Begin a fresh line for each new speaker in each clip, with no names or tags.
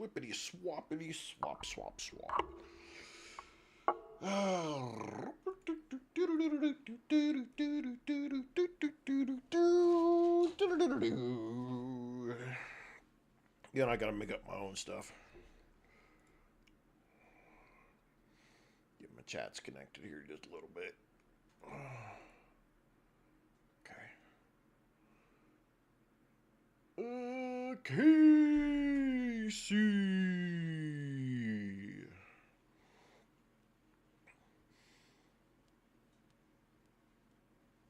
Swippity swappity swap swap swap. Again, I gotta make up my own stuff. Get my chats connected here just a little bit. Casey.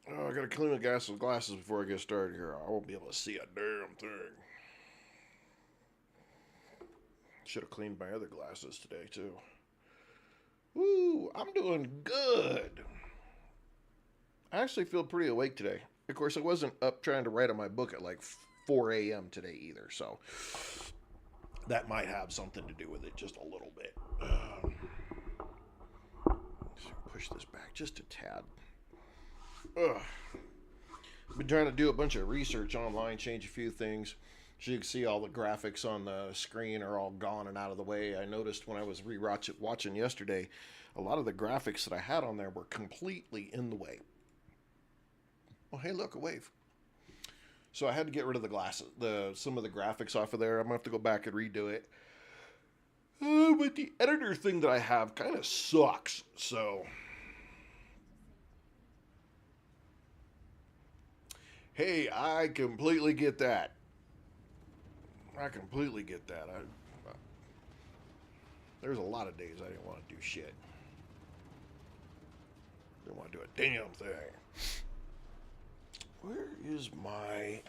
Oh, I gotta clean my glasses before I get started here. I won't be able to see a damn thing. Should have cleaned my other glasses today, too. Woo, I'm doing good. I actually feel pretty awake today. Of course, I wasn't up trying to write on my book at like 4 a.m. today either, so that might have something to do with it just a little bit. Push this back just a tad. I've been trying to do a bunch of research online, change a few things. As you can see, all the graphics on the screen are all gone and out of the way. I noticed when I was watching yesterday, a lot of the graphics that I had on there were completely in the way. Oh, hey, look, a wave. So I had to get rid of the glasses, some of the graphics off of there. I'm going to have to go back and redo it. But the editor thing that I have kind of sucks, so... Hey, I completely get that. I completely get that. There's a lot of days I didn't want to do shit. Didn't want to do a damn thing. Where is my...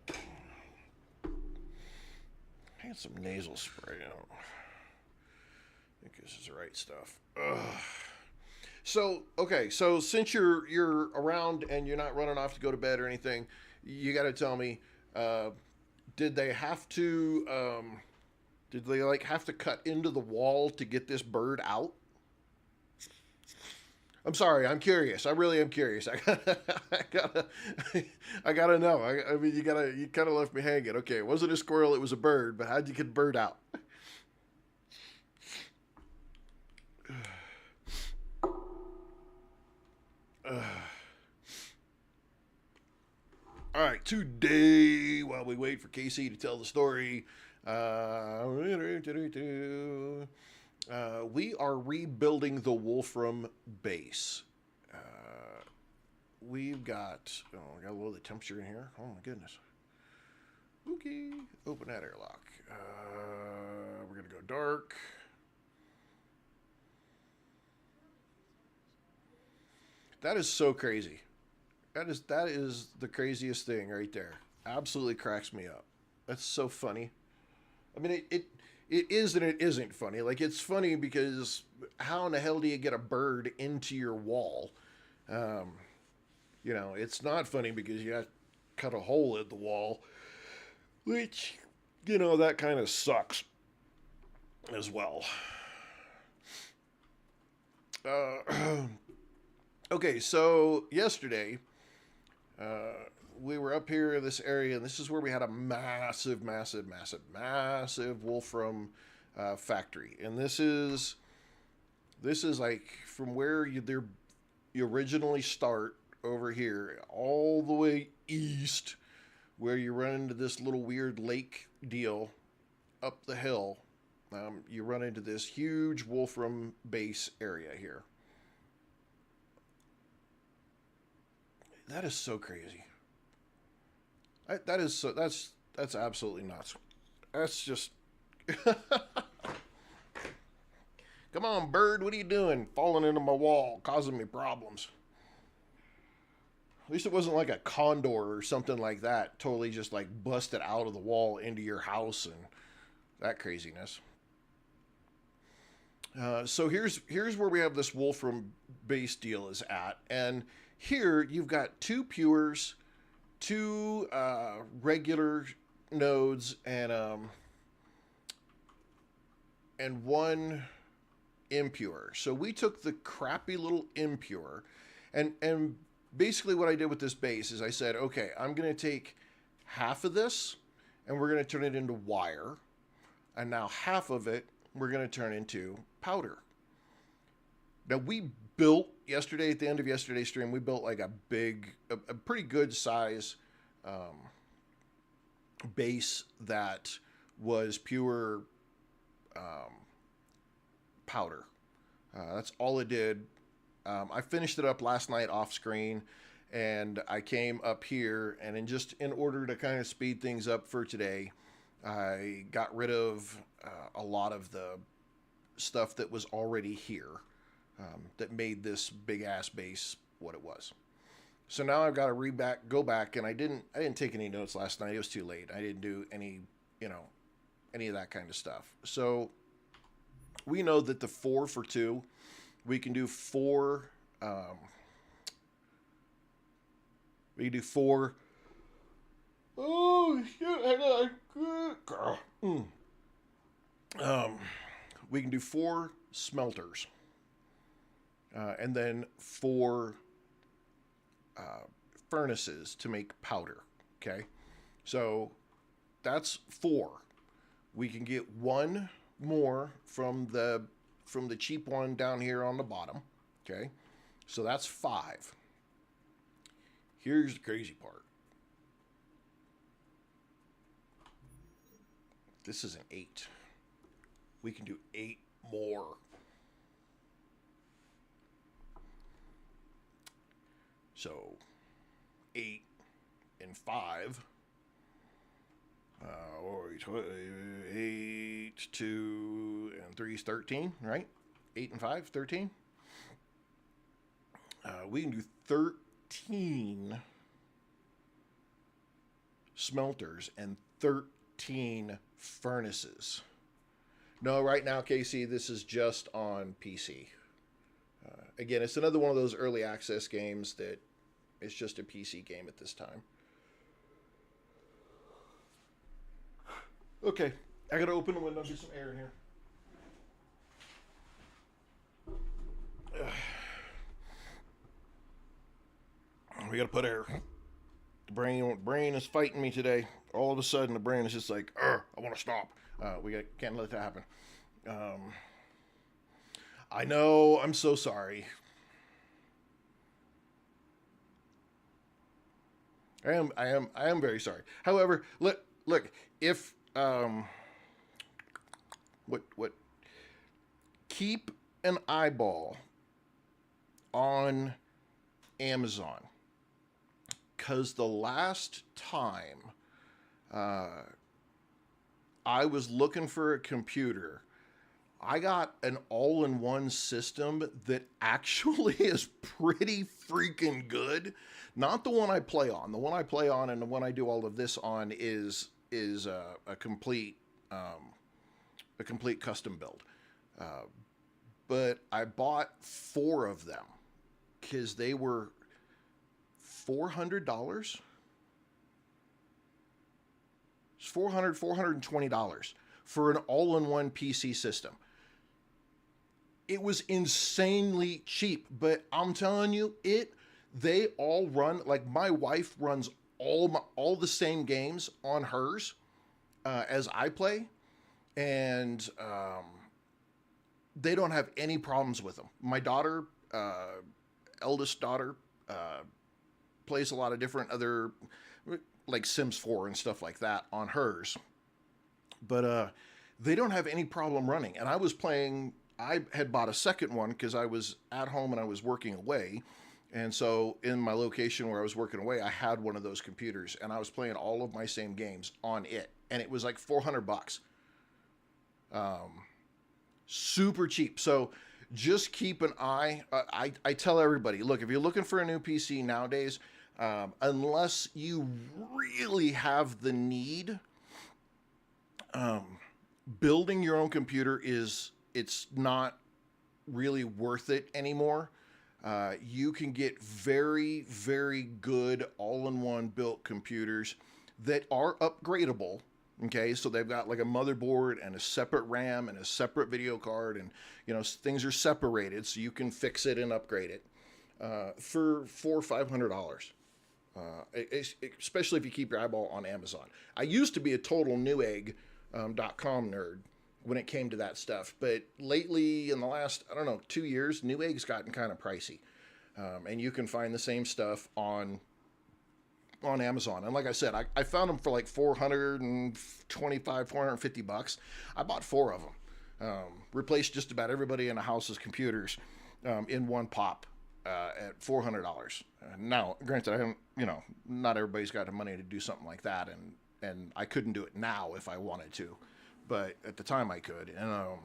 I had some nasal spray. I think this is the right stuff. Ugh. So, okay, so since you're around and you're not running off to go to bed or anything, you got to tell me, did they have to, have to cut into the wall to get this bird out? I'm sorry, I'm curious. I really am curious. I gotta know. I mean, you kind of left me hanging. Okay, it wasn't a squirrel, it was a bird, but how'd you get the bird out? All right, today, while we wait for Casey to tell the story, we are rebuilding the Wolfram base. We've got, I got a little of the temperature in here. Oh my goodness. Okay, open that airlock. We're gonna go dark. That is so crazy. That is the craziest thing right there. Absolutely cracks me up. That's so funny. I mean, it is and it isn't funny. Like, it's funny because how in the hell do you get a bird into your wall? It's not funny because you have to cut a hole in the wall, which, that kind of sucks as well. Okay, so yesterday, we were up here in this area, and this is where we had a massive Wolfram factory. And this is like from where you originally start over here, all the way east, where you run into this little weird lake deal up the hill. You run into this huge Wolfram base area here. That is so crazy. That's absolutely nuts. That's just... Come on, bird, what are you doing? Falling into my wall, causing me problems. At least it wasn't like a condor or something like that, totally just like busted out of the wall into your house and that craziness. So here's where we have this Wolfram base deal is at, and here you've got two pures, two regular nodes, and one impure. So we took the crappy little impure, and basically what I did with this base is I said, okay, I'm going to take half of this and we're going to turn it into wire. And now half of it we're going to turn into powder. Now we built yesterday, at the end of yesterday's stream, we built like a pretty good size base that was pure powder. That's all it did. I finished it up last night off screen, and I came up here, and in order to kind of speed things up for today, I got rid of a lot of the stuff that was already here that made this big ass base what it was. So now I've got to go back, and I didn't take any notes last night. It was too late. I didn't do any of that kind of stuff. So we know that the 4 for 2, we can do 4. We can do 4. Oh shit! We can do 4 smelters, and then 4 furnaces to make powder. Okay, so that's 4. We can get 1 more from the cheap one down here on the bottom. Okay, so that's 5. Here's the crazy part. This is an 8. We can do 8 more. So 8 and 5. 8, 2, and 3 is 13, right? 8 and 5, 13. We can do 13 smelters and 13 furnaces. No, right now, Casey, this is just on PC. Again, it's another one of those early access games that it's just a PC game at this time. Okay, I gotta open the window and get some air in here. We gotta put air. The brain is fighting me today. All of a sudden, the brain is just like, I want to stop. Can't let that happen. I know. I'm so sorry. I am very sorry. However, look. If keep an eyeball on Amazon, because the last time I was looking for a computer, I got an all-in-one system that actually is pretty freaking good. Not the one I play on. The one I play on and the one I do all of this on is a complete custom build. But I bought 4 of them because they were $400. It's $420 for an all-in-one PC system. It was insanely cheap, but I'm telling you, they all run, like my wife runs all the same games on hers as I play, and they don't have any problems with them. My daughter, eldest daughter, plays a lot of different other, like Sims 4 and stuff like that on hers, but they don't have any problem running. And I had bought a second one because I was at home and I was working away. And so in my location where I was working away, I had one of those computers and I was playing all of my same games on it. And it was like $400. Super cheap. So just keep an eye. I tell everybody, look, if you're looking for a new PC nowadays, unless you really have the need, building your own computer it's not really worth it anymore. You can get very, very good all-in-one built computers that are upgradable. Okay, so they've got like a motherboard and a separate RAM and a separate video card, and things are separated so you can fix it and upgrade it for $400 or $500. especially if you keep your eyeball on Amazon. I used to be a total Newegg.com nerd when it came to that stuff, but lately, in the last, I don't know, 2 years, Newegg's gotten kind of pricey, and you can find the same stuff on Amazon. And like I said, I found them for like 425, $450. I bought 4 of them. Replaced just about everybody in the house's computers in one pop at $400. Now, granted, I don't, not everybody's got the money to do something like that, and I couldn't do it now if I wanted to, but at the time I could, and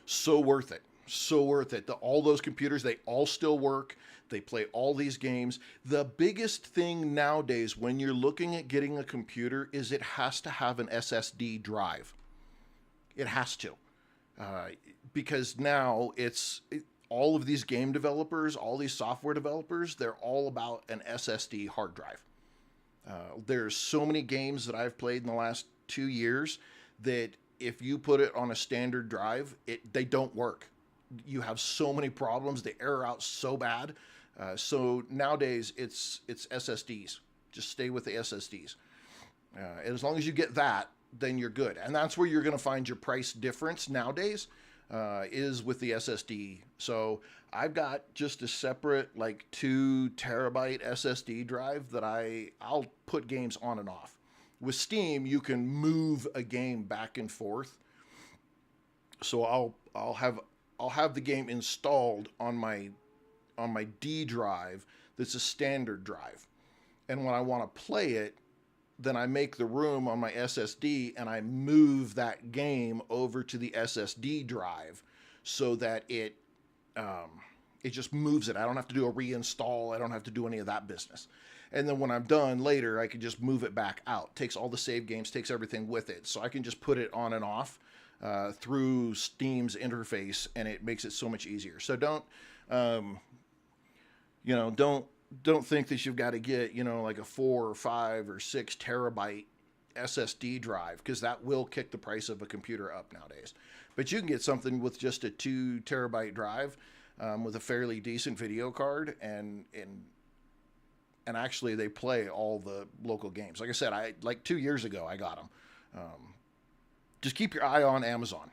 so worth it. So worth it. All those computers, they all still work. They play all these games. The biggest thing nowadays when you're looking at getting a computer is it has to have an SSD drive. It has to. Because now all of these game developers, all these software developers, they're all about an SSD hard drive. There's so many games that I've played in the last 2 years that if you put it on a standard drive, they don't work. You have so many problems. They error out so bad. So nowadays it's SSDs. Just stay with the SSDs. And as long as you get that, then you're good. And that's where you're going to find your price difference nowadays is with the SSD. So I've got just a separate like 2 terabyte SSD drive that I'll put games on and off. With Steam, you can move a game back and forth. So I'll have the game installed on my D drive that's a standard drive. And when I want to play it, then I make the room on my SSD and I move that game over to the SSD drive so that it just moves it. I don't have to do a reinstall. I don't have to do any of that business. And then when I'm done later, I can just move it back out. Takes all the save games, takes everything with it. So I can just put it on and off through Steam's interface, and it makes it so much easier. So don't think that you've got to get, like a 4 or 5 or 6 terabyte SSD drive, because that will kick the price of a computer up nowadays. But you can get something with just a 2 terabyte drive with a fairly decent video card, and actually they play all the local games. Like I said, 2 years ago I got them. Just keep your eye on Amazon.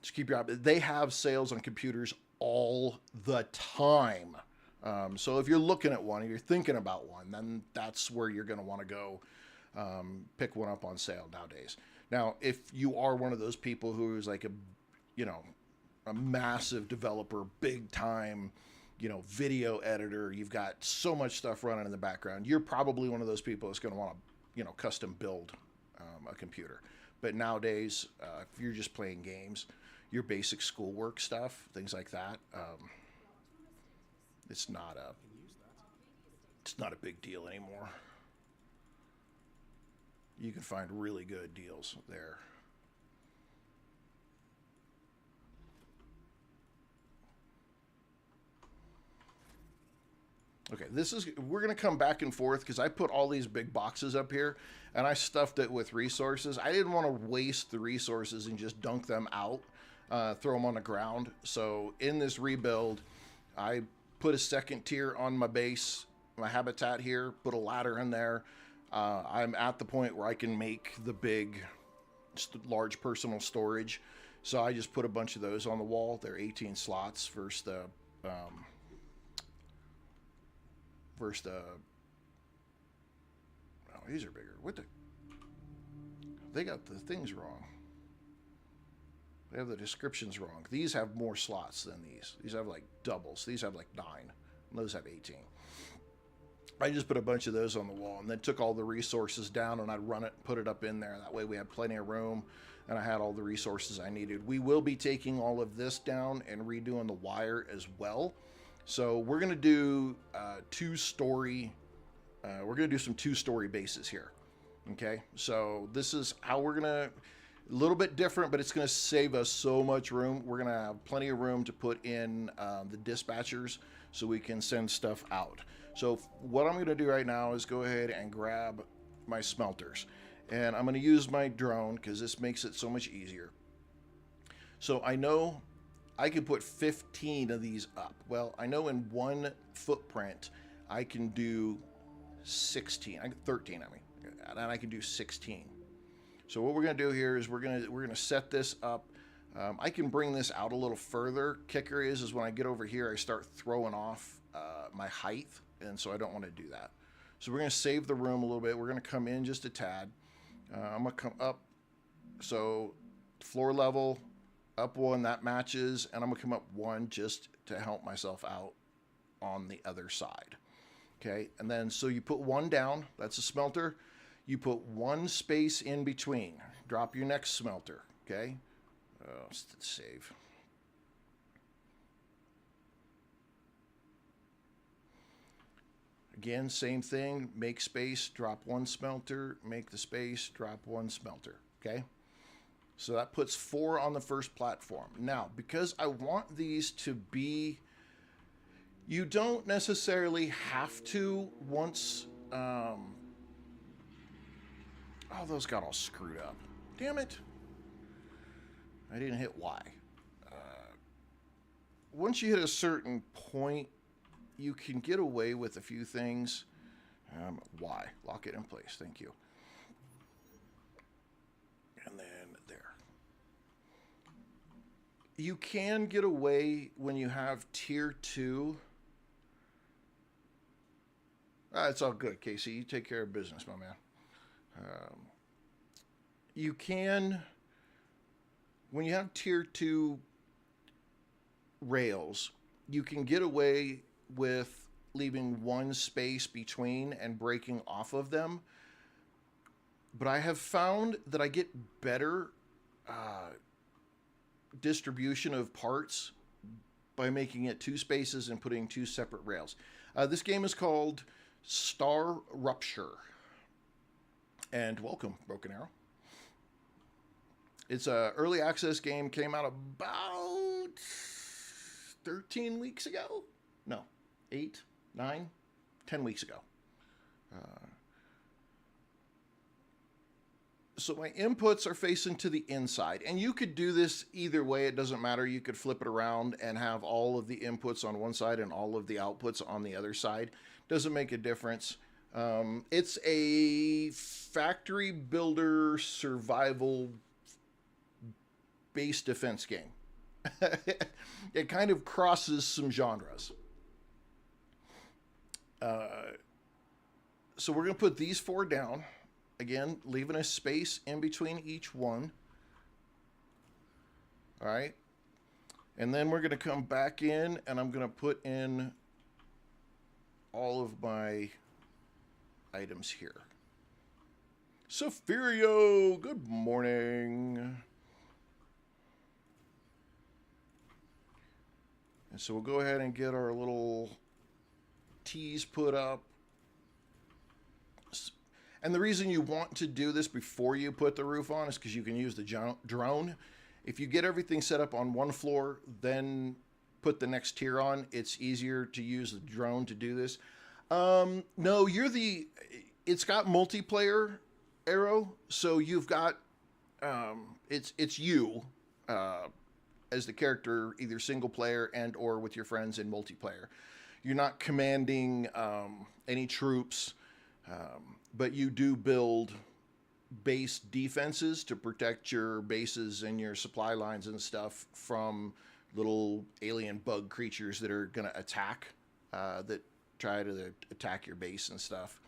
Just keep your eye. They have sales on computers all the time. So if you're looking at one, or you're thinking about one, then that's where you're going to want to go pick one up on sale nowadays. Now, if you are one of those people who is like a massive developer, big time, video editor, you've got so much stuff running in the background, you're probably one of those people that's going to want to, custom build a computer. But nowadays, if you're just playing games, your basic schoolwork stuff, things like that, it's not a big deal anymore. You can find really good deals there. Okay, we're going to come back and forth because I put all these big boxes up here and I stuffed it with resources. I didn't want to waste the resources and just dunk them out, throw them on the ground. So in this rebuild, I put a second tier on my base, my habitat here, put a ladder in there. I'm at the point where I can make the big, large personal storage. So I just put a bunch of those on the wall. They're 18 slots versus the... oh, these are bigger. They got the things wrong. They have the descriptions wrong. These have more slots than these. These have like doubles. These have like 9. Those have 18. I just put a bunch of those on the wall and then took all the resources down and I'd run it, put it up in there. That way we had plenty of room and I had all the resources I needed. We will be taking all of this down and redoing the wire as well. So we're going to do we're going to do some 2-story bases here. Okay. So this is how we're going to, a little bit different, but it's going to save us so much room. We're going to have plenty of room to put in the dispatchers so we can send stuff out. So what I'm going to do right now is go ahead and grab my smelters. And I'm going to use my drone because this makes it so much easier. So I know I can put 15 of these up. Well, I know in one footprint I can do 16. 13, I mean. And I can do 16. So what we're going to do here is we're going to set this up. I can bring this out a little further. Kicker is when I get over here, I start throwing off my height, and so I don't want to do that. So we're going to save the room a little bit. We're going to come in just a tad. I'm going to come up. So floor level, up one, that matches, and I'm going to come up one just to help myself out on the other side. Okay, and then so you put one down. That's a smelter. You put one space in between. Drop your next smelter, okay? Save. Again, same thing. Make space, drop one smelter, make the space, drop one smelter, okay? So that puts 4 on the first platform. Now, because I want these to be... You don't necessarily have to once... Oh, those got all screwed up. Damn it. I didn't hit Y. Once you hit a certain point, you can get away with a few things. Y. Lock it in place. Thank you. And then there. You can get away when you have tier 2. It's all good, Casey. You take care of business, my man. You can, when you have tier 2 rails, you can get away with leaving one space between and breaking off of them. But I have found that I get better distribution of parts by making it 2 spaces and putting 2 separate rails. This game is called StarRupture. And welcome, Broken Arrow. It's an early access game, came out about 13 weeks ago? No, 8, 9, 10 weeks ago. So my inputs are facing to the inside, and you could do this either way. It doesn't matter. You could flip it around and have all of the inputs on one side and all of the outputs on the other side. Doesn't make a difference. It's a factory builder survival base defense game. It kind of crosses some genres. So we're going to put these 4 down. Again, leaving a space in between each one. All right. And then we're going to come back in, and I'm going to put in all of my items here. Sophirio, good morning. And so we'll go ahead and get our little T's put up. And the reason you want to do this before you put the roof on is because you can use the drone. If you get everything set up on one floor, then put the next tier on, it's easier to use the drone to do this. No, it's got multiplayer arrow, so you've got, it's you as the character, either single player and or with your friends in multiplayer. You're not commanding any troops, but you do build base defenses to protect your bases and your supply lines and stuff from little alien bug creatures that are going to attack, that try to attack your base and stuff.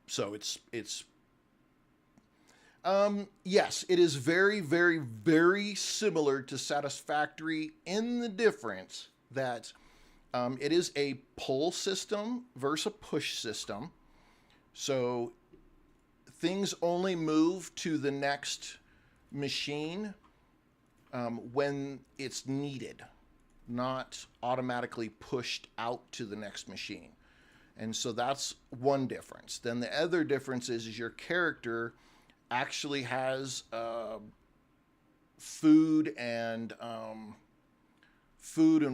So yes, it is very, very, very similar to Satisfactory in the difference that it is a pull system versus a push system. So things only move to the next machine when it's needed, not automatically pushed out to the next machine. And so that's one difference. Then the other difference is your character actually has food and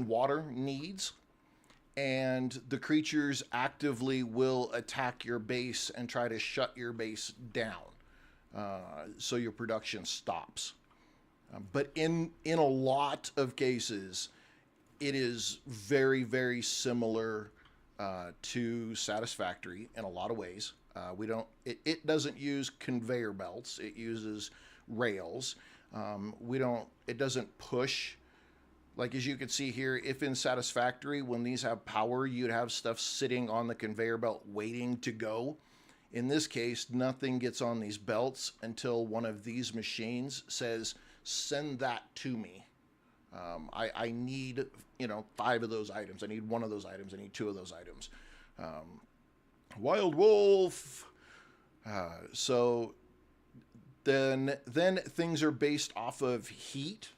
water needs, and the creatures actively will attack your base and try to shut your base down, so your production stops. But in a lot of cases, it is very, very similar to Satisfactory in a lot of ways. We don't. It doesn't use conveyor belts. It uses rails. We don't. It doesn't push. Like as you can see here, if in Satisfactory, when these have power, you'd have stuff sitting on the conveyor belt waiting to go. In this case, nothing gets on these belts until one of these machines says, "Send that to me." I need, 5 of those items. I need 1 of those items. I need 2 of those items. Wild Wolf. So then things are based off of heat.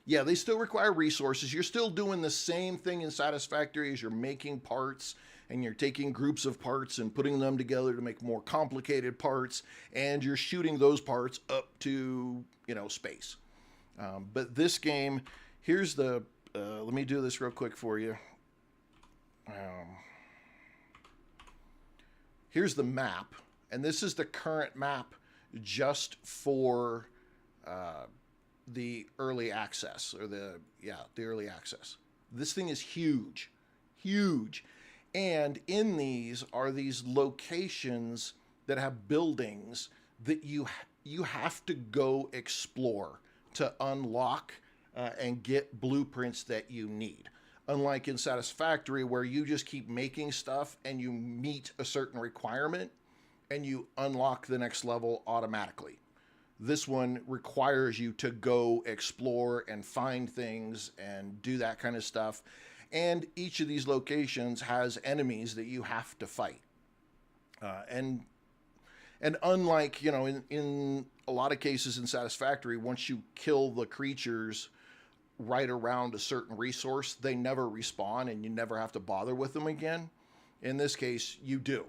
Yeah, they still require resources. You're still doing the same thing in Satisfactory as you're making parts, and you're taking groups of parts and putting them together to make more complicated parts, and you're shooting those parts up to, space. But this game, here's the, let me do this real quick for you. Here's the map, and this is the current map just for the early access, or the early access. This thing is huge, huge. And in these are these locations that have buildings that you have to go explore to unlock and get blueprints that you need. Unlike in Satisfactory, where you just keep making stuff and you meet a certain requirement and you unlock the next level automatically. This one requires you to go explore and find things and do that kind of stuff. And each of these locations has enemies that you have to fight. And unlike, in a lot of cases in Satisfactory, once you kill the creatures right around a certain resource, they never respawn and you never have to bother with them again. In this case, you do.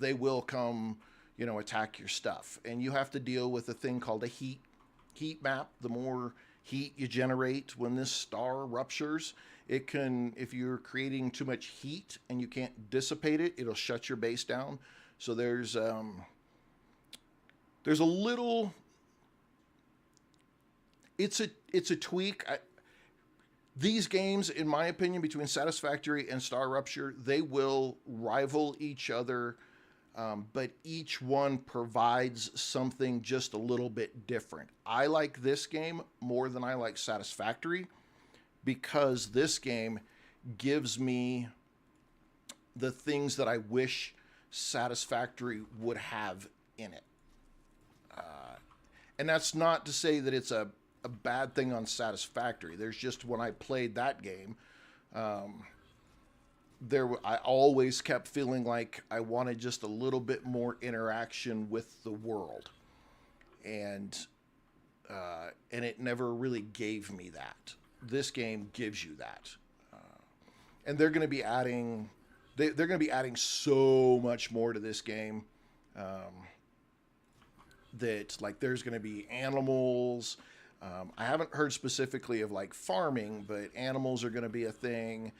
They will come, attack your stuff. And you have to deal with a thing called a heat map. The more heat you generate when this star ruptures, it can, if you're creating too much heat and you can't dissipate it, it'll shut your base down. So there's a little, it's a tweak. These games, in my opinion, between Satisfactory and StarRupture, they will rival each other, but each one provides something just a little bit different. I like this game more than I like Satisfactory, because this game gives me the things that I wish Satisfactory would have in it. And that's not to say that it's a bad thing on Satisfactory. There's just, when I played that game, I always kept feeling like I wanted just a little bit more interaction with the world. And it never really gave me that. This game gives you that. And they're going to be adding, they're going to be adding so much more to this game. That, like, there's going to be animals. I haven't heard specifically of like farming, but animals are going to be a thing.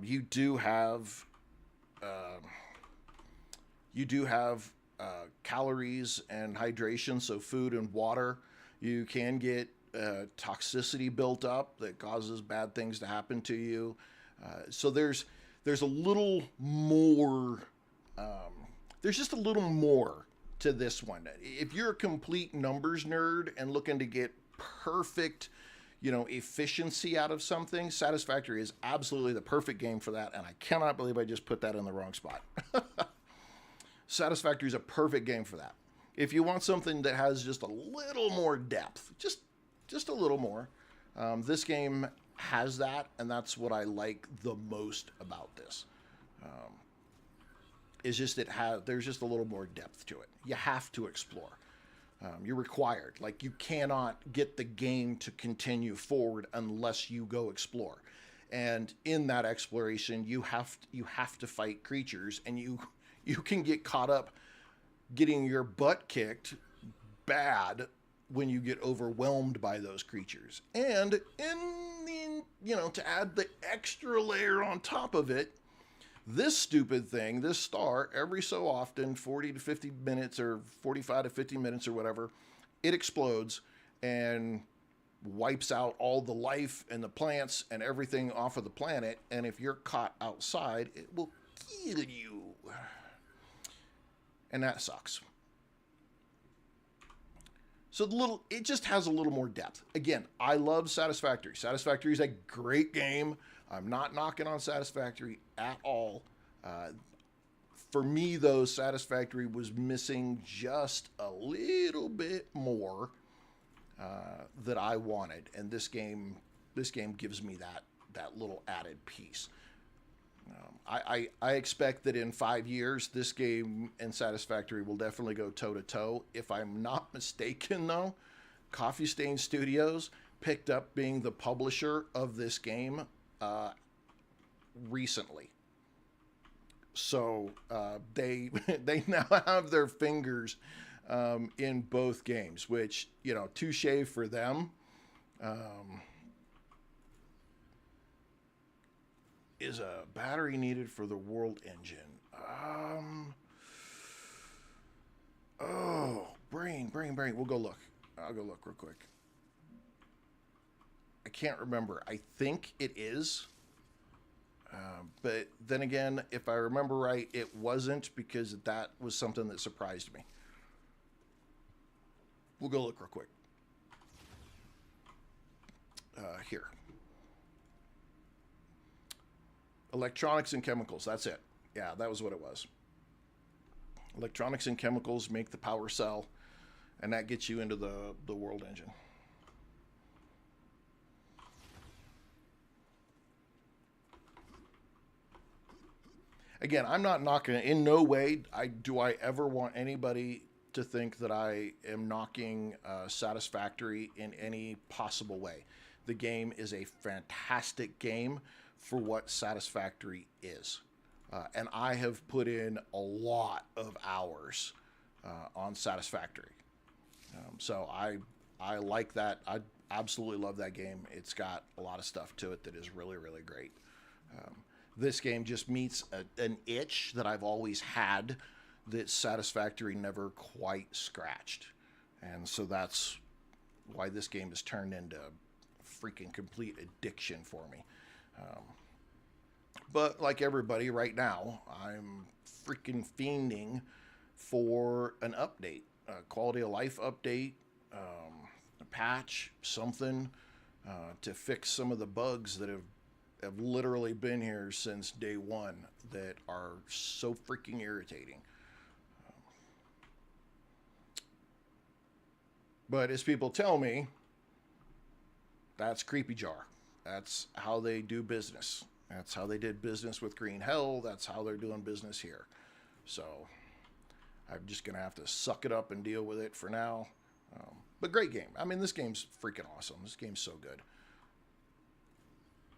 You do have calories and hydration, so food and water. You can get toxicity built up that causes bad things to happen to you. So there's a little more. There's just a little more to this one. If you're a complete numbers nerd and looking to get perfect, efficiency out of something, Satisfactory is absolutely the perfect game for that, and I cannot believe I just put that in the wrong spot. Satisfactory is a perfect game for that. If you want something that has just a little more depth, just a little more, this game has that, and that's what I like the most about this. Is just there's just a little more depth to it. You have to explore. You're required. Like, you cannot get the game to continue forward unless you go explore. And in that exploration, you have to fight creatures, and you can get caught up getting your butt kicked bad when you get overwhelmed by those creatures. And to add the extra layer on top of it, this stupid thing, this star, every so often, 40 to 50 minutes or 45 to 50 minutes or whatever, it explodes, and wipes out all the life and the plants and everything off of the planet. And if you're caught outside, it will kill you. And that sucks. So it just has a little more depth. Again, I love Satisfactory. Satisfactory is a great game. I'm not knocking on Satisfactory at all. For me, though, Satisfactory was missing just a little bit more that I wanted, and this game gives me that little added piece. I expect that in 5 years, this game and Satisfactory will definitely go toe to toe. If I'm not mistaken, though, Coffee Stain Studios picked up being the publisher of this game recently. So they now have their fingers in both games, which, you know, touche for them. Is a battery needed for the world engine? Oh, brain. We'll go look. I'll go look real quick. I can't remember. I think it is. But then again, if I remember right, it wasn't, because that was something that surprised me. We'll go look real quick. Here. Electronics and chemicals. That's it. Yeah, that was what it was. Electronics and chemicals make the power cell, and that gets you into the world engine. Again, I'm not knocking it. In no way do I ever want anybody to think that I am knocking Satisfactory in any possible way. The game is a fantastic game for what Satisfactory is. And I have put in a lot of hours on Satisfactory. So I like that. I absolutely love that game. It's got a lot of stuff to it that is really, really great. This game just meets an itch that I've always had that Satisfactory never quite scratched. And so that's why this game has turned into freaking complete addiction for me. But like everybody right now, I'm freaking fiending for an update, a quality of life update, a patch, something to fix some of the bugs that have literally been here since day one that are so freaking irritating. But as people tell me, that's Creepy Jar. That's how they do business. That's how they did business with Green Hell. That's how they're doing business here. So I'm just going to have to suck it up and deal with it for now. But great game. I mean, this game's freaking awesome. This game's so good.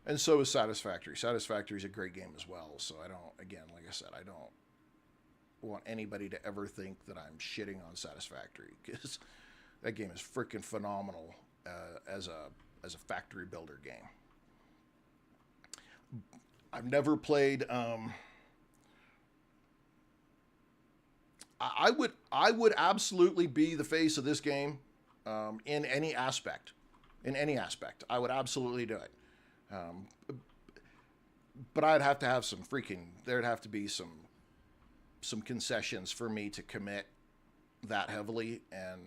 And so is Satisfactory. Satisfactory is a great game as well. So I don't, again, like I said, I don't want anybody to ever think that I'm shitting on Satisfactory, because that game is freaking phenomenal as a factory builder game. I've never played. I would absolutely be the face of this game in any aspect. In any aspect, I would absolutely do it. But I'd have to have some freaking. There'd have to be some concessions for me to commit that heavily. And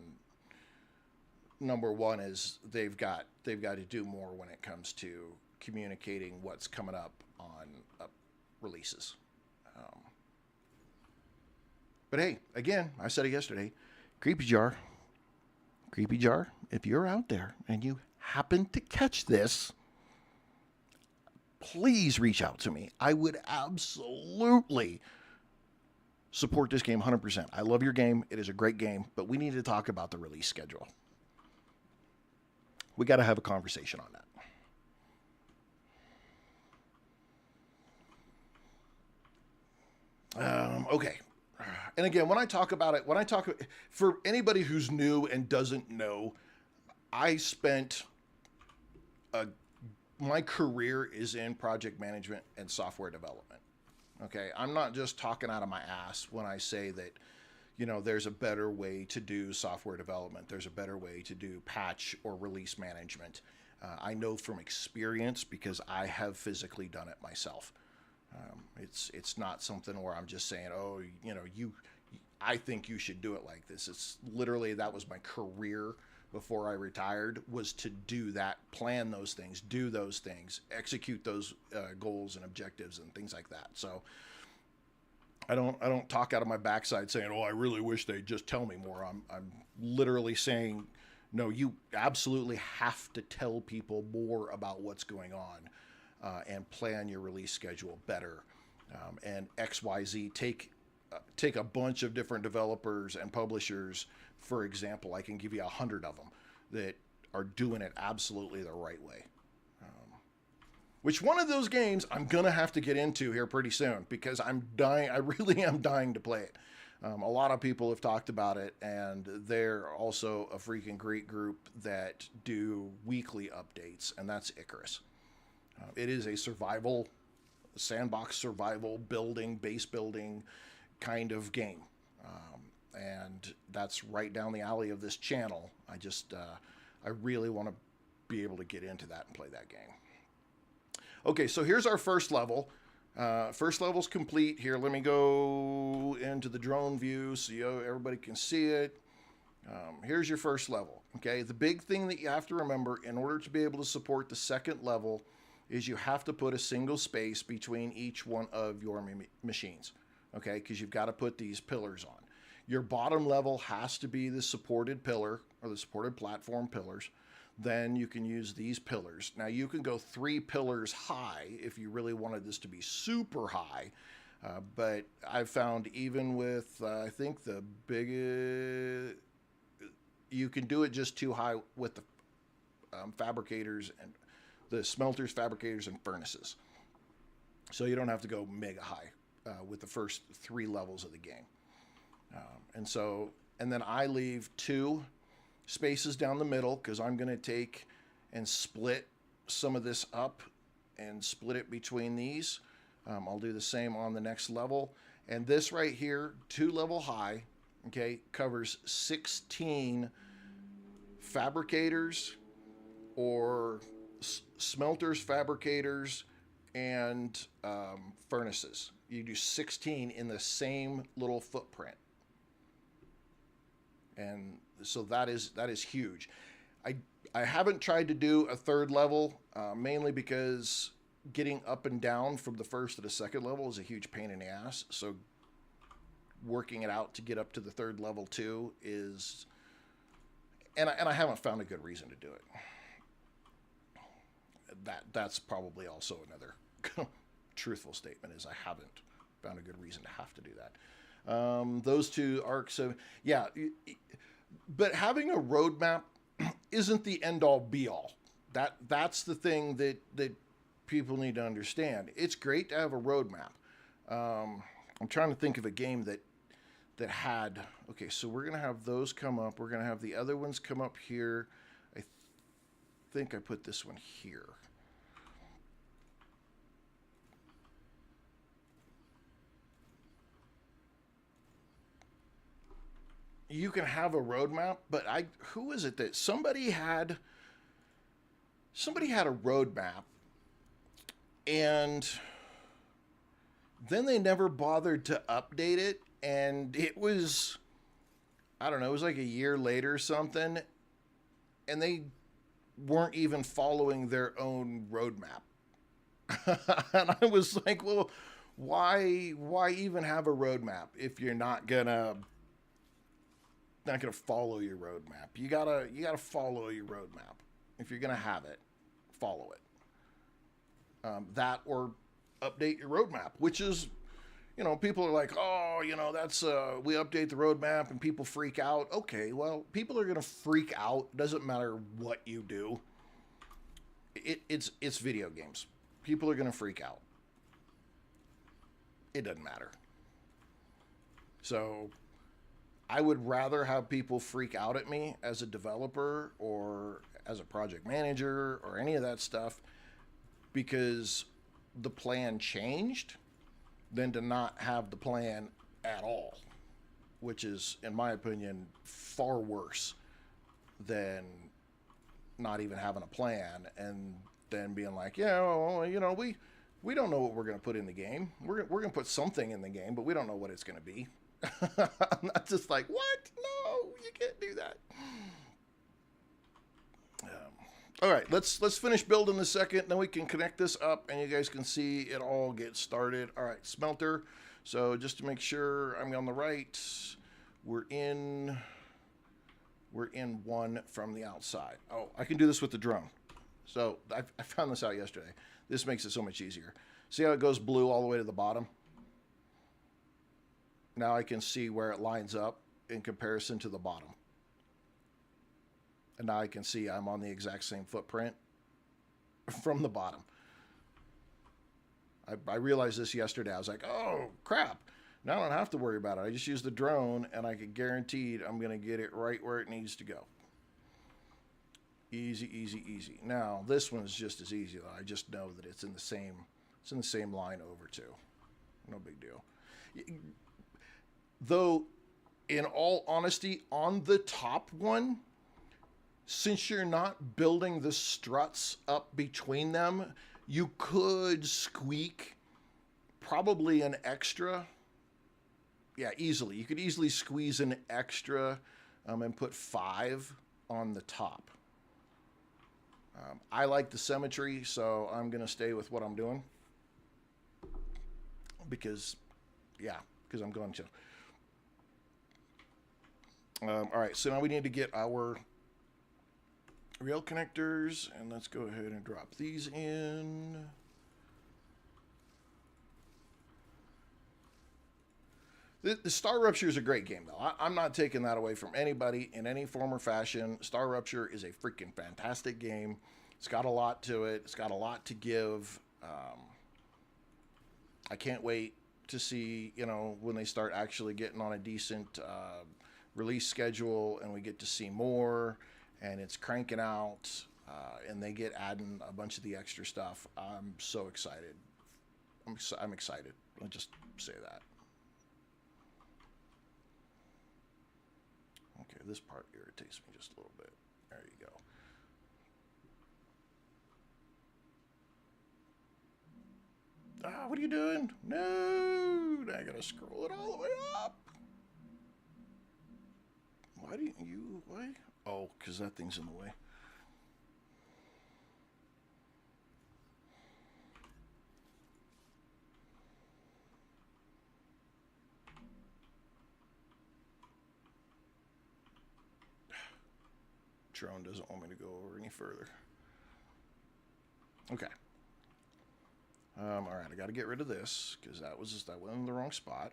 number one is they've got to do more when it comes to communicating what's coming up on releases. But hey, again, I said it yesterday, Creepy Jar, if you're out there and you happen to catch this, please reach out to me. I would absolutely support this game 100%. I love your game. It is a great game, but we need to talk about the release schedule. We got to have a conversation on that. Okay. And again, when I talk about it, for anybody who's new and doesn't know, I spent my career is in project management and software development. Okay. I'm not just talking out of my ass when I say that, there's a better way to do software development. There's a better way to do patch or release management. I know from experience because I have physically done it myself. It's not something where I'm just saying, oh, I think you should do it like this. It's literally, that was my career before I retired, was to do that, plan those things, do those things, execute those goals and objectives and things like that. So I don't talk out of my backside saying, oh, I really wish they'd just tell me more. I'm literally saying, no, you absolutely have to tell people more about what's going on, and plan your release schedule better. And XYZ, take a bunch of different developers and publishers, for example. I can give you 100 of them that are doing it absolutely the right way. Which one of those games I'm gonna have to get into here pretty soon, because I'm dying. I really am dying to play it. A lot of people have talked about it, and they're also a freaking great group that do weekly updates, and that's Icarus. It is a sandbox survival base building kind of game. And that's right down the alley of this channel. I really want to be able to get into that and play that game. Okay, so here's our first level. First level's complete. Here, let me go into the drone view so everybody can see it. Here's your first level. Okay, the big thing that you have to remember in order to be able to support the second level is you have to put a single space between each one of your machines. Okay, because you've got to put these pillars on. Your bottom level has to be the supported pillar or the supported platform pillars. Then you can use these pillars. Now you can go 3 pillars high if you really wanted this to be super high. But I've found even with, I think the biggest, you can do it just too high with the fabricators and the smelters, fabricators, and furnaces. So you don't have to go mega high with the first 3 levels of the game. And then I leave 2 spaces down the middle because I'm going to take and split some of this up and split it between these. I'll do the same on the next level. And this right here, 2 level high, okay, covers 16 fabricators or smelters, fabricators, and furnaces. You do 16 in the same little footprint. And so that is huge. I haven't tried to do a 3rd level, mainly because getting up and down from the 1st to the 2nd level is a huge pain in the ass. So working it out to get up to the 3rd level too is, and I haven't found a good reason to do it. That's probably also another truthful statement, is I haven't found a good reason to have to do that. Those 2 arcs of, yeah, but having a roadmap isn't the end all be all. That's the thing that people need to understand. It's great to have a roadmap. I'm trying to think of a game that had, okay, so we're gonna have those come up. We're gonna have the other ones come up here. I think I put this one here. You can have a roadmap, but who is it that somebody had a roadmap, and then they never bothered to update it, and it was, I don't know, it was like a year later or something, and they weren't even following their own roadmap. And I was like, well, why even have a roadmap if you're not gonna follow your roadmap? You gotta follow your roadmap. If you're gonna have it, follow it. That or update your roadmap, which is, people are like, oh, that's we update the roadmap and people freak out. Okay, well, people are gonna freak out. Doesn't matter what you do. It's video games. People are gonna freak out. It doesn't matter. So I would rather have people freak out at me as a developer or as a project manager or any of that stuff because the plan changed than to not have the plan at all, which is, in my opinion, far worse than not even having a plan and then being like, yeah, well, you know, we don't know what we're going to put in the game. We're going to put something in the game, but we don't know what it's going to be. I'm not just like, what? No, you can't do that. All right, let's finish building the second, then we can connect this up and you guys can see it all get started. All right, smelter. So just to make sure I'm on the right, we're in one from the outside. Oh, I can do this with the drone. So I found this out yesterday. This makes it so much easier. See how it goes blue all the way to the bottom? Now I can see where it lines up in comparison to the bottom. And now I can see I'm on the exact same footprint from the bottom. I realized this yesterday. I was like, oh, crap. Now I don't have to worry about it. I just use the drone, and I can guarantee I'm going to get it right where it needs to go. Easy, easy, easy. Now, this one's just as easy, though. I just know that it's in the same line over, too. No big deal. Though, in all honesty, on the top one, since you're not building the struts up between them, you could squeak probably an extra. Yeah, easily. You could easily squeeze an extra and put 5 on the top. I like the symmetry, so I'm going to stay with what I'm doing. Because I'm going to. All right, so now we need to get our rail connectors, and let's go ahead and drop these in. The StarRupture is a great game, though. I'm not taking that away from anybody in any form or fashion. StarRupture is a freaking fantastic game. It's got a lot to it. It's got a lot to give. I can't wait to see, when they start actually getting on a decent release schedule and we get to see more and it's cranking out and they get adding a bunch of the extra stuff. I'm so excited. I'm excited. I'll just say that. Okay, this part irritates me just a little bit. There you go. What are you doing? No, I gotta scroll it all the way up. Why? Oh, because that thing's in the way. Drone doesn't want me to go over any further. Okay. All right, I got to get rid of this because that went in the wrong spot.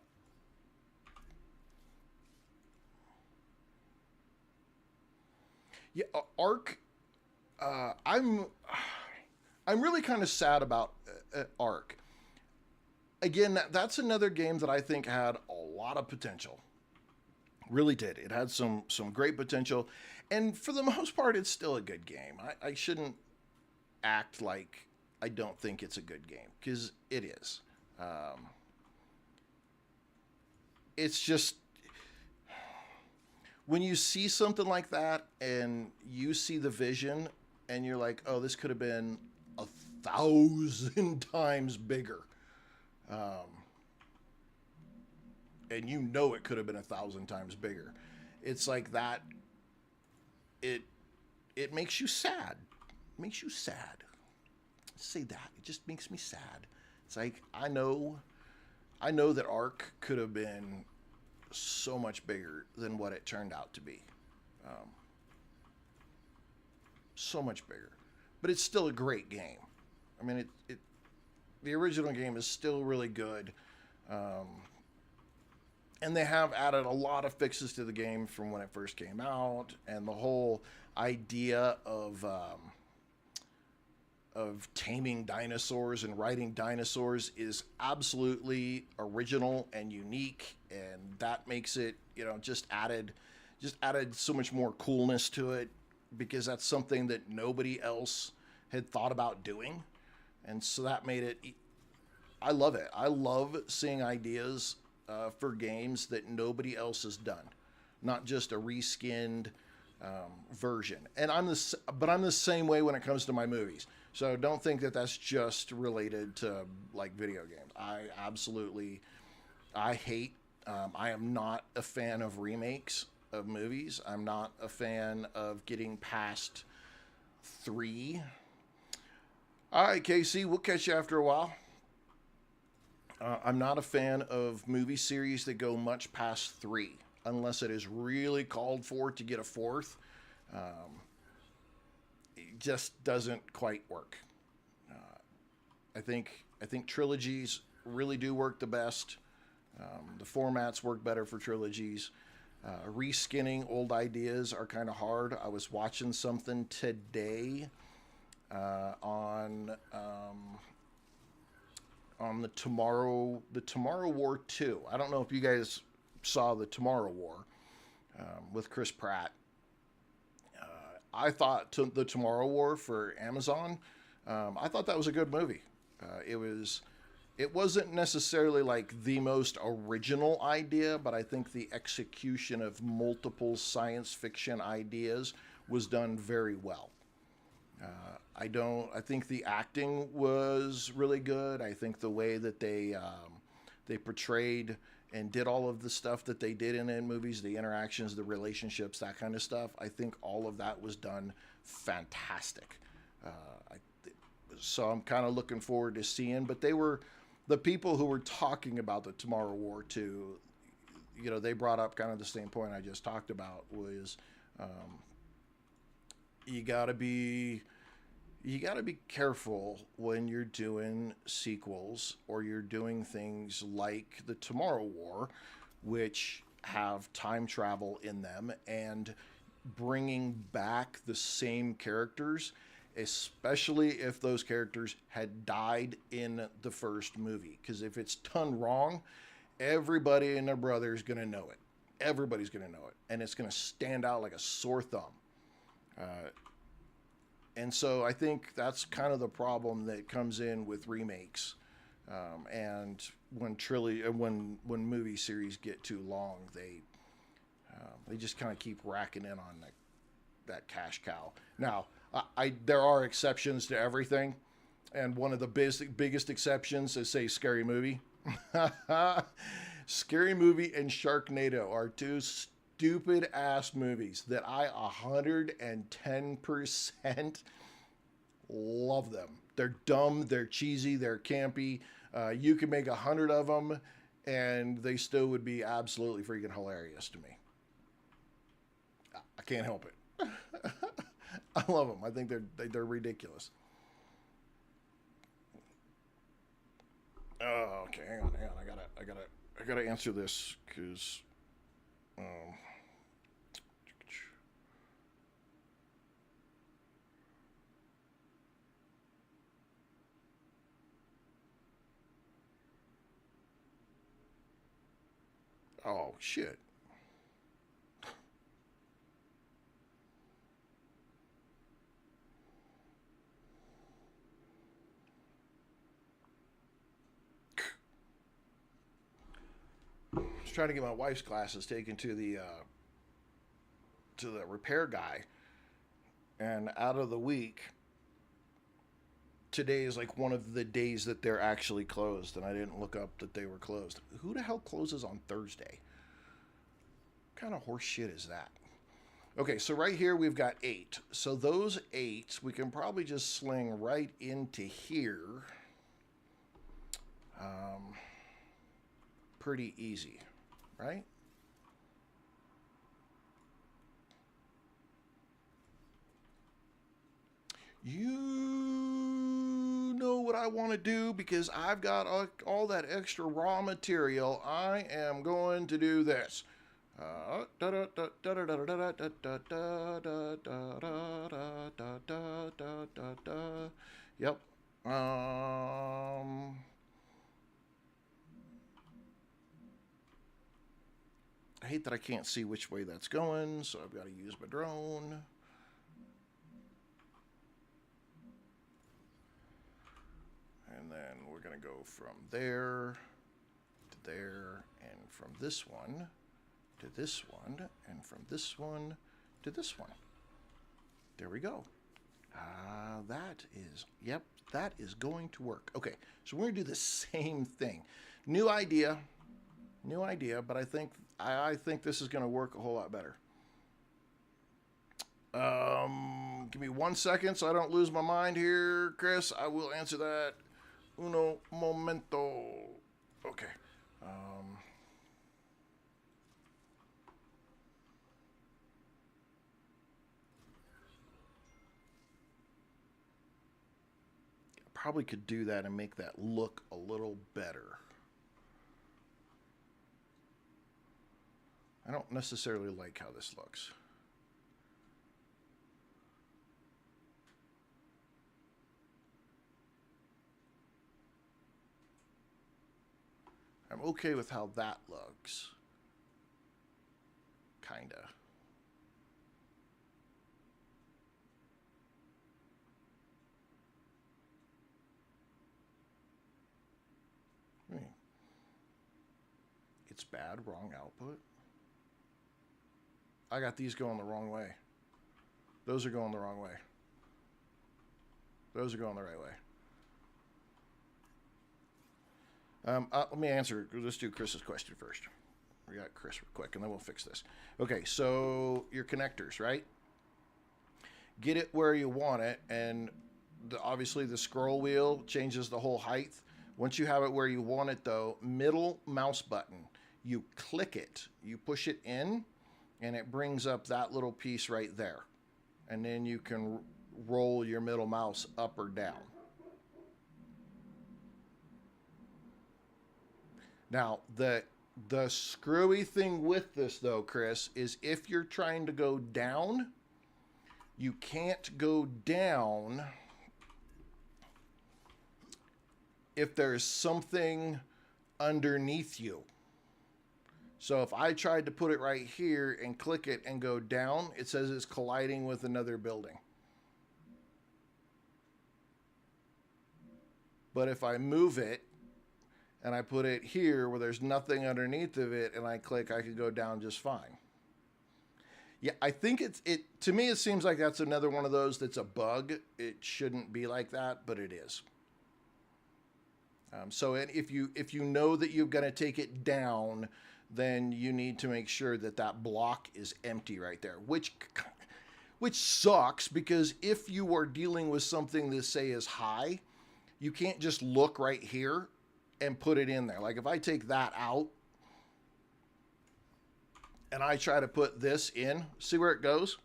Yeah, Ark. I'm really kind of sad about Ark. Again, that's another game that I think had a lot of potential. Really did. It had some great potential, and for the most part, it's still a good game. I shouldn't act like I don't think it's a good game, because it is. It's just, when you see something like that and you see the vision and you're like, oh, this could have been 1,000 times bigger. And it could have been 1,000 times bigger. It's like that. It makes you sad. It makes you sad. Say that. It just makes me sad. It's like, I know that Ark could have been so much bigger than what it turned out to be. So much bigger. But it's still a great game. I mean, the original game is still really good. And they have added a lot of fixes to the game from when it first came out, and the whole idea of taming dinosaurs and riding dinosaurs is absolutely original and unique, and that makes it, just added so much more coolness to it, because that's something that nobody else had thought about doing, and so that made it. I love it. I love seeing ideas for games that nobody else has done, not just a reskinned version. And I'm the same way when it comes to my movies. So don't think that that's just related to like video games. I hate. I am not a fan of remakes of movies. I'm not a fan of getting past 3. All right, Casey, we'll catch you after a while. I'm not a fan of movie series that go much past 3, unless it is really called for to get a 4th. It just doesn't quite work. I think trilogies really do work the best. The formats work better for trilogies. Reskinning old ideas are kind of hard. I was watching something today on the Tomorrow War 2. I don't know if you guys saw the Tomorrow War with Chris Pratt. I thought the Tomorrow War for Amazon. I thought that was a good movie. It wasn't necessarily like the most original idea, but I think the execution of multiple science fiction ideas was done very well. I think the acting was really good. I think the way that they portrayed and did all of the stuff that they did in movies, the interactions, the relationships, that kind of stuff, I think all of that was done fantastic. So I'm kind of looking forward to seeing, but the people who were talking about the Tomorrow War 2, they brought up kind of the same point I just talked about, was you gotta be careful when you're doing sequels or you're doing things like the Tomorrow War, which have time travel in them, and bringing back the same characters, especially if those characters had died in the first movie. Because if it's done wrong, everybody and their brother is going to know it. Everybody's going to know it. And it's going to stand out like a sore thumb. And so I think that's kind of the problem that comes in with remakes. And when movie series get too long, they just kind of keep racking in on that cash cow. Now, there are exceptions to everything, and one of the biggest exceptions is, say, Scary Movie. Scary Movie and Sharknado are two stupid ass movies that I 110% love them. They're dumb, they're cheesy, they're campy. You can make 100 of them, and they still would be absolutely freaking hilarious to me. I can't help it. I love them. I think they're ridiculous. Oh, okay. Hang on. I gotta answer this because. Oh shit. I was trying to get my wife's glasses taken to the repair guy, and out of the week, today is like one of the days that they're actually closed, and I didn't look up that they were closed. Who the hell closes on Thursday? What kind of horse shit is that? Okay, so right here we've got 8. So those 8 we can probably just sling right into here. Pretty easy, right? You know what I want to do, because I've got all that extra raw material. I am going to do this. Yep. I hate that I can't see which way that's going, so I've got to use my drone. And then we're going to go from there to there, and from this one to this one, and from this one to this one. There we go. That is, yep, that is going to work. Okay, so we're going to do the same thing. New idea, but I think this is going to work a whole lot better. Give me 1 second so I don't lose my mind here, Chris. I will answer that. Uno momento. Okay. Probably could do that and make that look a little better. I don't necessarily like how this looks. I'm okay with how that looks. Kinda. It's bad, wrong output. I got these going the wrong way. Those are going the wrong way. Those are going the right way. Let me answer. Let's do Chris's question first. We got Chris real quick, and then we'll fix this. Okay, so your connectors, right? Get it where you want it, and obviously the scroll wheel changes the whole height. Once you have it where you want it, though, middle mouse button, you click it, you push it in, and it brings up that little piece right there. And then you can roll your middle mouse up or down. Now, the screwy thing with this, though, Chris, is if you're trying to go down, you can't go down if there's something underneath you. So if I tried to put it right here and click it and go down, it says it's colliding with another building. But if I move it and I put it here where there's nothing underneath of it and I click, I could go down just fine. Yeah, I think to me, it seems like that's another one of those that's a bug. It shouldn't be like that, but it is. So if you know that you're going to take it down, then you need to make sure that that block is empty right there, which sucks, because if you are dealing with something that, say, is high, you can't just look right here and put it in there. Like if I take that out and I try to put this in, see where it goes?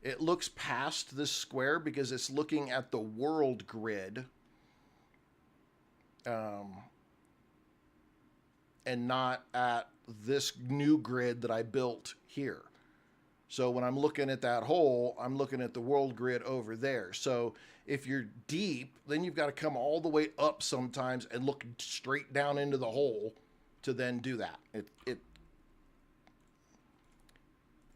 It looks past this square because it's looking at the world grid. And not at this new grid that I built here. So when I'm looking at that hole, I'm looking at the world grid over there. So if you're deep, then you've got to come all the way up sometimes and look straight down into the hole to then do that.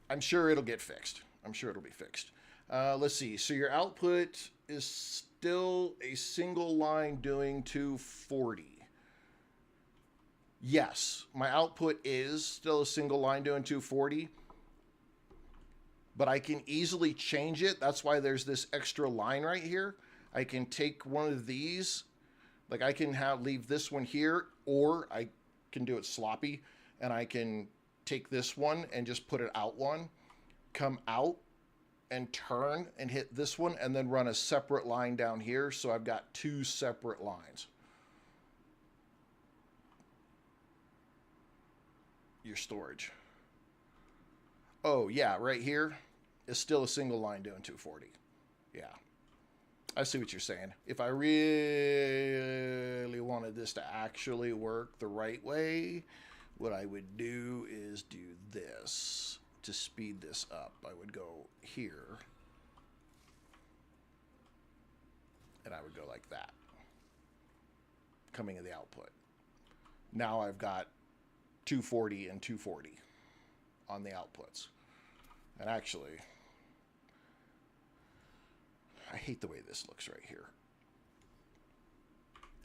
I'm sure it'll get fixed. I'm sure it'll be fixed. Let's see. So your output is still a single line doing 240. Yes, my output is still a single line doing 240, but I can easily change it. That's why there's this extra line right here. I can take one of these, like I can leave this one here, or I can do it sloppy, and I can take this one and just put it out one, come out and turn and hit this one, and then run a separate line down here. So I've got two separate lines. Your storage. Oh yeah, right here is still a single line doing 240. Yeah, I see what you're saying. If I really wanted this to actually work the right way, what I would do is do this to speed this up. I would go here and I would go like that, coming in the output. Now I've got 240 and 240 on the outputs. And actually, I hate the way this looks right here.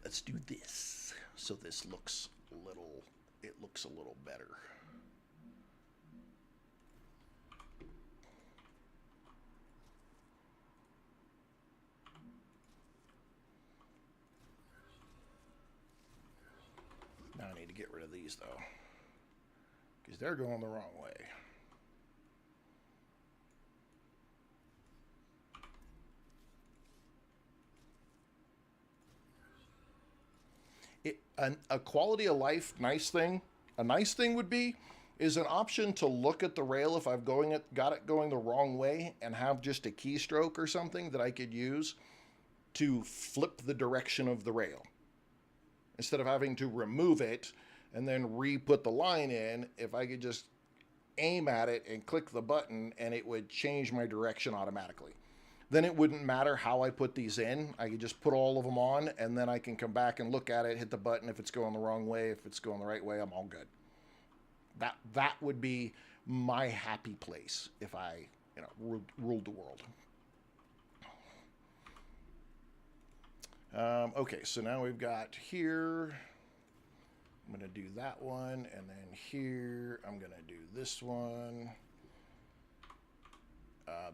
Let's do this so this looks little, it looks a little better. Now I need to get rid of these though, because they're going the wrong way. A quality of life nice thing, a nice thing would be, is an option to look at the rail if I've got it going the wrong way, and have just a keystroke or something that I could use to flip the direction of the rail. Instead of having to remove it and then re-put the line in, if I could just aim at it and click the button and it would change my direction automatically. Then it wouldn't matter how I put these in. I could just put all of them on, and then I can come back and look at it, hit the button if it's going the wrong way. If it's going the right way, I'm all good. That would be my happy place if I, ruled the world. Okay, so now we've got here. I'm going to do that one, and then here I'm going to do this one.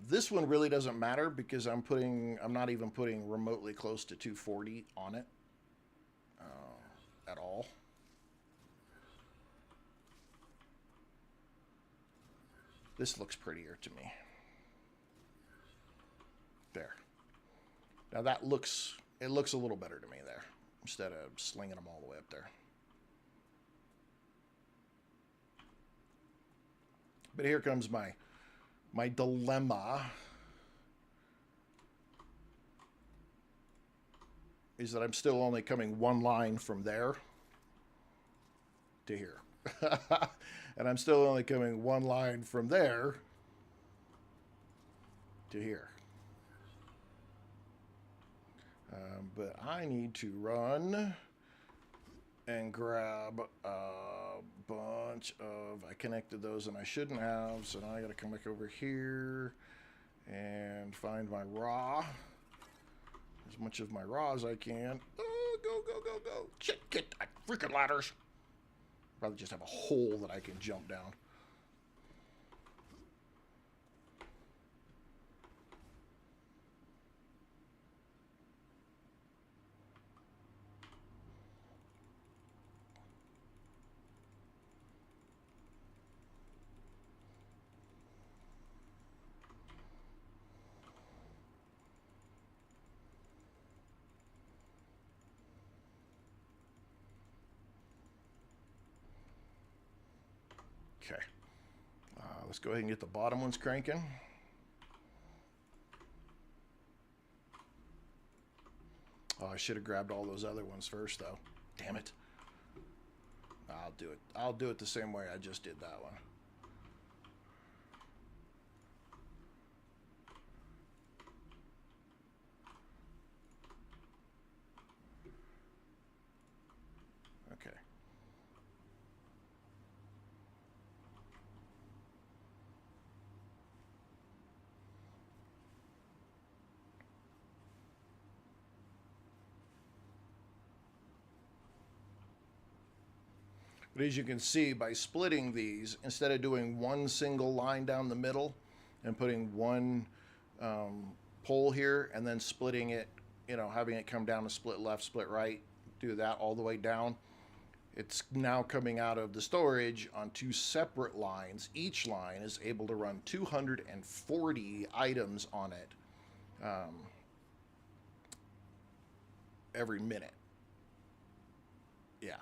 This one really doesn't matter because I'm not even putting remotely close to 240 on it at all. This looks prettier to me. There. Now it looks a little better to me there, instead of slinging them all the way up there. But here comes my dilemma, is that I'm still only coming one line from there to here. And I'm still only coming one line from there to here. But I need to run and grab a bunch of, I connected those and I shouldn't have, so now I gotta come back over here and find my raw, as much of my raw as I can. Oh, go. Shit, get that freaking ladders. Probably just have a hole that I can jump down. Okay, let's go ahead and get the bottom ones cranking. Oh, I should have grabbed all those other ones first, though. Damn it. I'll do it. I'll do it the same way I just did that one. Okay. But as you can see, by splitting these, instead of doing one single line down the middle and putting one pole here and then splitting it, having it come down to split left, split right, do that all the way down, it's now coming out of the storage on two separate lines. Each line is able to run 240 items on it every minute. Yeah,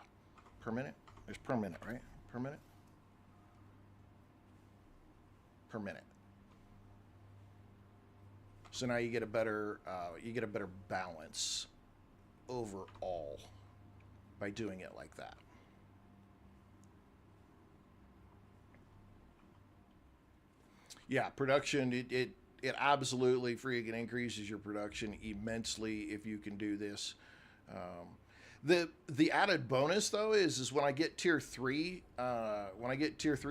per minute? There's per minute, right? Per minute? Per minute. So now you get a better balance overall by doing it like that. Yeah, production, it absolutely freaking increases your production immensely if you can do this. The added bonus though is when I get tier 3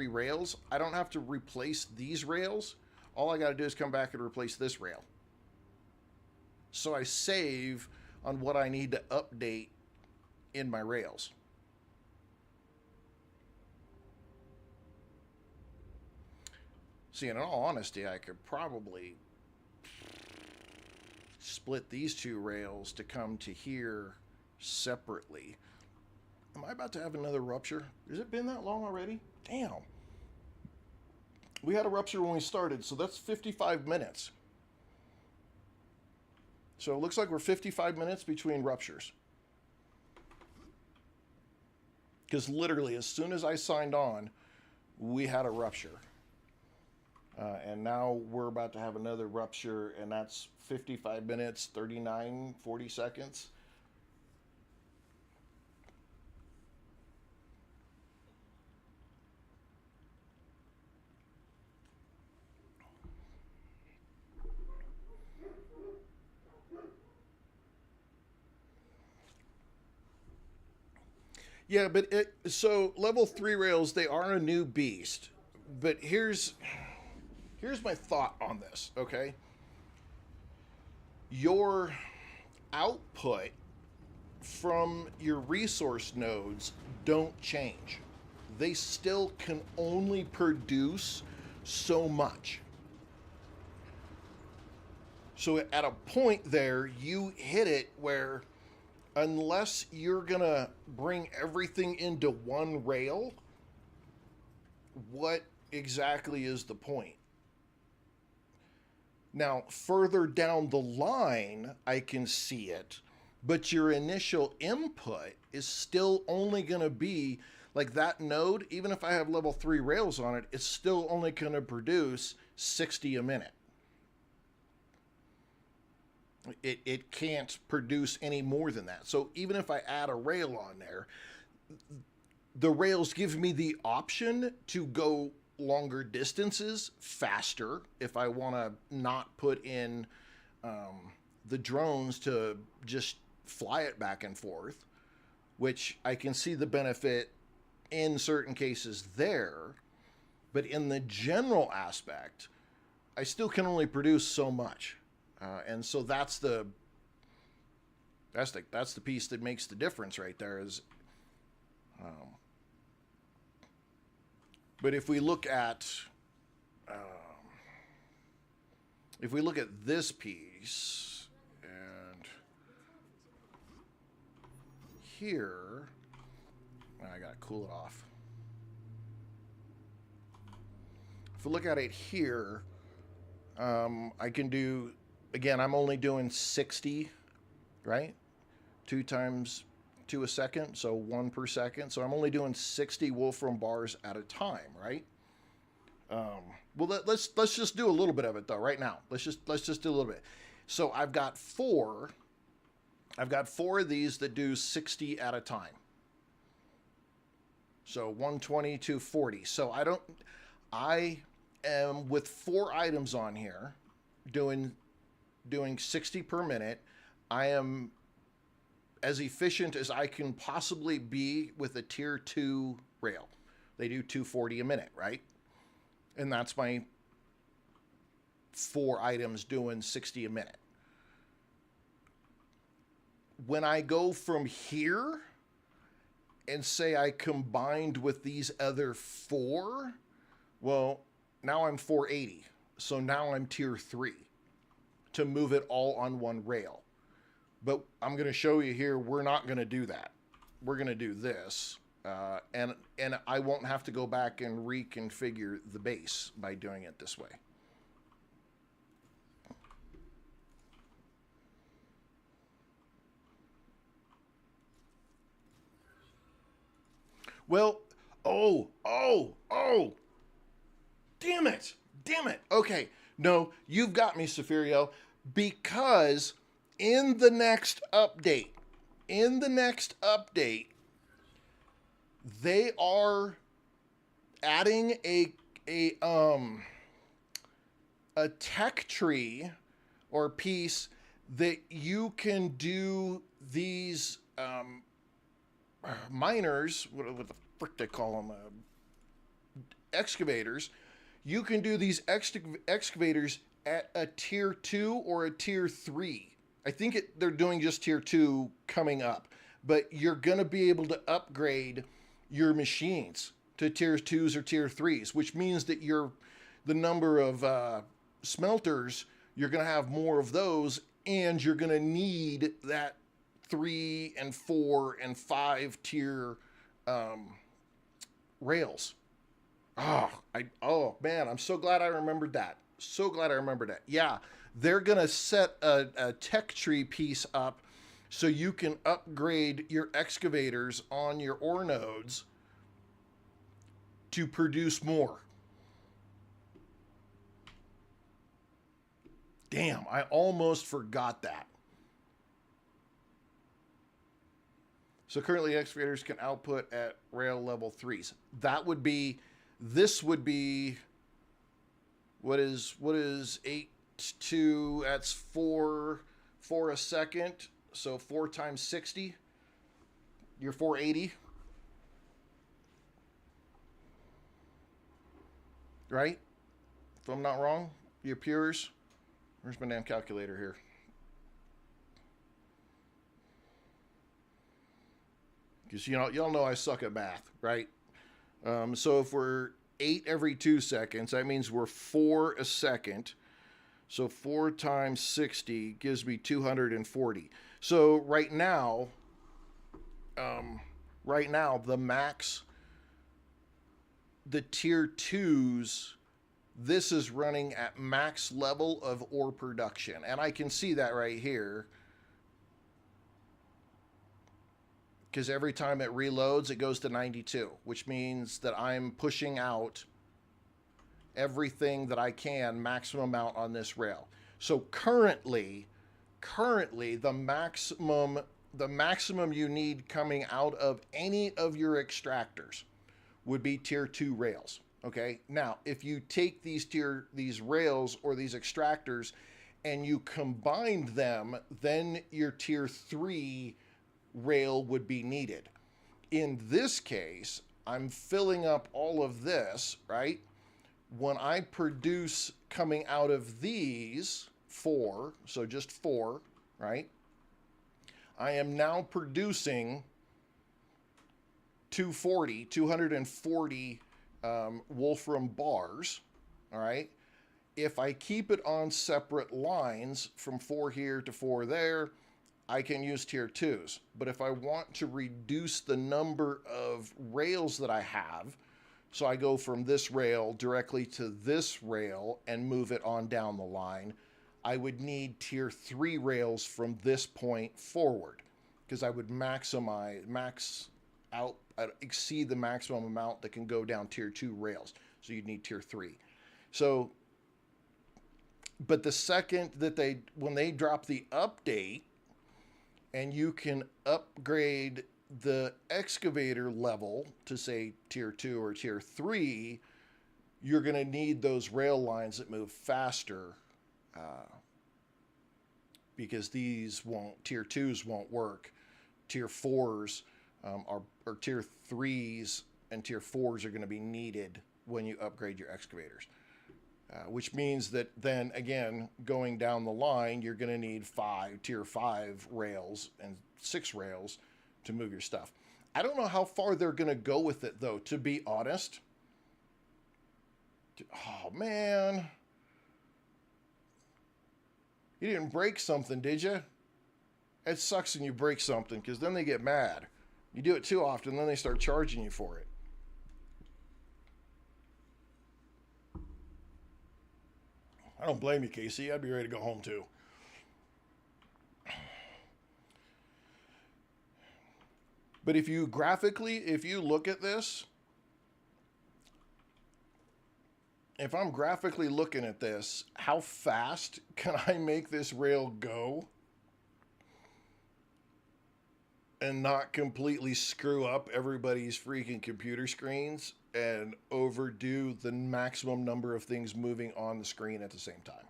rails, I don't have to replace these rails. All I got to do is come back and replace this rail. So I save on what I need to update in my rails. See, in all honesty, I could probably split these two rails to come to here separately. Am I about to have another rupture? Has it been that long already? Damn. We had a rupture when we started, so that's 55 minutes. So it looks like we're 55 minutes between ruptures. Because literally, as soon as I signed on, we had a rupture. And now we're about to have another rupture, and that's 55 minutes, 39, 40 seconds. Yeah, but so level 3 rails, they are a new beast. But here's my thought on this, okay? Your output from your resource nodes don't change. They still can only produce so much. So at a point there, you hit it where unless you're gonna bring everything into one rail, what exactly is the point? Now, further down the line, I can see it, but your initial input is still only gonna be like that node. Even if I have level 3 rails on it, it's still only gonna produce 60 a minute. It can't produce any more than that. So even if I add a rail on there, the rails give me the option to go longer distances faster if I want to not put in the drones to just fly it back and forth, which I can see the benefit in certain cases there. But in the general aspect, I still can only produce so much. And so that's the piece that makes the difference right there. Is, but if we look at this piece and here, I gotta cool it off. If we look at it here, I can do. Again, I'm only doing 60, right? 2 times 2 a second, so 1 per second. So I'm only doing 60 Wolfram bars at a time, right? Well, let's just do a little bit of it though right now. Let's just do a little bit. So I've got 4 of these that do 60 at a time. So 120 to 40. So I am with 4 items on here doing 60 per minute. I am as efficient as I can possibly be with a tier 2 rail. They do 240 a minute, right? And that's my 4 items doing 60 a minute. When I go from here and say I combined with these other 4, well, now I'm 480. So now I'm tier 3. To move it all on one rail. But I'm going to show you here, we're not going to do that. We're going to do this. And I won't have to go back and reconfigure the base by doing it this way. Well, oh, damn it. Okay. No, you've got me, Safirio, because in the next update, they are adding a tech tree or piece that you can do these miners, what the frick they call them, excavators. You can do these excavators at a tier 2 or a tier 3. I think they're doing just tier 2 coming up, but you're going to be able to upgrade your machines to tier 2s or tier 3s, which means that your the number of smelters, you're going to have more of those, and you're going to need that 3 and 4 and 5 tier rails. Oh man, I'm so glad I remembered that. So glad I remembered that. Yeah, they're gonna set a tech tree piece up so you can upgrade your excavators on your ore nodes to produce more. Damn, I almost forgot that. So currently excavators can output at rail level 3s. That would be, this would be, what is 8 2, that's 4 a second. So 4 times 60, you're 480. Right? If I'm not wrong, your pures. Where's my damn calculator here? Because y'all know I suck at math, right? So if we're 8 every 2 seconds, that means we're 4 a second. So 4 times 60 gives me 240. So right now, the max, the tier 2s, this is running at max level of ore production. And I can see that right here. Because every time it reloads, it goes to 92, which means that I'm pushing out everything that I can maximum amount on this rail. So currently the maximum you need coming out of any of your extractors would be tier 2 rails. Okay. Now, if you take these rails or these extractors and you combine them, then your tier 3 rail would be needed. In this case, I'm filling up all of this, right? When I produce coming out of these 4, so just 4, right? I am now producing 240 Wolfram bars, all right? If I keep it on separate lines from 4 here to 4 there, I can use tier 2s. But if I want to reduce the number of rails that I have, so I go from this rail directly to this rail and move it on down the line, I would need tier 3 rails from this point forward, because I would exceed the maximum amount that can go down tier 2 rails. So you'd need tier 3. So, but the second that when they drop the update, and you can upgrade the excavator level to say tier 2 or tier 3, you're going to need those rail lines that move faster, because tier 2s won't work. Tier 4s or tier 3s and tier 4s are going to be needed when you upgrade your excavators. Which means that then again, going down the line, you're going to need tier 5 rails and 6 rails to move your stuff. I don't know how far they're going to go with it, though, to be honest. Oh, man. You didn't break something, did you? It sucks when you break something, because then they get mad. You do it too often, then they start charging you for it. I don't blame you, Casey. I'd be ready to go home too. But if you look at this, if I'm graphically looking at this, how fast can I make this rail go and not completely screw up everybody's freaking computer screens and overdo the maximum number of things moving on the screen at the same time?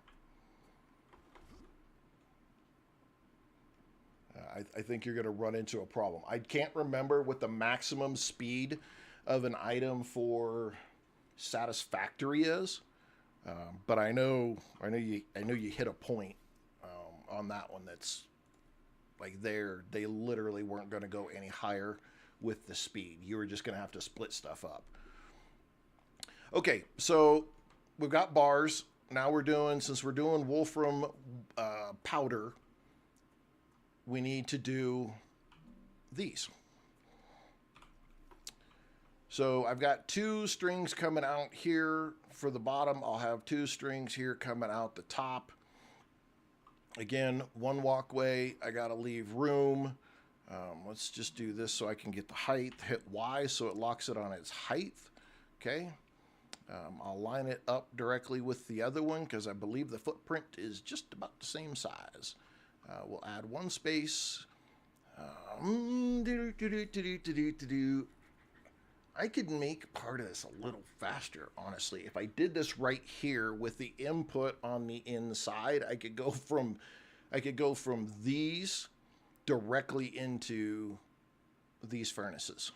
I think you're going to run into a problem. I can't remember what the maximum speed of an item for Satisfactory is, but I know you hit a point on that one that's like they literally weren't going to go any higher with the speed. You were just going to have to split stuff up. Okay, so we've got bars. Now we're doing, since we're doing wolfram powder, we need to do these. So I've got 2 strings coming out here for the bottom. I'll have 2 strings here coming out the top. Again, 1 walkway. I got to leave room. Let's just do this so I can get the height. Hit Y so it locks it on its height. Okay. I'll line it up directly with the other one because I believe the footprint is just about the same size. We'll add 1 space. I could make part of this a little faster, honestly. If I did this right here with the input on the inside, I could go from these directly into these furnaces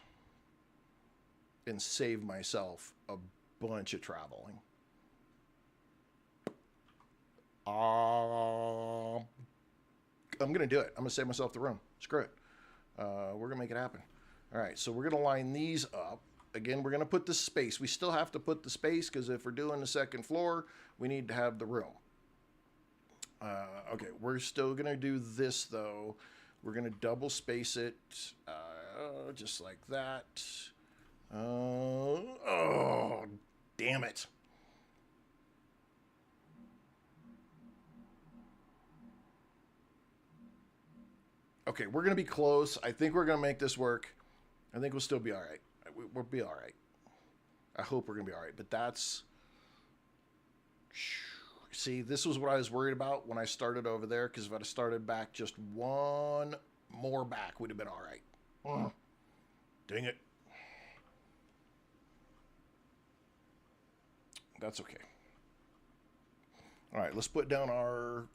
and save myself a bunch of traveling. I'm gonna do it. I'm gonna save myself the room. Screw it. We're gonna make it happen. All right, so we're gonna line these up. Again, we're gonna put the space. We still have to put the space because if we're doing the 2nd floor, we need to have the room. Okay, we're still gonna do this though. We're gonna double space it, just like that. Oh, damn it. Okay, we're gonna be close. I think we're gonna make this work. I think we'll still be all right. We'll be all right. I hope we're gonna be all right. But that's, see, this was what I was worried about when I started over there. Because if I'd have started back just 1 more back, would have been all right. Dang it. That's okay. All right, let's put down our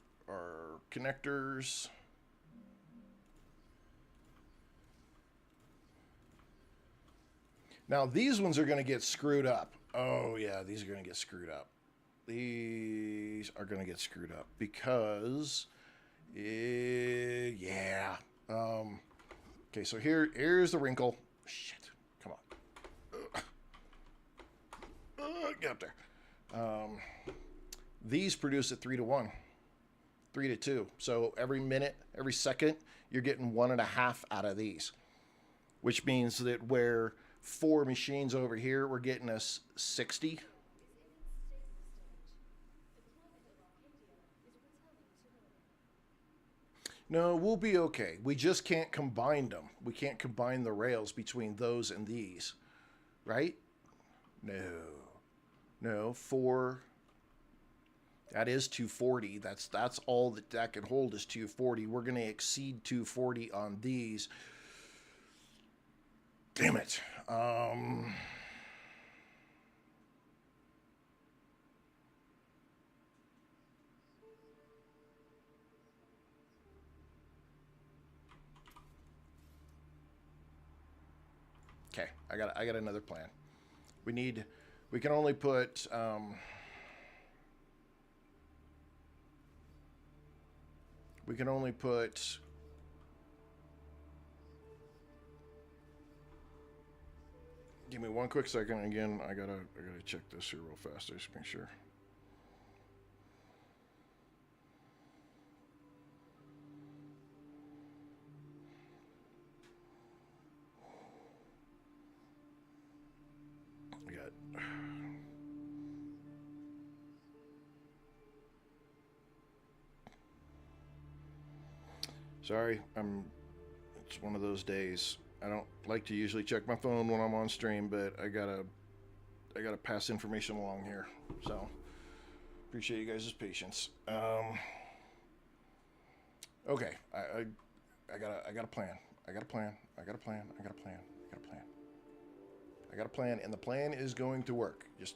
connectors. Now, these ones are going to get screwed up. Oh, yeah, these are going to get screwed up. These are going to get screwed up because, yeah. Okay, so here's the wrinkle. Shit, come on. Get up there. These produce at 3 to 1, 3 to 2. So every minute, every second, you're getting 1.5 out of these, which means that where 4 machines over here, we're getting us 60. No, we'll be okay. We just can't combine them. We can't combine the rails between those and these, right? No, 4. That is 240. That's all that can hold is 240. We're going to exceed 240 on these. Damn it. Okay, I got another plan. We can only put give me 1 quick second. Again, I gotta check this here real fast just to make sure. Sorry, it's one of those days. I don't like to usually check my phone when I'm on stream, but I gotta pass information along here. So appreciate you guys' patience. Okay, I got a plan. I got a plan, and the plan is going to work. Just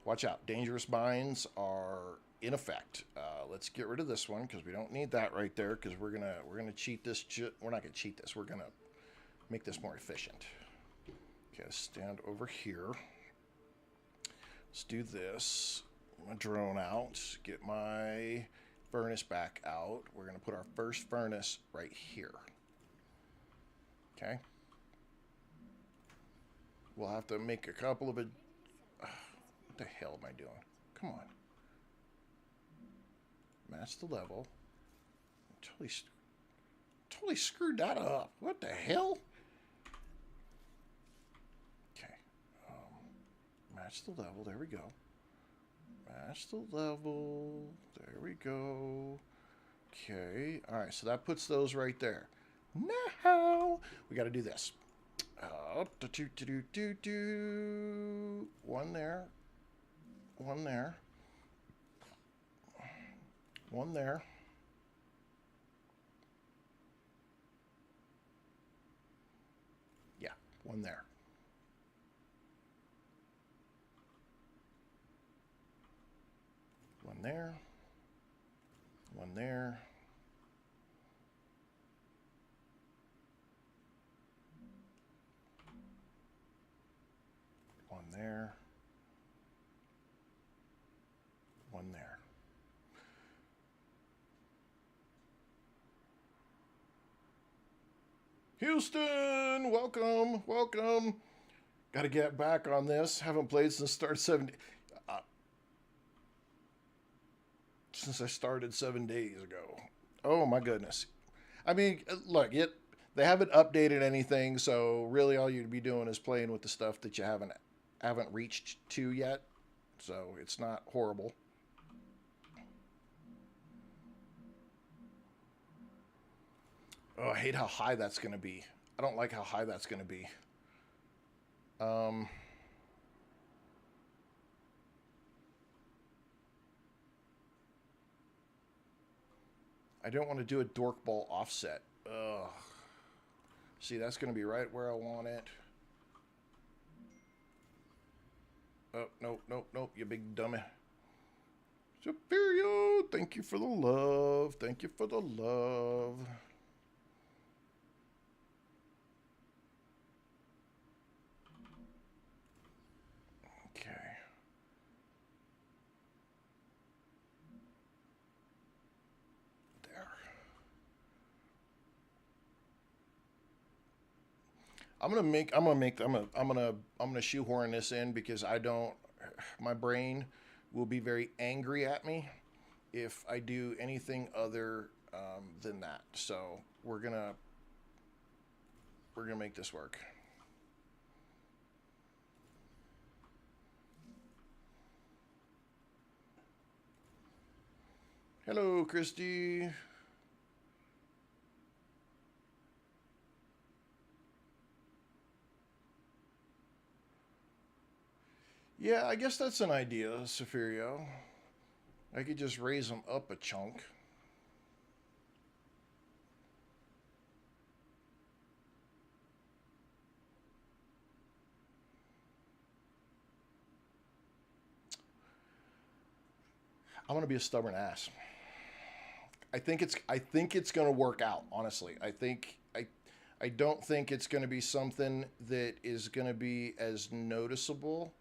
watch out. Dangerous mines are in effect. Let's get rid of this one because we don't need that right there because we're gonna cheat this. We're not gonna cheat this. We're gonna make this more efficient. Okay, stand over here. Let's do this. My drone out. Get my furnace back out. We're gonna put our first furnace right here. Okay. We'll have to make a couple of it. What the hell am I doing? Come on. Match the level. Totally screwed that up. What the hell? Okay. Match the level. There we go. Match the level. There we go. Okay. All right. So that puts those right there. Now we got to do this. One there. One there. One there. Yeah, one there. One there. One there. One there. One there. Houston, welcome, welcome. Got to get back on this. Haven't played since since I started 7 days ago. Oh my goodness. I mean, look, they haven't updated anything, so really all you'd be doing is playing with the stuff that you haven't reached to yet. So it's not horrible. Oh, I hate how high that's going to be. I don't like how high that's going to be. I don't want to do a dork ball offset. Ugh. See, that's going to be right where I want it. Oh, nope, nope, nope, you big dummy. Superior, thank you for the love. Thank you for the love. Okay. There. I'm gonna shoehorn this in because my brain will be very angry at me if I do anything other than that. So we're gonna make this work. Hello, Christy. Yeah, I guess that's an idea, Safirio. I could just raise them up a chunk. I'm gonna be a stubborn ass. I think it's gonna work out. Honestly, I don't think it's gonna be something that is gonna be as noticeable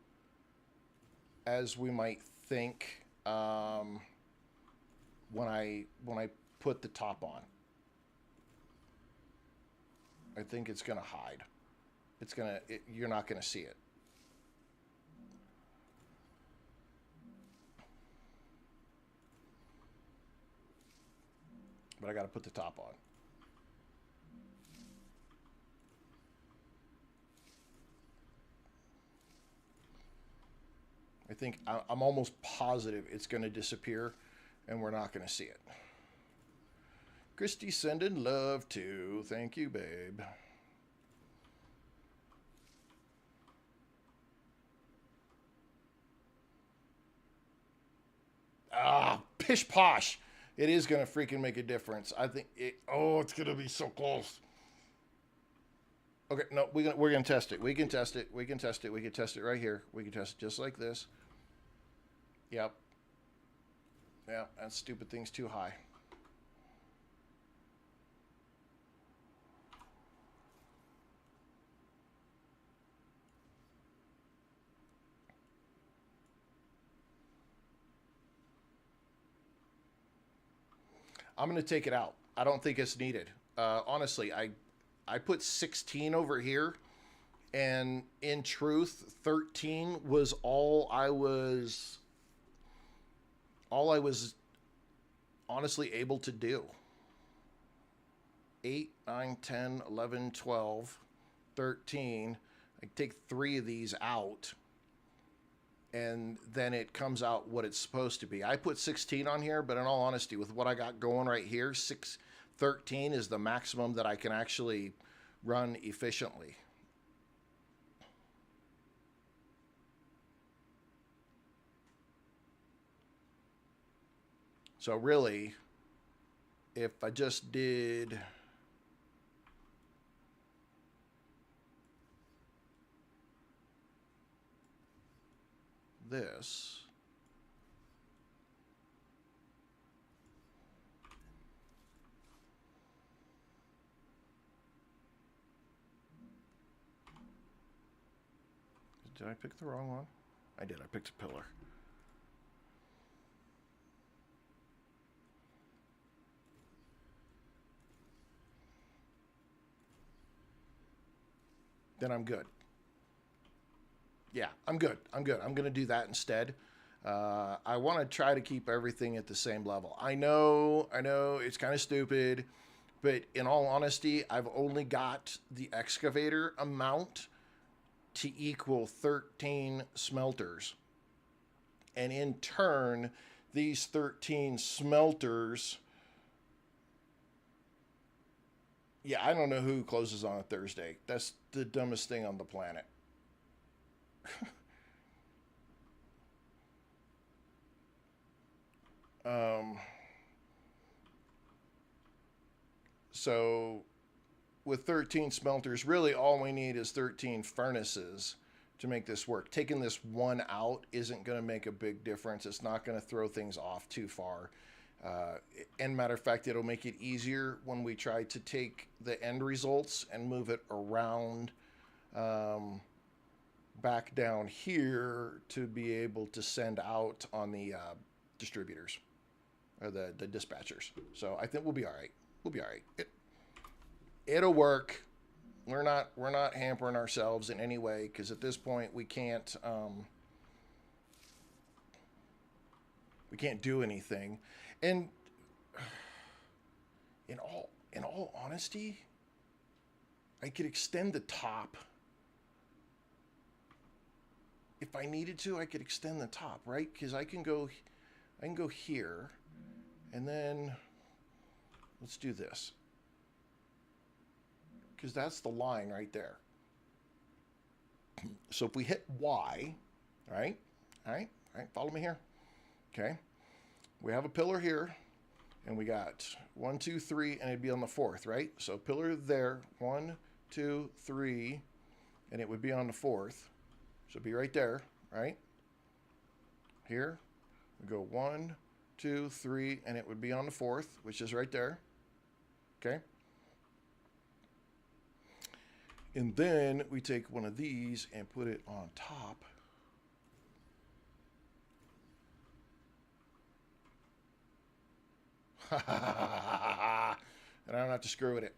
as we might think when I put the top on. I think it's gonna hide. You're not gonna see it. But I got to put the top on. I'm almost positive it's going to disappear and we're not going to see it. Christy sending love too. Thank you, babe. Ah, pish posh. It is going to freaking make a difference. I think it's going to be so close. Okay, no, we're going to test it. We can test it. We can test it. We can test it right here. We can test it just like this. Yep. Yeah, that stupid thing's too high. I'm going to take it out. I don't think it's needed. Honestly, I put 16 over here. And in truth, 13 was all I was honestly able to do. 8, 9, 10, 11, 12, 13. I take 3 of these out, and then it comes out what it's supposed to be. I put 16 on here, but in all honesty, with what I got going right here, 13 is the maximum that I can actually run efficiently. So really, if I just did this, did I pick the wrong one? I did. I picked a pillar. Then I'm good. Yeah, I'm good. I'm good. I'm going to do that instead. I want to try to keep everything at the same level. I know, it's kind of stupid, but in all honesty, I've only got the excavator amount to equal 13 smelters. And in turn, these 13 smelters, yeah, I don't know who closes on a Thursday. That's the dumbest thing on the planet. um, so with 13 smelters, really all we need is 13 furnaces to make this work. Taking this one out isn't going to make a big difference. It's not going to throw things off too far. And matter of fact, it'll make it easier when we try to take the end results and move it around back down here to be able to send out on the distributors or the dispatchers. So I think we'll be all right. We'll be all right. It'll work. We're not hampering ourselves in any way, because at this point we can't do anything. And in all honesty, I could extend the top. If I needed to, I could extend the top, right? Because I can go here, and then let's do this. Because that's the line right there. So if we hit Y, right? All right, follow me here. Okay. We have a pillar here, and we got 1, 2, 3, and it'd be on the 4th, right? So pillar there, 1, 2, 3, and it would be on the 4th. So it'd be right there, right? Here, we go 1, 2, 3, and it would be on the 4th, which is right there. Okay. And then we take one of these and put it on top. And I don't have to screw with it.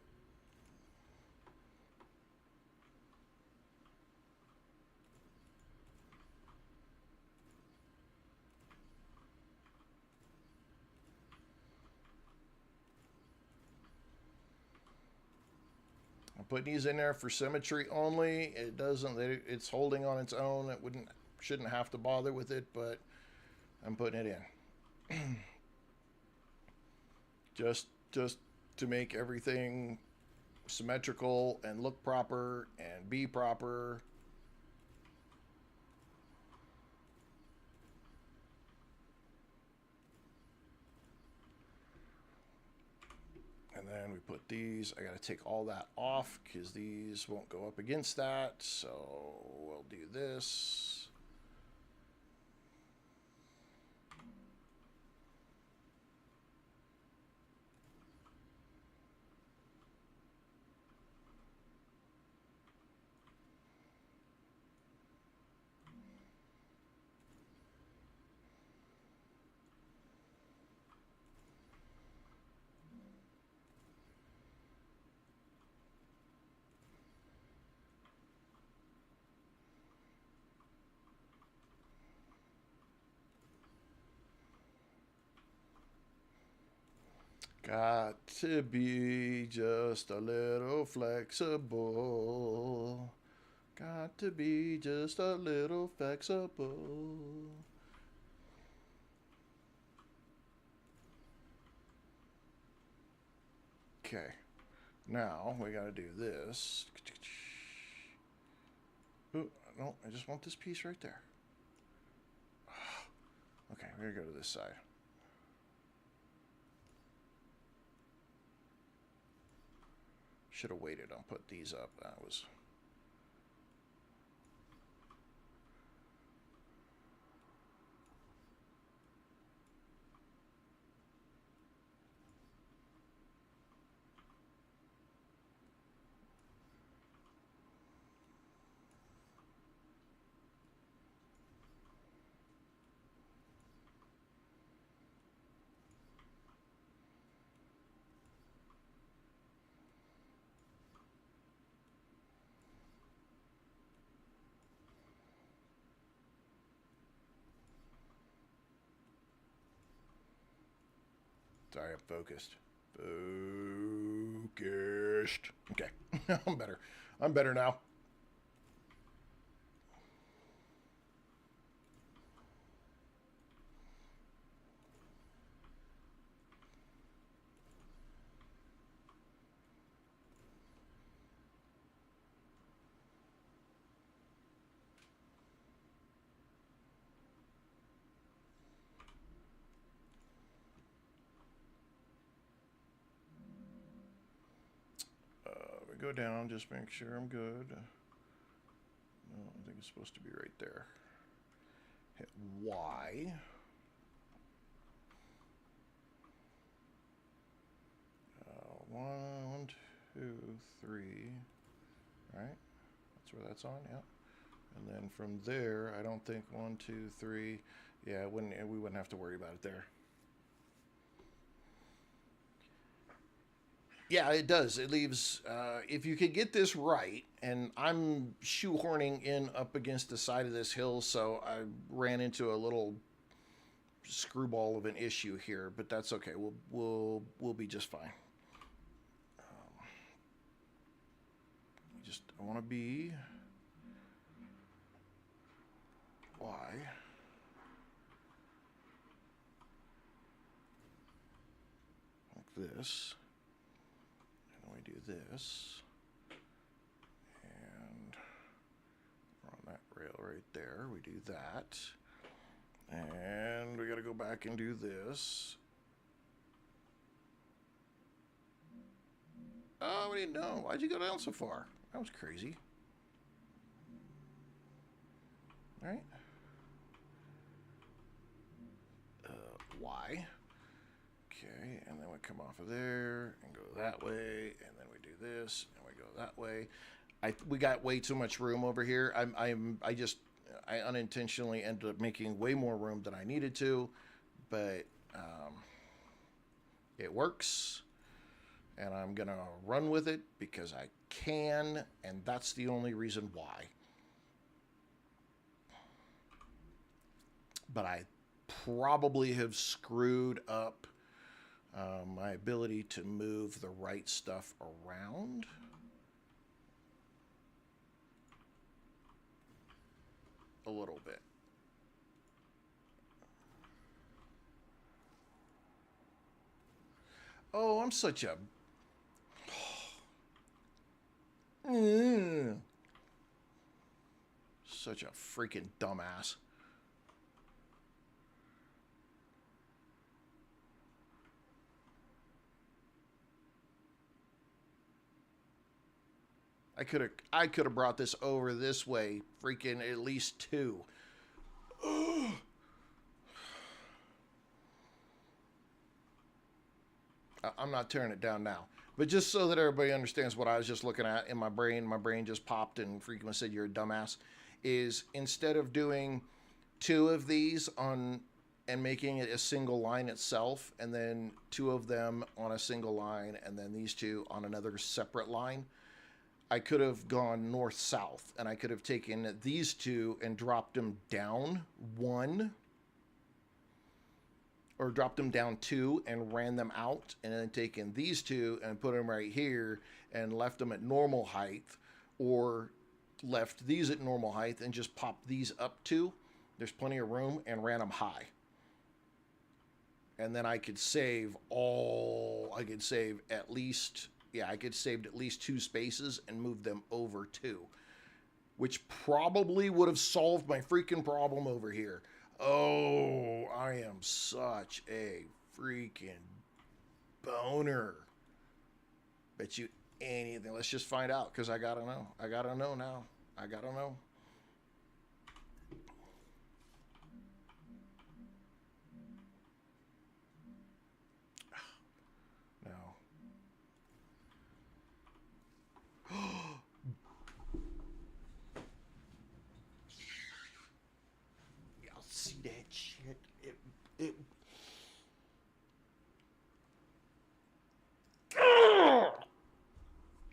I'm putting these in there for symmetry only. It doesn't. It's holding on its own. It shouldn't have to bother with it, but I'm putting it in. just to make everything symmetrical and look proper and be proper. And then we put these. I got to take all that off because these won't go up against that. So we'll do this. Got to be just a little flexible. Got to be just a little flexible. Okay. Now we got to do this. Ooh, no, I just want this piece right there. Okay, we're going to go to this side. Should have waited on put these up. That was... Sorry, I'm focused. Focused. Okay. I'm better. I'm better now. We go down, just make sure I'm good. No, I think it's supposed to be right there. Hit Y. One, two, three. All right, that's where that's on. Yeah. And then from there, I don't think 1, 2, 3. Yeah, we wouldn't have to worry about it there. Yeah, it does. It leaves, if you could get this right, and I'm shoehorning in up against the side of this hill, so I ran into a little screwball of an issue here, but that's okay. We'll be just fine. I want to be Y. Like this. And we do this. And we're on that rail right there. We do that. And we got to go back and do this. Oh, we didn't know. Why'd you go down so far? That was crazy. All right. Y. Okay, and then we come off of there and go that way, and then we do this, and we go that way. We got way too much room over here. I unintentionally ended up making way more room than I needed to, but it works, and I'm gonna run with it because I can, and that's the only reason why. But I probably have screwed up my ability to move the right stuff around. A little bit. Oh, I'm such a... Such a freaking dumbass. I could have brought this over this way, freaking at least 2. I'm not tearing it down now. But just so that everybody understands what I was just looking at in my brain just popped and freaking said you're a dumbass, is instead of doing 2 of these on and making it a single line itself, and then 2 of them on a single line, and then these 2 on another separate line, I could have gone north-south, and I could have taken these 2 and dropped them down 1, or dropped them down 2 and ran them out, and then taken these 2 and put them right here and left them at normal height, or left these at normal height and just popped these up 2. There's plenty of room, and ran them high. And then I could save at least, I could save at least 2 spaces and move them over 2, which probably would have solved my freaking problem over here. Oh, I am such a freaking boner. Bet you anything. Let's just find out, because I gotta know. I gotta know now. I gotta know. No. Y'all see that shit? It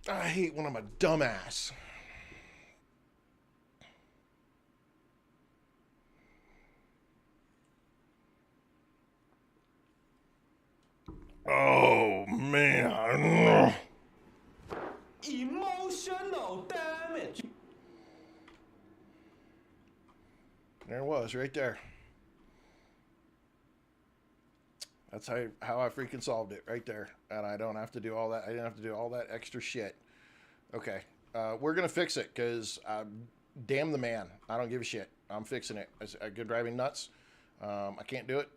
I hate when I'm a dumbass. Oh, man.
Emotional damage.
There it was, right there. That's how I freaking solved it, right there. And I don't have to do all that. I didn't have to do all that extra shit. Okay. We're going to fix it, because damn the man. I don't give a shit. I'm fixing it. It's good driving nuts. I can't do it.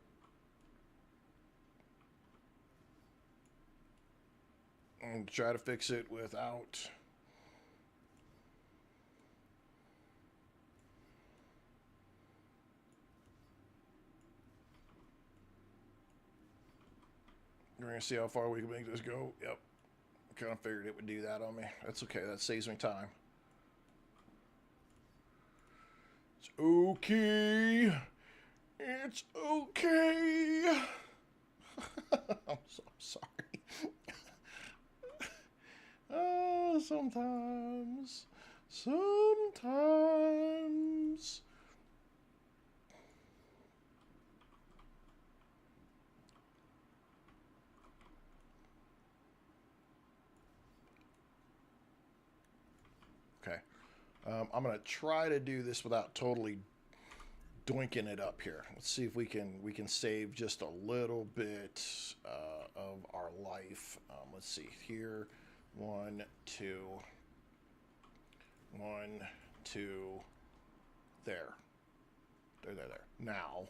And try to fix it without... We're going to see how far we can make this go. Yep. Kind of figured it would do that on me. That's okay. That saves me time. It's okay. It's okay. I'm so sorry. Oh, sometimes. Okay. I'm going to try to do this without totally doinking it up here. Let's see if we can save just a little bit of our life. Let's see here. 1, 2, 1, 2. There. There. Now.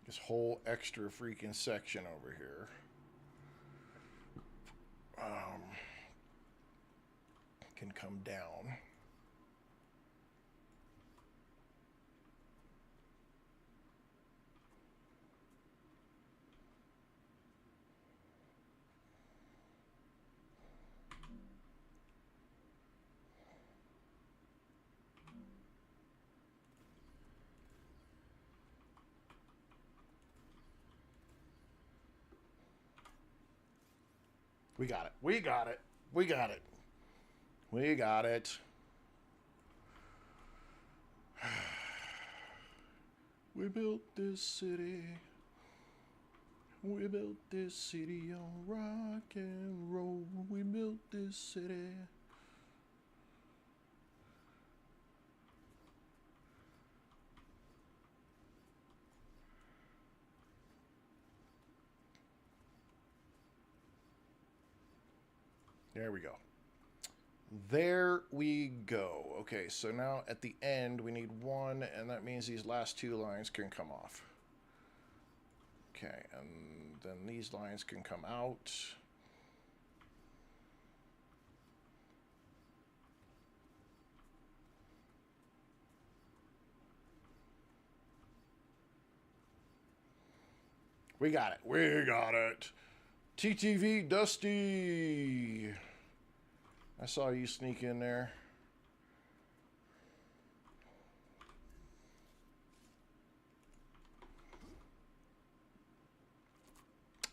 This whole extra freaking section over here. Can come down. We got it. We got it. We got it. We got it. We built this city. We built this city on rock and roll. We built this city. There we go. There we go. Okay, so now at the end we need 1, and that means these last 2 lines can come off. Okay, and then these lines can come out. We got it. We got it. TTV Dusty. I saw you sneak in there.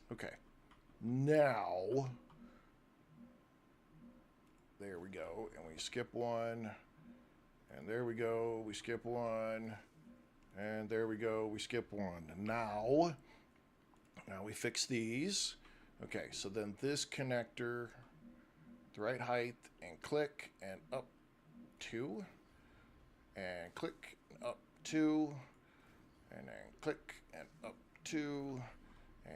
Okay. Now, there we we go. And we skip one. And there we go. We skip one. And there we go. We skip one. Now we fix these. Okay, so then this connector, the right height, and click, and up 2. And click, and up 2. And then click, and up 2. And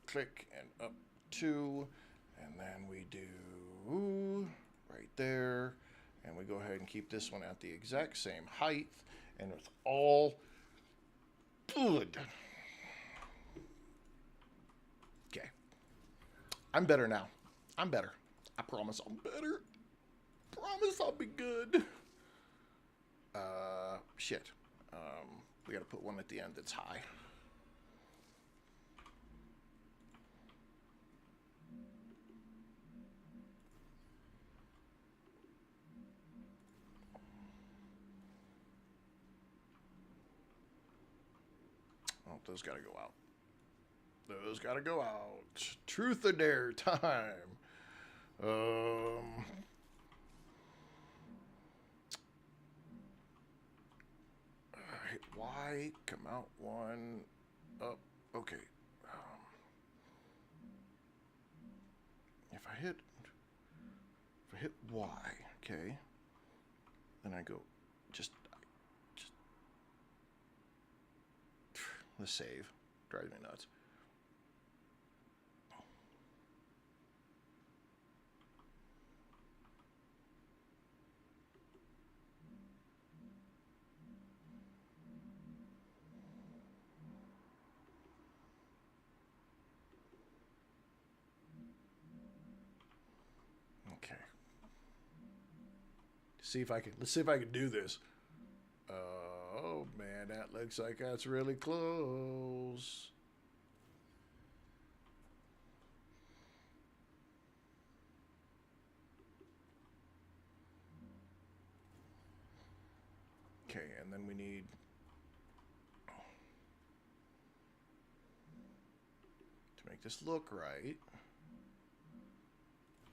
click, and up 2. And then we do right there. And we go ahead and keep this one at the exact same height. And it's all good. Okay. I'm better now. I'm better. I promise I'm better. Promise I'll be good. Shit. We gotta put one at the end that's high. Oh, those gotta go out. Those gotta go out. Truth or dare time. Hit Y, come out 1, up. Okay. If I hit Y, okay, then I go just the save drives me nuts. Okay. Let's see if I can do this. Oh man, that looks like that's really close. Okay, and then we need to make this look right.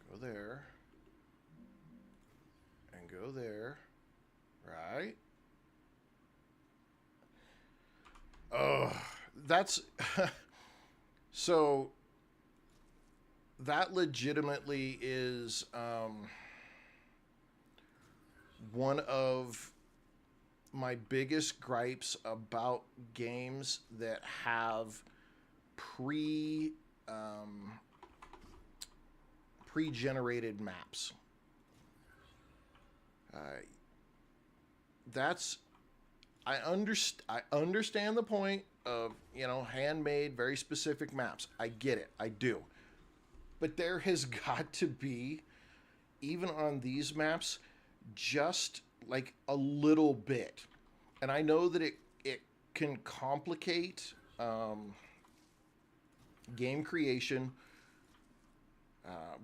Go there. And go there. Right? Oh, that's so that legitimately is one of my biggest gripes about games that have pre-generated maps. I understand the point of, handmade, very specific maps. I get it. I do. But there has got to be, even on these maps, just like a little bit. And I know that it can complicate game creation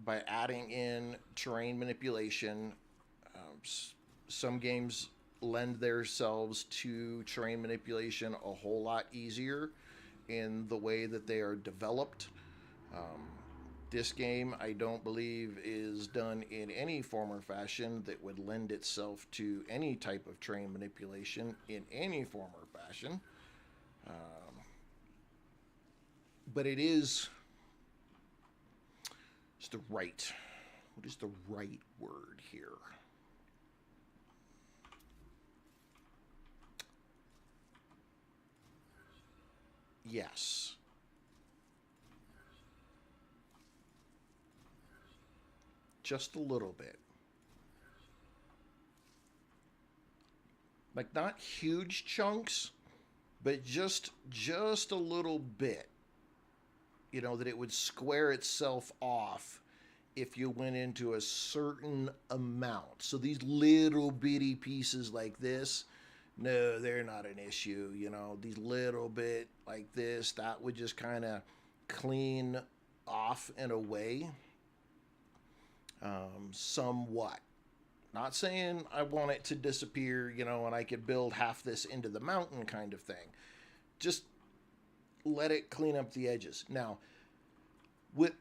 by adding in terrain manipulation. Some games lend themselves to terrain manipulation a whole lot easier in the way that they are developed. This game, I don't believe, is done in any form or fashion that would lend itself to any type of terrain manipulation in any form or fashion. But it is the right. What is the right word here? Yes. Just a little bit. Like not huge chunks, but just a little bit. That it would square itself off if you went into a certain amount. So these little bitty pieces like this, no, they're not an issue. These little bit like this, that would just kind of clean off and away somewhat. Not saying I want it to disappear, and I could build half this into the mountain kind of thing. Just let it clean up the edges. Now, with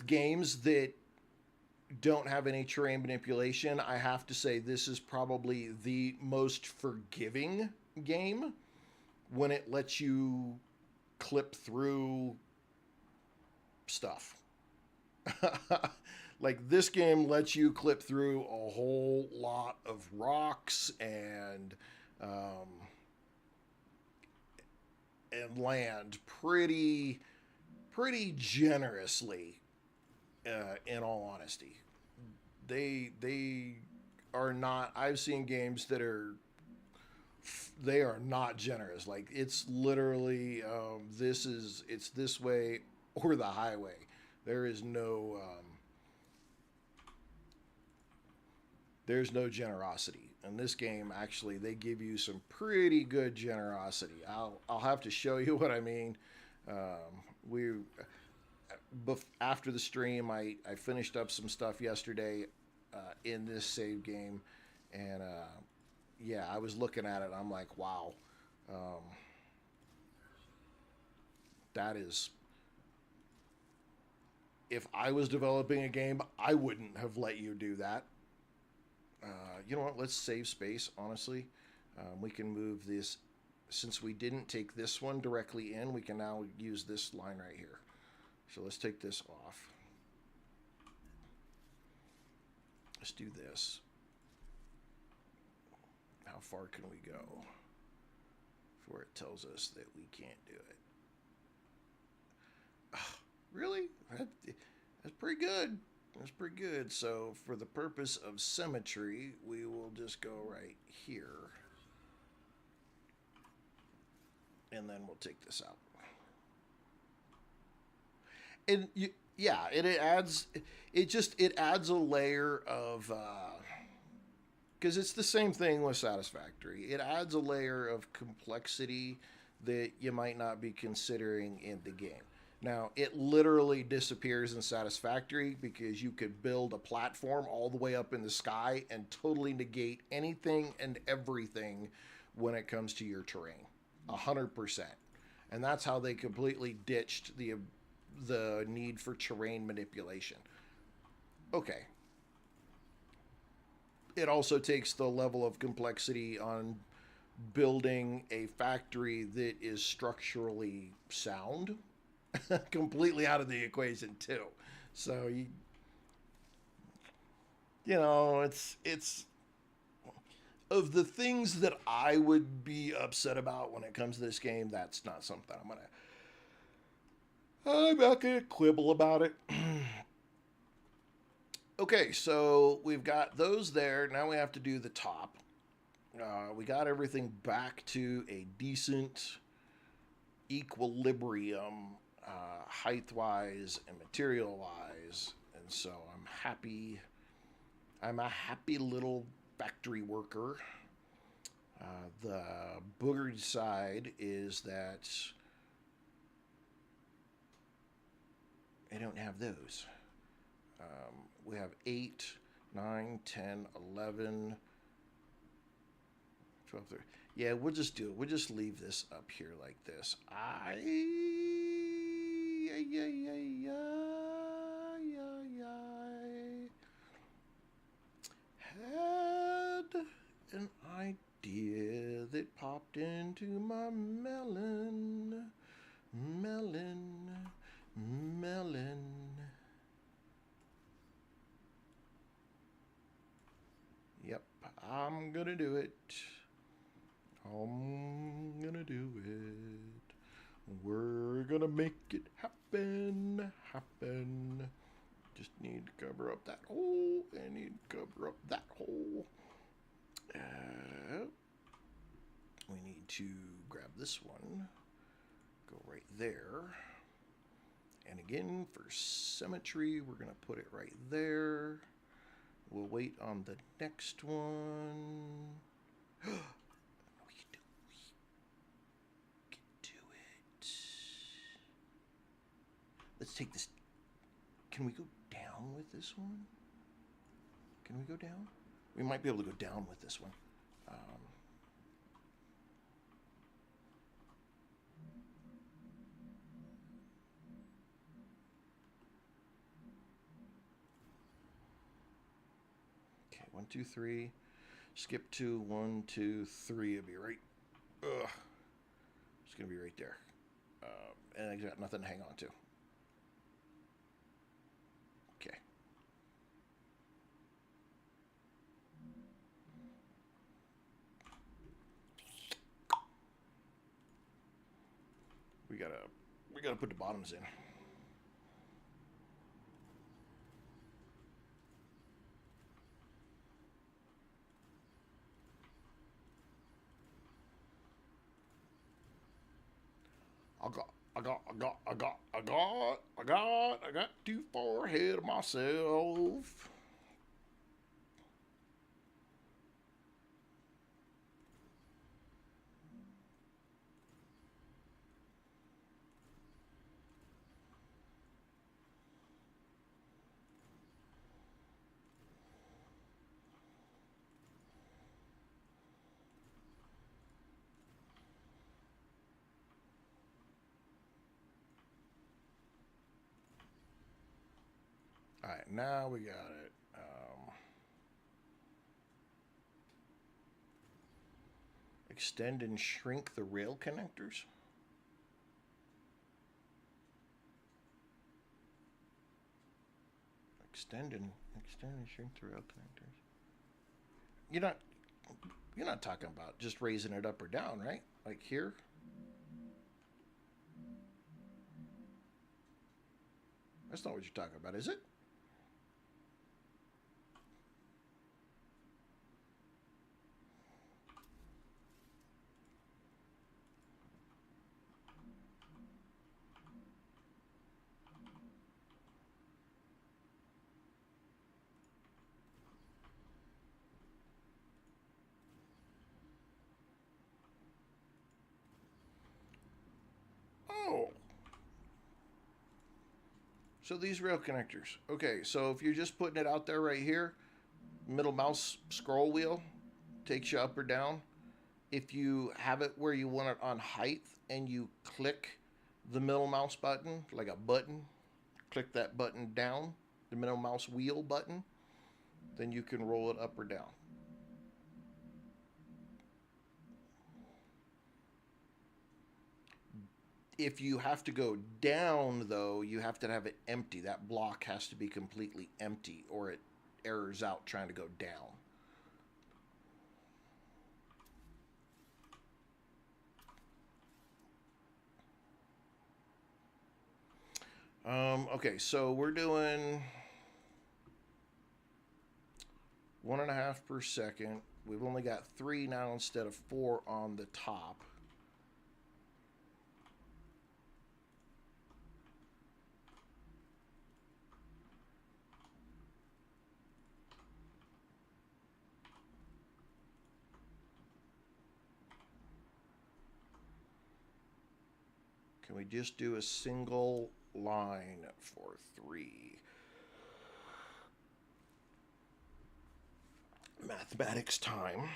games that don't have any terrain manipulation, I have to say this is probably the most forgiving game when it lets you clip through stuff. Like this game lets you clip through a whole lot of rocks um, and land pretty generously. In all honesty, they are not. I've seen games that are they are not generous. Like it's literally it's this way or the highway. There is no there's no generosity. In this game, actually, they give you some pretty good generosity. I'll have to show you what I mean. We After the stream, I finished up some stuff yesterday in this save game, and yeah, I was looking at it. I'm like, wow, that is. If I was developing a game, I wouldn't have let you do that. You know what? Let's save space, honestly. We can move this. Since we didn't take this one directly in, we can now use this line right here. So let's take this off. Let's do this. How far can we go before it tells us that we can't do it? Really? That's pretty good. That's pretty good. So for the purpose of symmetry, we will just go right here. And then we'll take this out. And yeah, it adds a layer of because it's the same thing with Satisfactory. It adds a layer of complexity that you might not be considering in the game. Now, it literally disappears in Satisfactory because you could build a platform all the way up in the sky and totally negate anything and everything when it comes to your terrain. 100%. And that's how they completely ditched the need for terrain manipulation. Okay. It also takes the level of complexity on building a factory that is structurally sound completely out of the equation too. So you know, it's of the things that I would be upset about when it comes to this game, that's not something I'm not gonna quibble about it. Okay, so we've got those there. Now we have to do the top. We got everything back to a decent equilibrium, height-wise and material-wise, and so I'm happy. I'm a happy little factory worker. The boogered side is that I don't have those. We have 8, 9, 10, 11, 12, 13. Yeah, we'll just do it. We'll just leave this up here like this. Had an idea that popped into my melon. Yep, I'm gonna do it. I'm gonna do it. We're gonna make it happen. Just need to cover up that hole. I need to cover up that hole. We need to grab this one. Go right there. And again, for symmetry, we're gonna put it right there. We'll wait on the next one. We can do it. Let's take this. Can we go down with this one? Can we go down? We might be able to go down with this one. 1, 2, 3. Skip to 1, 2, 3. It'll be right. Ugh. It's gonna be right there. And I got nothing to hang on to. Okay. We gotta put the bottoms in. I got too far ahead of myself. All right, now we got it. Extend and shrink the rail connectors. Extend and shrink the rail connectors. You're not talking about just raising it up or down, right? Like here. That's not what you're talking about, is it? Oh. So these rail connectors. Okay, so if you're just putting it out there right here, middle mouse scroll wheel takes you up or down. If you have it where you want it on height and you click the middle mouse button, like a button, click that button down, the middle mouse wheel button, then you can roll it up or down. If you have to go down, though, you have to have it empty. That block has to be completely empty or it errors out trying to go down. Okay, so we're doing 1.5 per second. We've only got 3 now instead of 4 on the top. Can we just do a single line for 3? Mathematics time.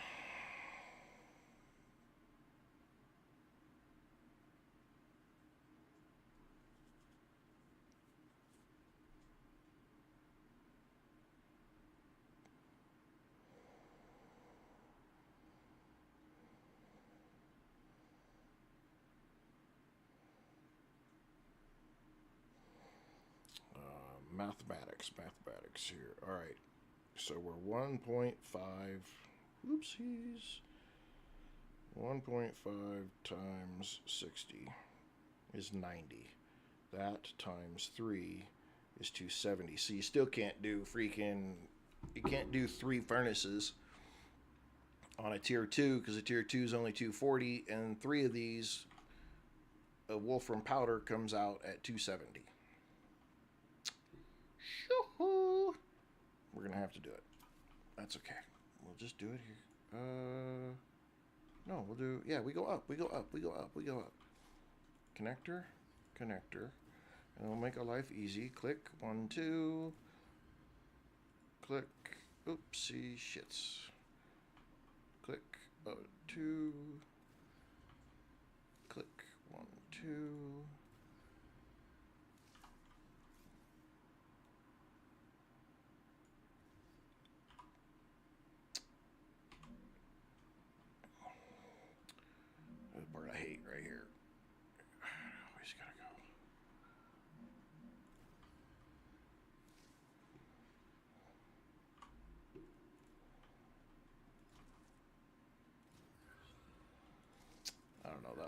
Mathematics here. All right. So we're 1.5. Oopsies. 1.5 times 60 is 90. That times 3 is 270. So you still can't do you can't do 3 furnaces on a tier 2 because a tier 2 is only 240, and 3 of these, a Wolfram powder comes out at 270. Shoo-hoo. We're gonna have to do it. That's okay. We'll just do it here. No, we'll do. Yeah, we go up. We go up. We go up. We go up. Connector, connector, and we'll make our life easy. Click 1, 2. Click. Oopsie shits. Click 2. Click 1, 2.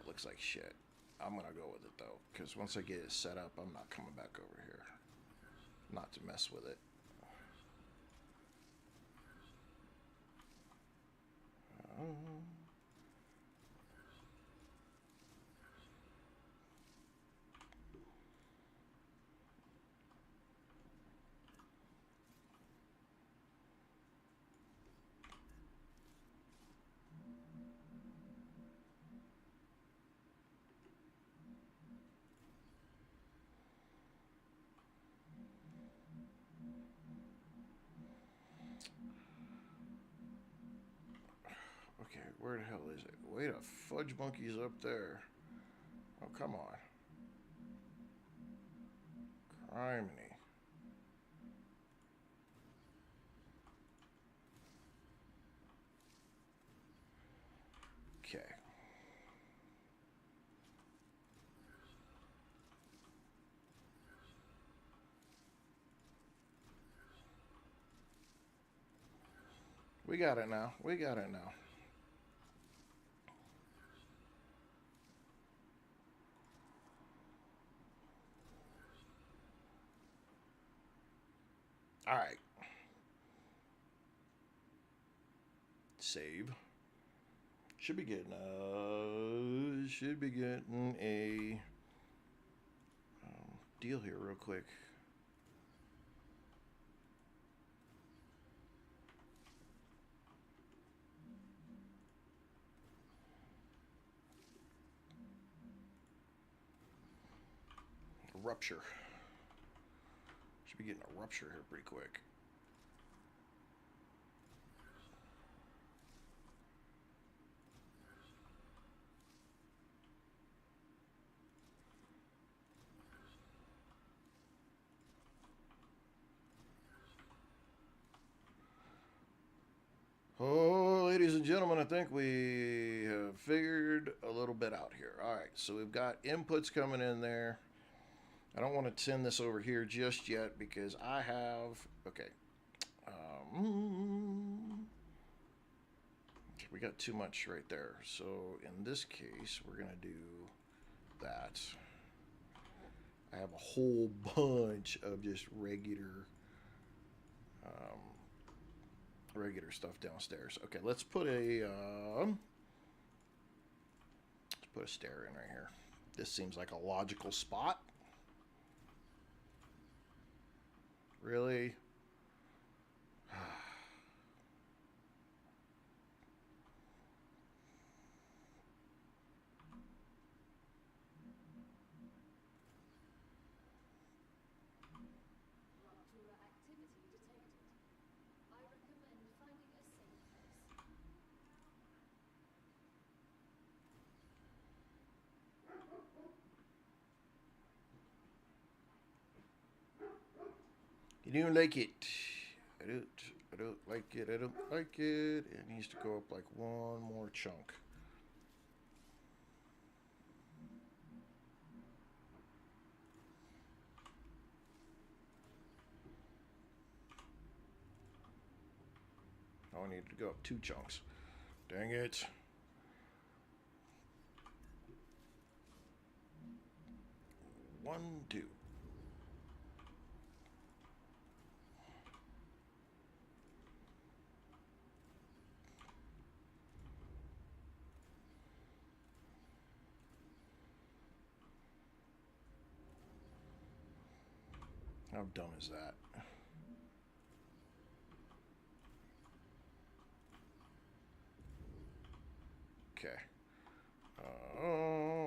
that looks like shit. I'm gonna go with it though, because once I get it set up, I'm not coming back over here. Not to mess with it. Okay, where the hell is it? Wait, a fudge monkey's up there. Oh, come on. Criminy. Okay. We got it now. We got it now. All right. Save. Should be getting a deal here real quick. Rupture. Should be getting a rupture here pretty quick. Oh, ladies and gentlemen, I think we have figured a little bit out here. All right, so we've got inputs coming in there. I don't want to send this over here just yet because I have... Okay. We got too much right there. So in this case, we're going to do that. I have a whole bunch of just regular stuff downstairs. Okay, let's put a stair in right here. This seems like a logical spot. Really? You don't like it. I don't like it. I don't like it. It needs to go up like one more chunk. Oh, I need to go up 2 chunks. Dang it. One, 2. How dumb is that? Okay.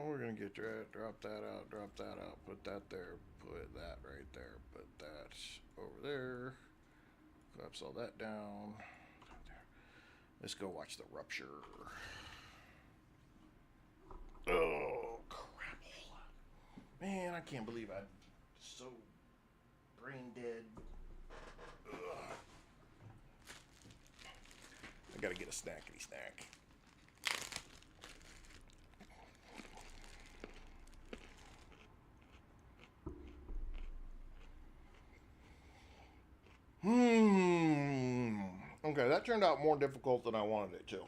We're gonna get that. Drop that out. Drop that out. Put that there. Put that right there. Put that over there. Collapse all that down. Let's go watch the rupture. Oh crap! Man, I can't believe I'm so brain dead. Ugh. I gotta get a snackety snack. Okay, that turned out more difficult than I wanted it to.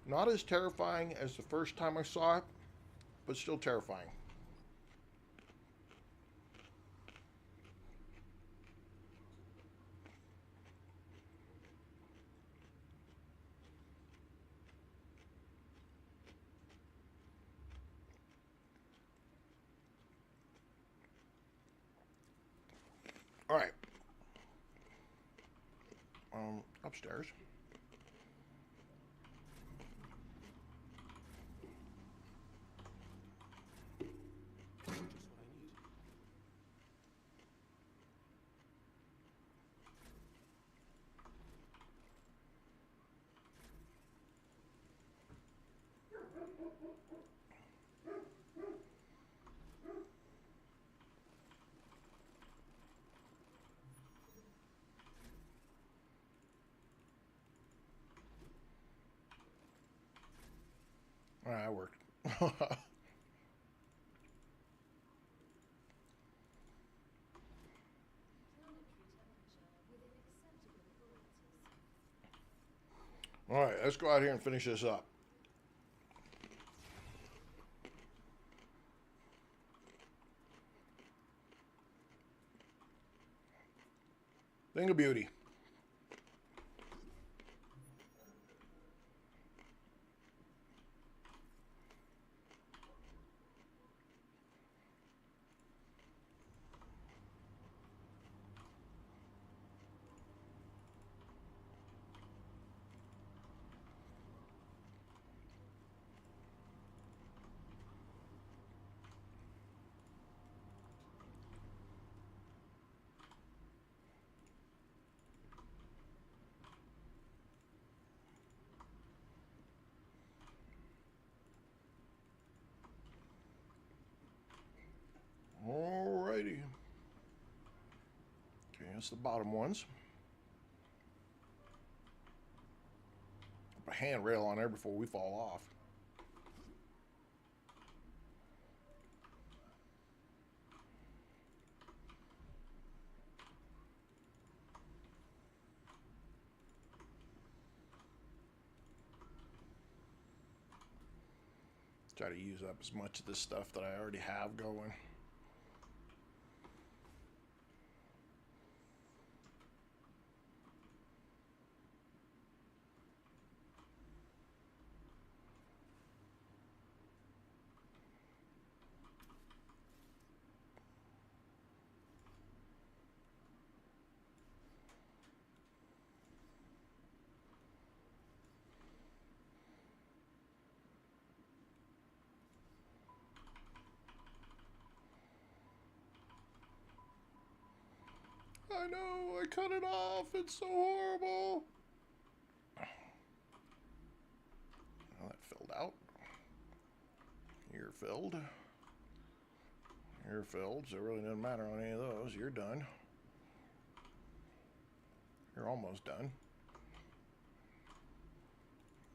Not as terrifying as the first time I saw it, but still terrifying. All right. Upstairs. All right, that worked. All right, let's go out here and finish this up. Thing of beauty. Alrighty. Okay, that's the bottom ones. Put a handrail on there before we fall off. Try to use up as much of this stuff that I already have going. I know, I cut it off. It's so horrible. Well, that filled out. You're filled. You're filled, so it really doesn't matter on any of those. You're done. You're almost done.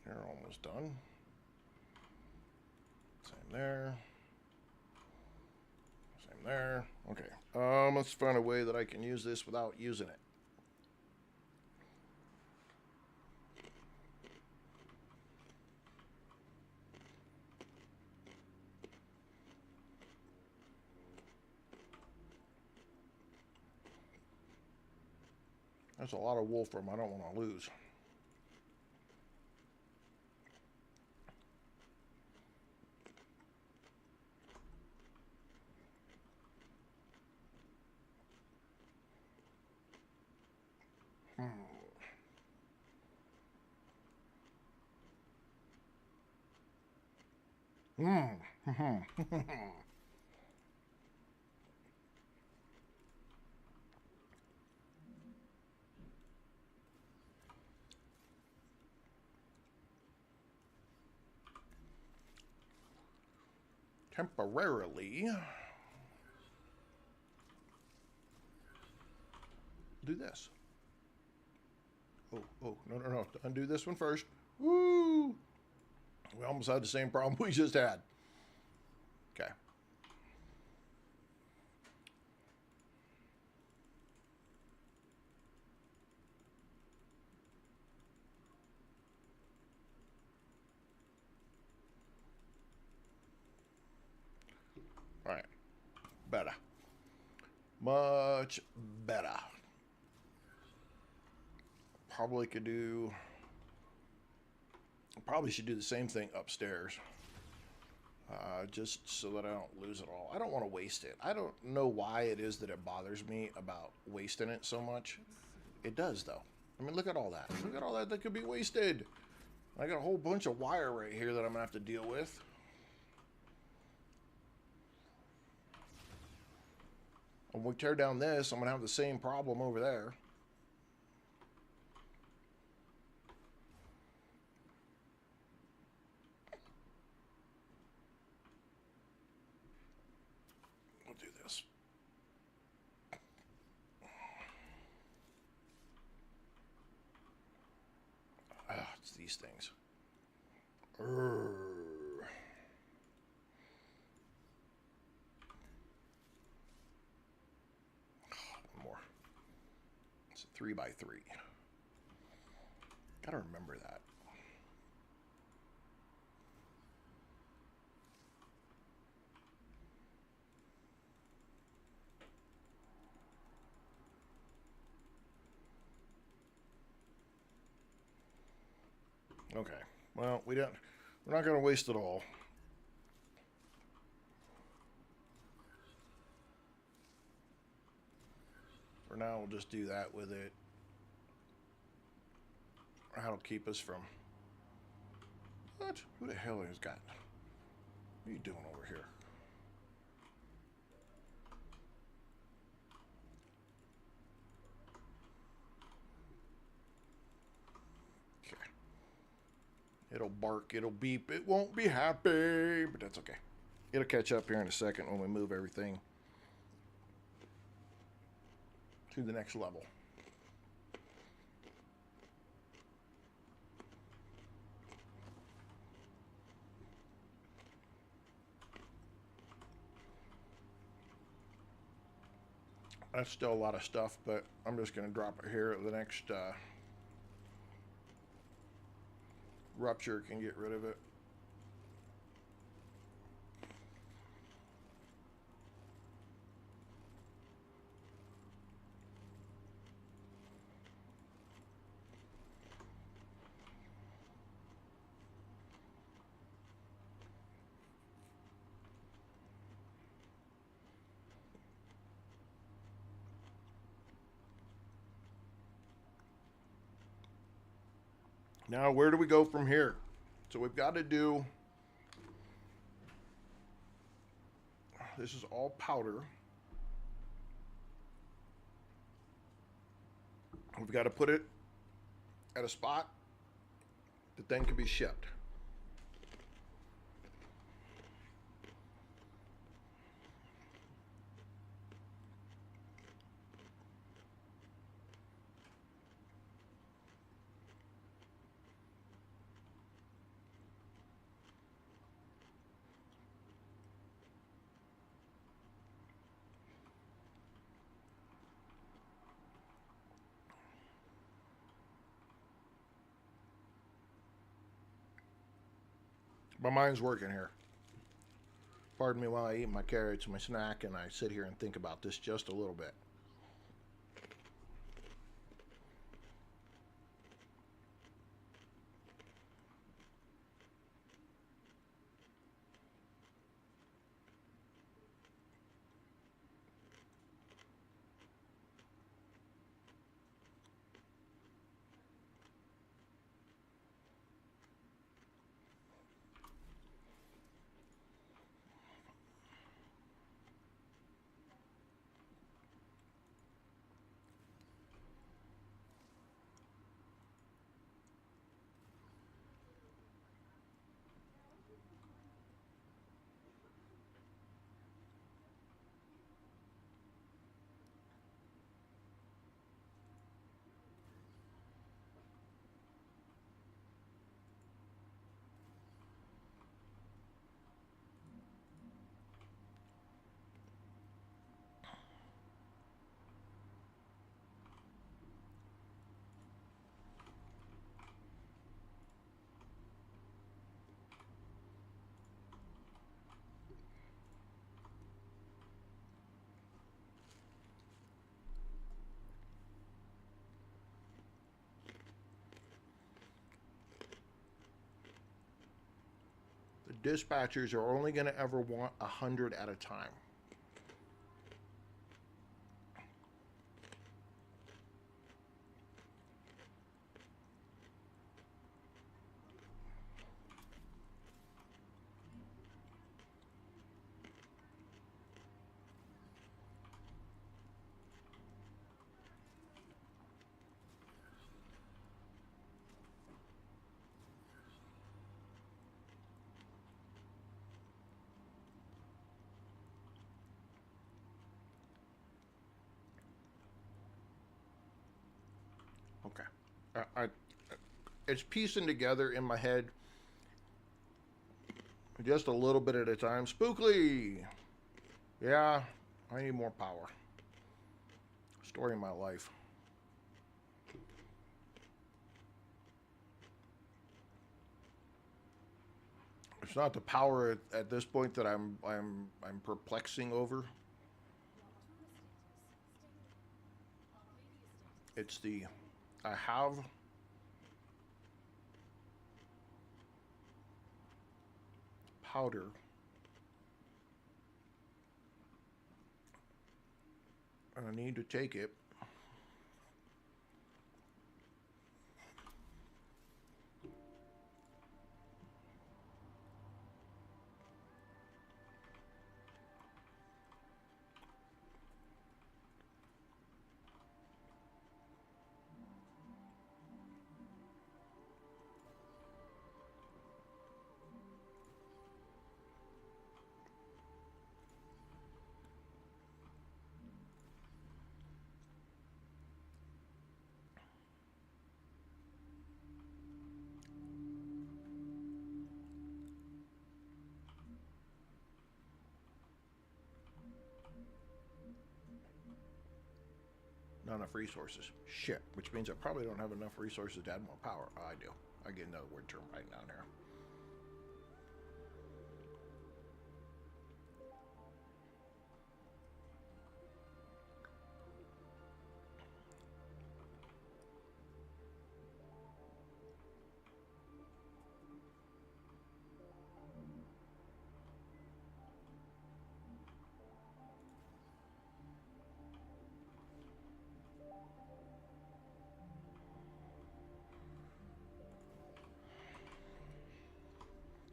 You're almost done. Same there. Same there. Okay. Let's find a way that I can use this without using it. That's a lot of wolfram I don't want to lose. Temporarily do this. Oh, no. Undo this one first. Woo! We almost had the same problem we just had. Okay. better. Much better. Probably could do... Probably should do the same thing upstairs. Just so that I don't lose it all. I don't want to waste it. I don't know why it is that it bothers me about wasting it so much. It does, though. I mean, look at all that. Look at all that could be wasted. I got a whole bunch of wire right here that I'm going to have to deal with. When we tear down this, I'm going to have the same problem over there. We'll do this. It's these things. More. It's a 3x3. Gotta remember that. Okay. Well, we're not gonna waste it all. For now, we'll just do that with it. That'll keep us from... What? Who the hell has got... What are you doing over here? Okay. It'll bark, it'll beep, it won't be happy, but that's okay. It'll catch up here in a second when we move everything to the next level. That's still a lot of stuff, but I'm just going to drop it here at the next rupture can get rid of it. Now, where do we go from here? So we've got to do... This is all powder. We've got to put it at a spot that then can be shipped. My mind's working here. Pardon me while I eat my carrots, my snack, and I sit here and think about this just a little bit. dispatchers are only going to ever want 100 at a time. Okay. It's piecing together in my head just a little bit at a time. Spookly! Yeah, I need more power. Story of my life. It's not the power at this point that I'm perplexing over. It's the I have powder and I need to take it. Not enough resources. Shit. Which means I probably don't have enough resources to add more power. Oh, I do. I get another word term right down here.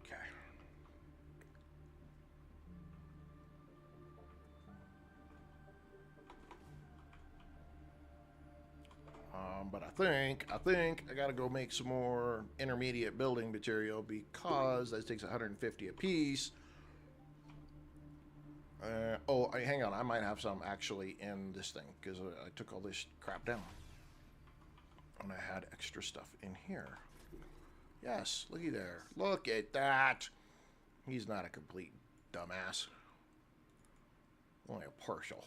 Okay. But I think I gotta go make some more intermediate building material because that takes 150 a piece. Hang on. I might have some actually in this thing because I took all this crap down. And I had extra stuff in here. Yes, looky there. Look at that. He's not a complete dumbass. Only a partial.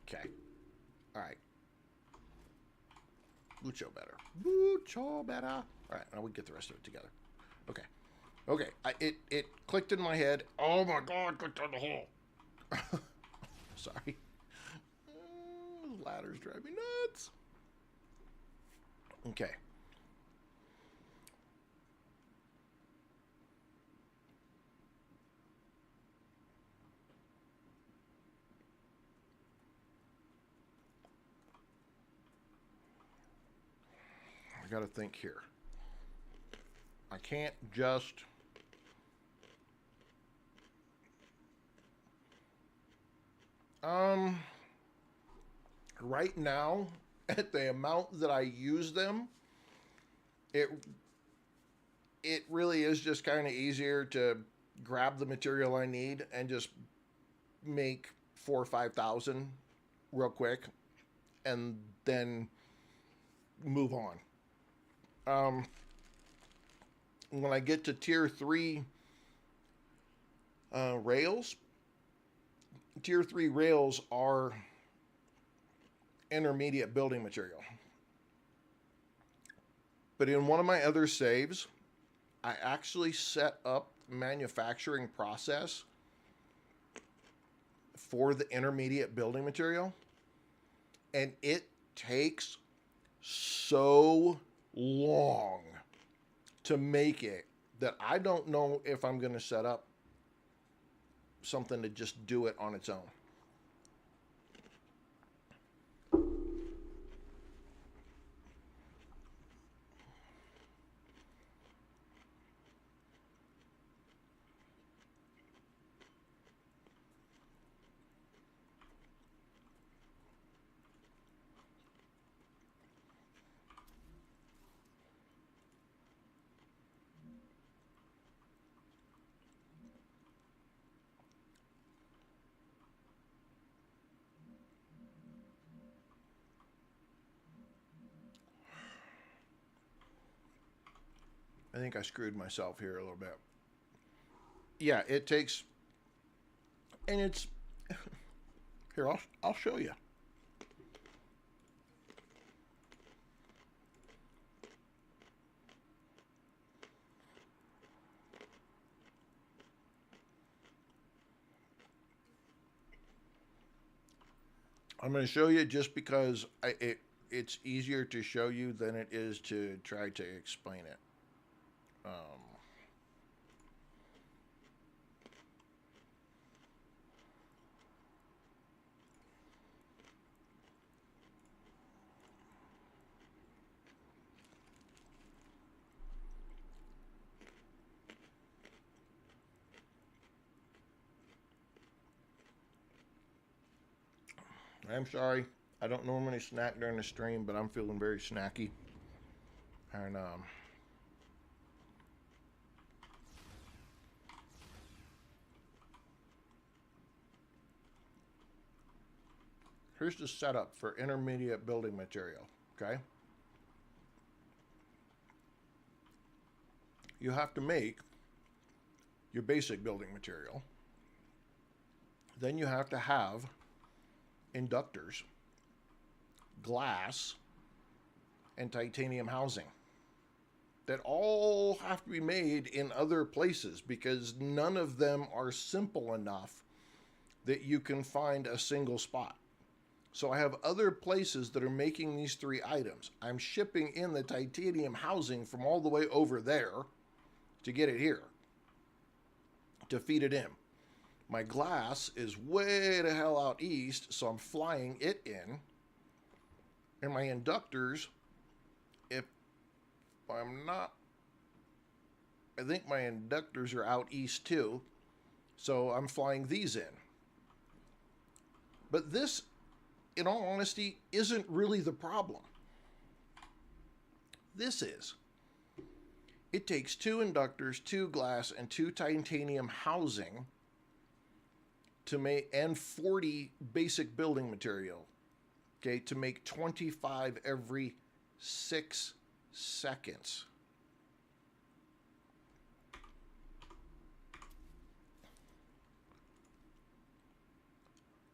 Okay. Alright. Mucho better. Mucho better. Alright, now we get the rest of it together. Okay. Okay, it clicked in my head. Oh my god, clicked on the hole. Sorry. Ladders drive me nuts. Okay. I gotta think here. I can't just right now at the amount that I use them, it really is just kind of easier to grab the material I need and just make 4 or 5,000 real quick and then move on. When I get to tier 3 rails, tier 3 rails are intermediate building material. But in one of my other saves, I actually set up manufacturing process for the intermediate building material, and it takes so long to make it that I don't know if I'm going to set up something to just do it on its own. I think I screwed myself here a little bit. Yeah, it takes, and it's here. I'll show you. I'm going to show you just because it's easier to show you than it is to try to explain it. I'm sorry. I don't normally snack during the stream, but I'm feeling very snacky. And here's the setup for intermediate building material. Okay. You have to make your basic building material. Then you have to have inductors, glass, and titanium housing that all have to be made in other places because none of them are simple enough that you can find a single spot. So I have other places that are making these three items. I'm shipping in the titanium housing from all the way over there to get it here, to feed it in. My glass is way the hell out east, so I'm flying it in. And my inductors, if I'm not, I think my inductors are out east too, so I'm flying these in. But this, in all honesty, isn't really the problem. This is. It takes 2 inductors, 2 glass, and 2 titanium housing to make, and 40 basic building material, okay, to make 25 every 6 seconds.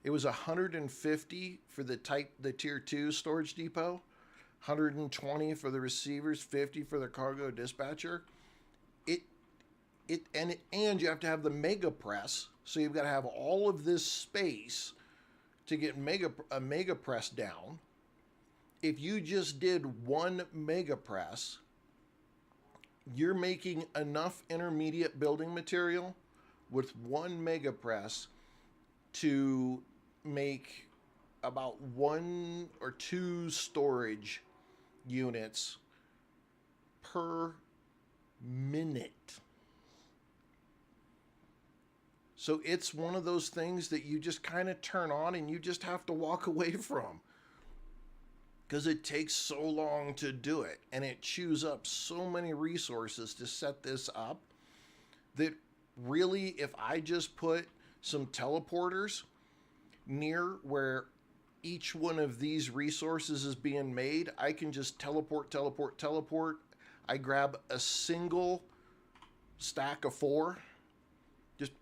It was 150 for the tier 2 storage depot, 120 for the receivers, 50 for the cargo dispatcher. And you have to have the mega press, so you've got to have all of this space to get a mega press down. If you just did one mega press, you're making enough intermediate building material with one mega press to make about 1 or 2 storage units per minute. So it's one of those things that you just kind of turn on and you just have to walk away from, because it takes so long to do it and it chews up so many resources to set this up that really, if I just put some teleporters near where each one of these resources is being made, I can just teleport. I grab a single stack of 4, just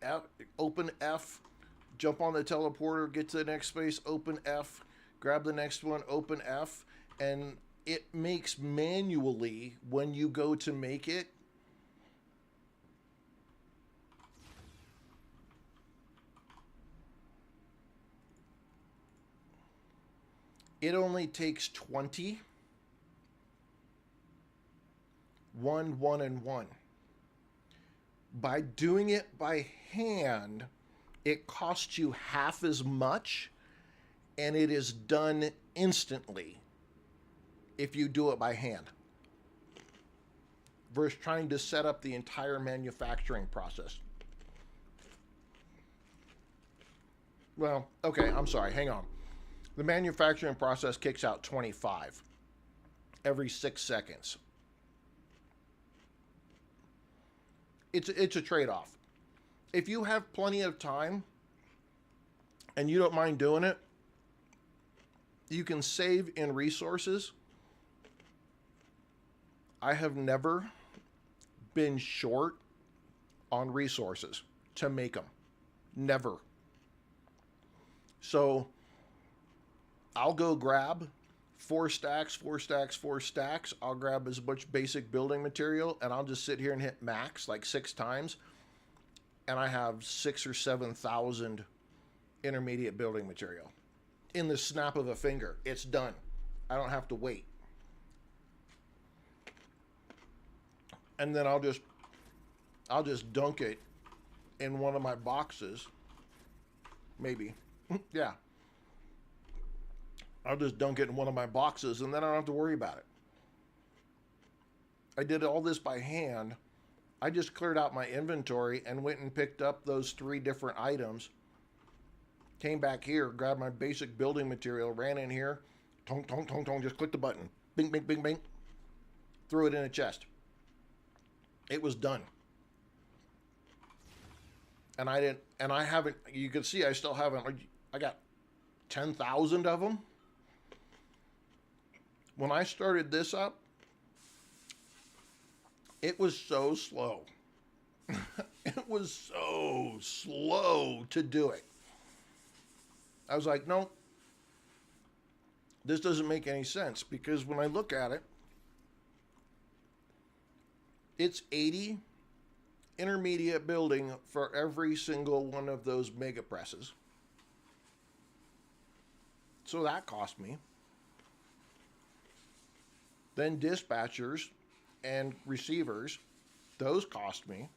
open F, jump on the teleporter, get to the next space, open F, grab the next one, open F, and it makes manually when you go to make it. It only takes 20. 1, 1, and 1. By doing it by hand, it costs you half as much and it is done instantly if you do it by hand versus trying to set up the entire manufacturing process. Well, okay, I'm sorry, hang on. The manufacturing process kicks out 25 every 6 seconds. It's a trade-off. If you have plenty of time and you don't mind doing it, you can save in resources. I have never been short on resources to make them. Never. So I'll go grab 4 stacks, 4 stacks, 4 stacks. I'll grab as much basic building material and I'll just sit here and hit max like 6 times. And I have 6,000 or 7,000 intermediate building material. In the snap of a finger, it's done. I don't have to wait. And then I'll just dunk it in one of my boxes. Maybe. Yeah. I'll just dunk it in one of my boxes and then I don't have to worry about it. I did all this by hand. I just cleared out my inventory and went and picked up those 3 different items. Came back here, grabbed my basic building material, ran in here, tong, tong, tong, tong, just clicked the button. Bing, bing, bing, bing. Threw it in a chest. It was done. And I haven't, you can see I still haven't, I got 10,000 of them. When I started this up, it was so slow. It was so slow to do it. I was like, no, this doesn't make any sense because when I look at it, it's 80 intermediate building for every single one of those mega presses. So that cost me. Then dispatchers and receivers, those cost me.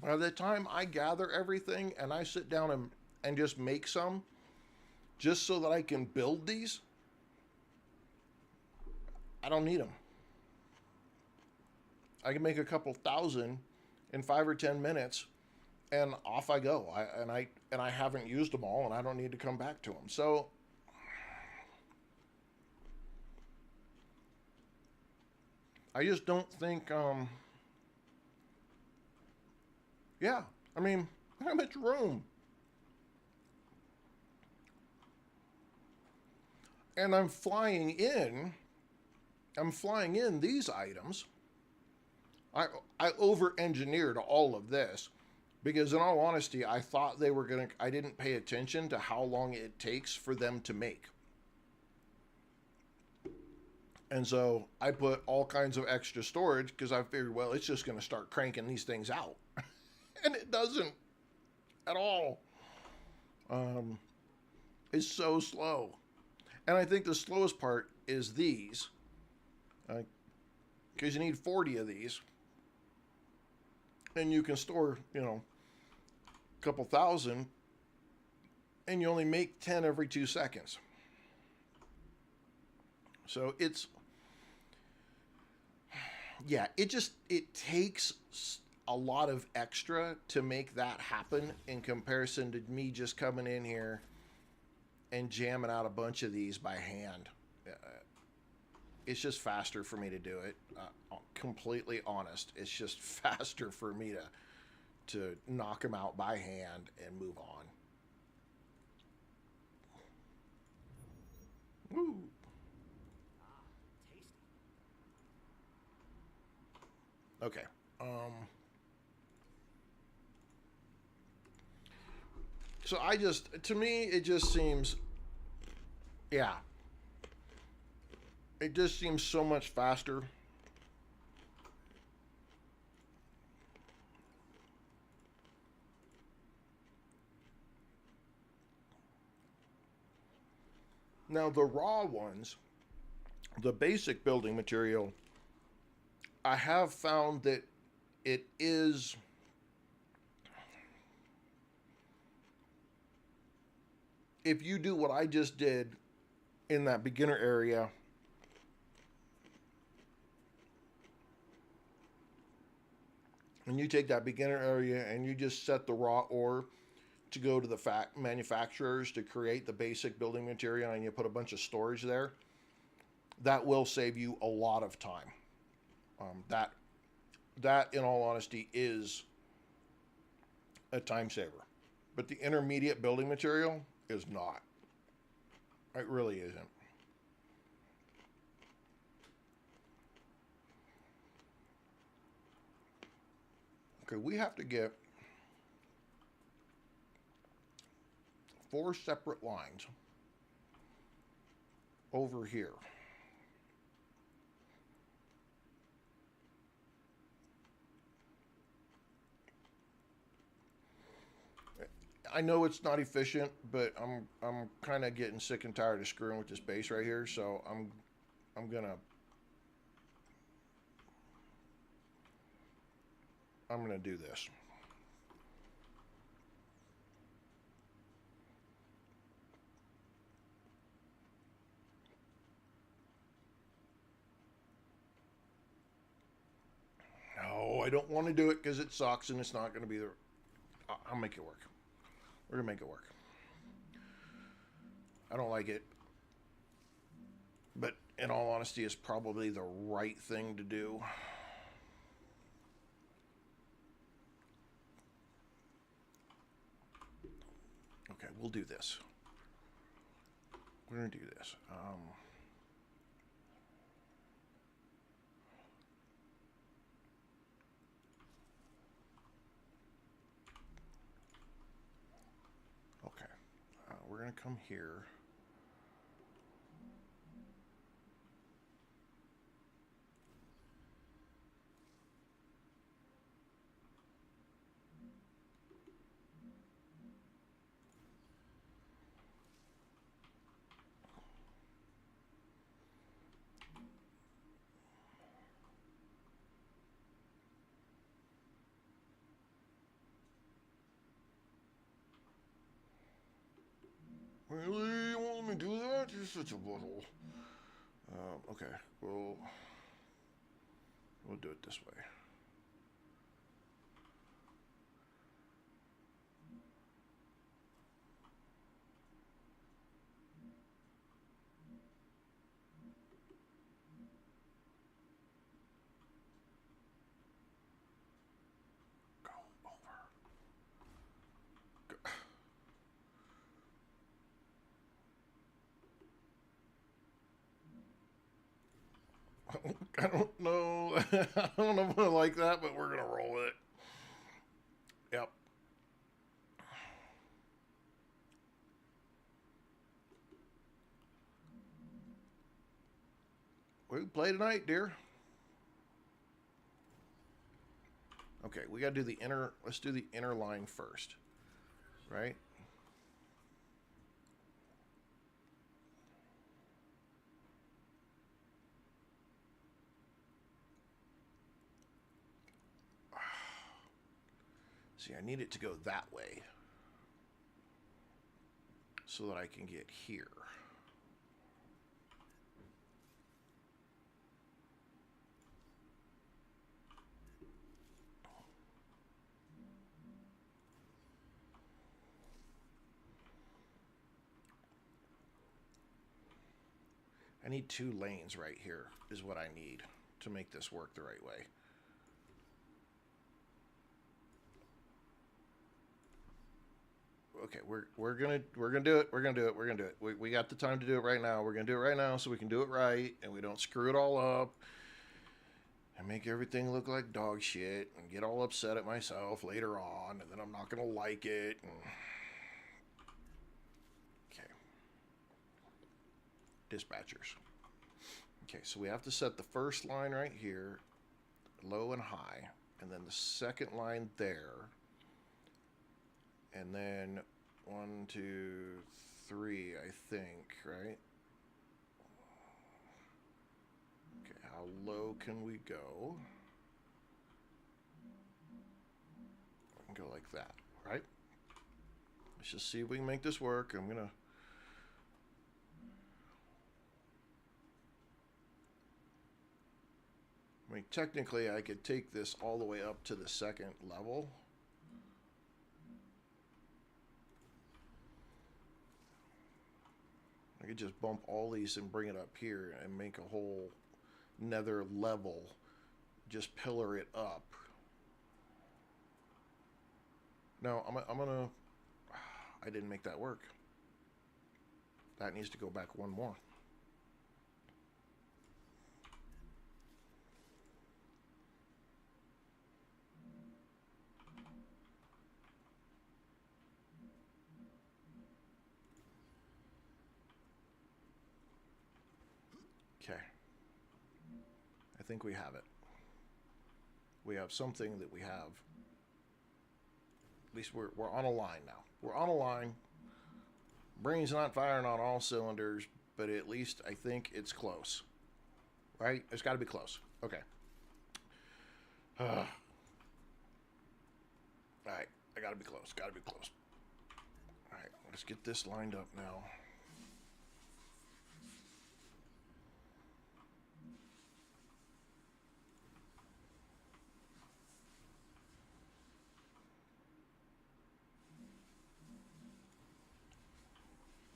By the time I gather everything and I sit down and just make some, just so that I can build these, I don't need them. I can make a couple thousand in 5 or 10 minutes and off I go. I haven't used them all and I don't need to come back to them. So I just don't think, yeah, I mean, how much room? And I'm flying in these items. I over-engineered all of this because in all honesty, I thought I didn't pay attention to how long it takes for them to make. And so I put all kinds of extra storage because I figured, well, it's just going to start cranking these things out. And it doesn't at all. It's so slow. And I think the slowest part is these. Because you need 40 of these. And you can store, a couple thousand. And you only make 10 every 2 seconds. So it's... yeah, it takes a lot of extra to make that happen in comparison to me just coming in here and jamming out a bunch of these by hand. It's just faster for me to do it. Completely honest. It's just faster for me to knock them out by hand and move on. Woo. Okay. So to me, it just seems, yeah. It just seems so much faster. Now, the raw ones, the basic building material, I have found that it is, if you do what I just did in that beginner area, and you take that beginner area and you just set the raw ore to go to the manufacturers to create the basic building material, and you put a bunch of storage there, that will save you a lot of time. That in all honesty is a time saver, but the intermediate building material is not. It really isn't. Okay, we have to get 4 separate lines over here. I know it's not efficient, but I'm kind of getting sick and tired of screwing with this base right here, so I'm gonna do this. No, I don't want to do it because it sucks and it's not going to be the. I'll make it work. We're gonna make it work. I don't like it, but in all honesty, it's probably the right thing to do. Okay, we'll do this. We're gonna do this. Okay, we're gonna come here. Really? You want me to do that? You're such a butthole. Okay, we'll do it this way. Go over. Go. I don't know. I don't know if I like that, but we're gonna roll with it. Yep. We play tonight, dear. Okay, we gotta do the inner. Let's do the inner line first, right? See, I need it to go that way so that I can get here. I need 2 lanes right here is what I need to make this work the right way. Okay, we're gonna do it. We're gonna do it. We're gonna do it. We got the time to do it right now. We're gonna do it right now so we can do it right and we don't screw it all up and make everything look like dog shit and get all upset at myself later on, and then I'm not gonna like it. Okay. Dispatchers. Okay, so we have to set the first line right here, low and high, and then the second line there, and then 1, 2, 3, I think, right? Okay, how low can we go? and go like that, right? Let's just see if we can make this work. I mean, technically, I could take this all the way up to the second level. I could just bump all these and bring it up here and make a whole nether level. Just pillar it up. No, I'm gonna... I didn't make that work. That needs to go back one more. Okay. I think we have it. We have something that we have. At least we're on a line now. We're on a line. Brain's not firing on all cylinders, but at least I think it's close. Right? It's got to be close. Okay. All right. I got to be close. Got to be close. All right. Let's get this lined up now.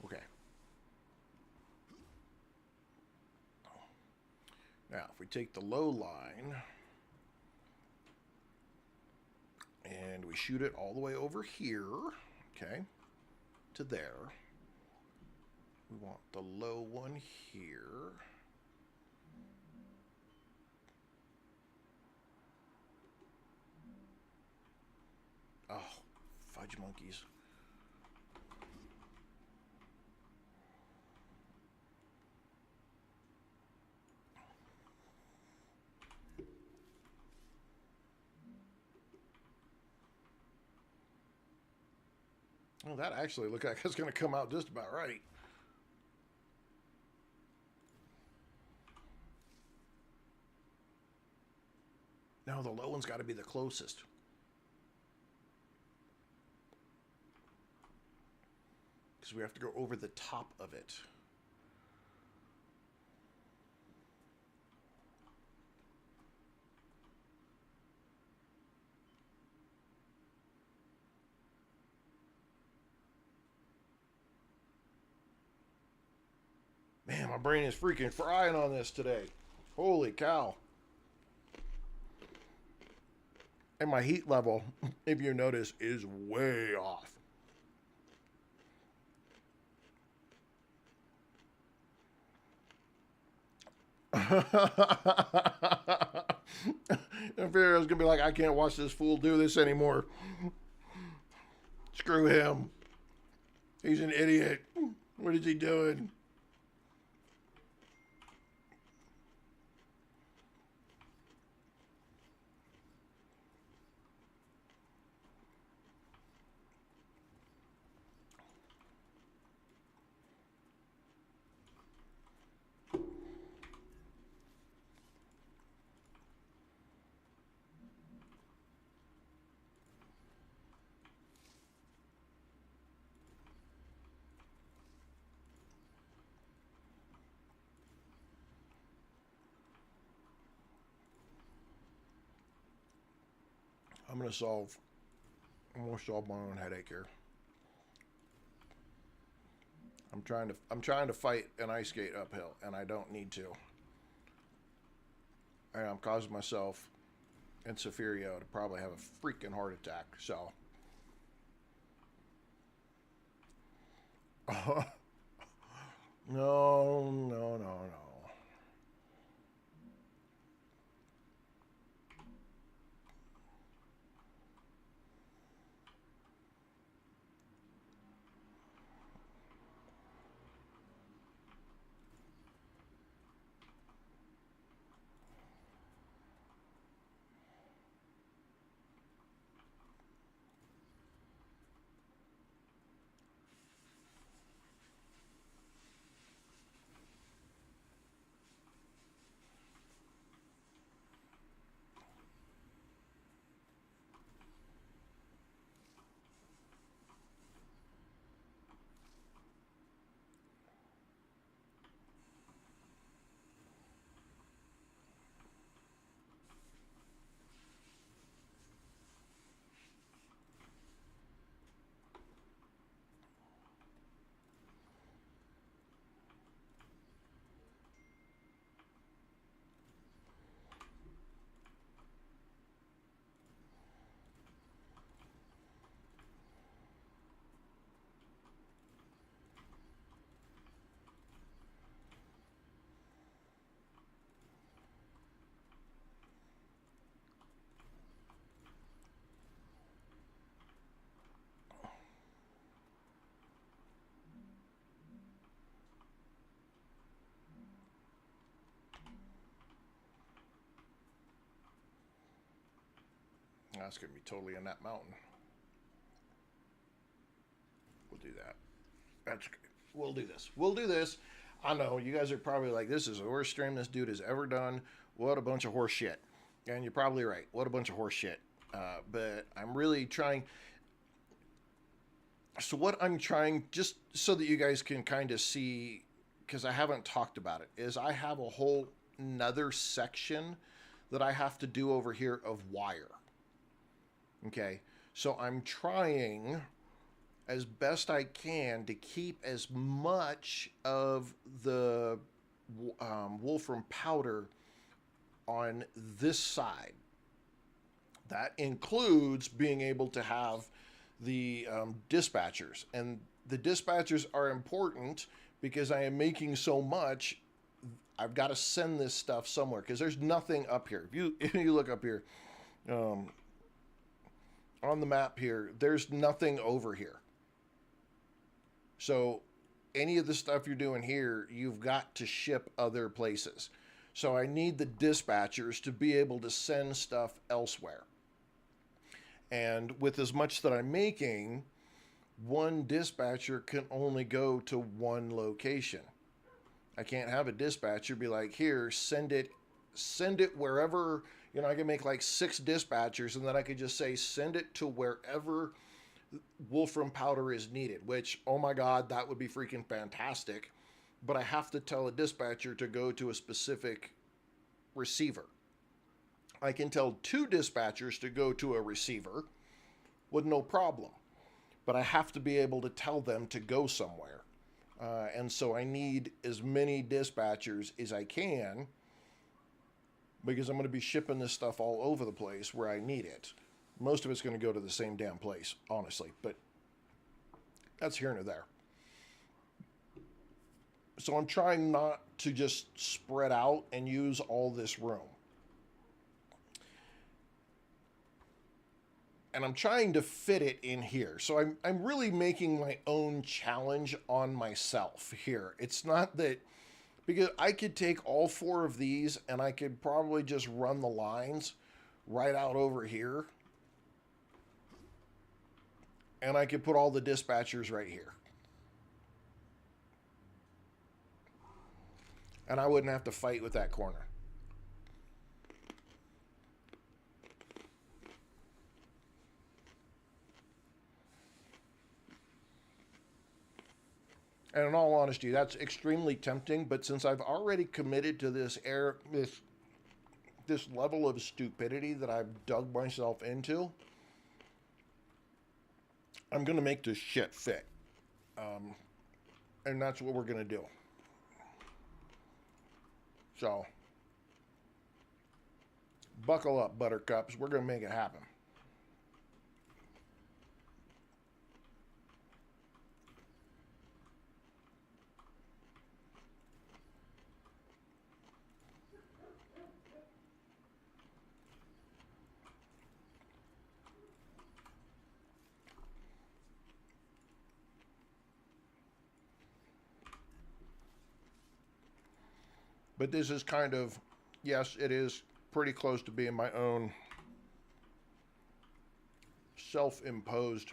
Okay. Now, if we take the low line and we shoot it all the way over here, okay, to there. We want the low one here. Oh, fudge monkeys. Well, that actually looked like it's going to come out just about right. No, the low one's got to be the closest. Because we have to go over the top of it. Man, my brain is freaking frying on this today. Holy cow. And my heat level, if you notice, is way off. I figured I was going to be like, I can't watch this fool do this anymore. Screw him. He's an idiot. What is he doing? I'm going to solve my own headache here. I'm trying to fight an ice skate uphill, and I don't need to. And I'm causing myself and Safirio to probably have a freaking heart attack. So, no. That's going to be totally in that mountain. We'll do that. That's good. We'll do this. We'll do this. I know you guys are probably like, this is the worst stream this dude has ever done. What a bunch of horse shit. And you're probably right. What a bunch of horse shit. But I'm really trying. So what I'm trying, just so that you guys can kind of see, because I haven't talked about it, is I have a whole another section that I have to do over here of wire. Okay. So I'm trying as best I can to keep as much of the wolfram powder on this side. That includes being able to have the dispatchers. And the dispatchers are important because I am making so much, I've got to send this stuff somewhere because there's nothing up here. If you look up here, on the map here, there's nothing over here. So any of the stuff you're doing here, you've got to ship other places. So I need the dispatchers to be able to send stuff elsewhere. And with as much that I'm making, one dispatcher can only go to one location. I can't have a dispatcher be like, here, send it wherever, you know, I can make like 6 dispatchers and then I could just say, send it to wherever wolfram powder is needed, which, oh my God, that would be freaking fantastic. But I have to tell a dispatcher to go to a specific receiver. I can tell 2 dispatchers to go to a receiver with no problem. But I have to be able to tell them to go somewhere. And so I need as many dispatchers as I can because I'm going to be shipping this stuff all over the place where I need it. Most of it's going to go to the same damn place, honestly, but that's here and there. So I'm trying not to just spread out and use all this room. And I'm trying to fit it in here. So I'm really making my own challenge on myself here. It's not that, because I could take all 4 of these and I could probably just run the lines right out over here. And I could put all the dispatchers right here. And I wouldn't have to fight with that corner. And in all honesty, that's extremely tempting, but since I've already committed to this level of stupidity that I've dug myself into, I'm going to make this shit fit. And that's what we're going to do. So, buckle up, buttercups. We're going to make it happen. But this is kind of, yes, it is pretty close to being my own self-imposed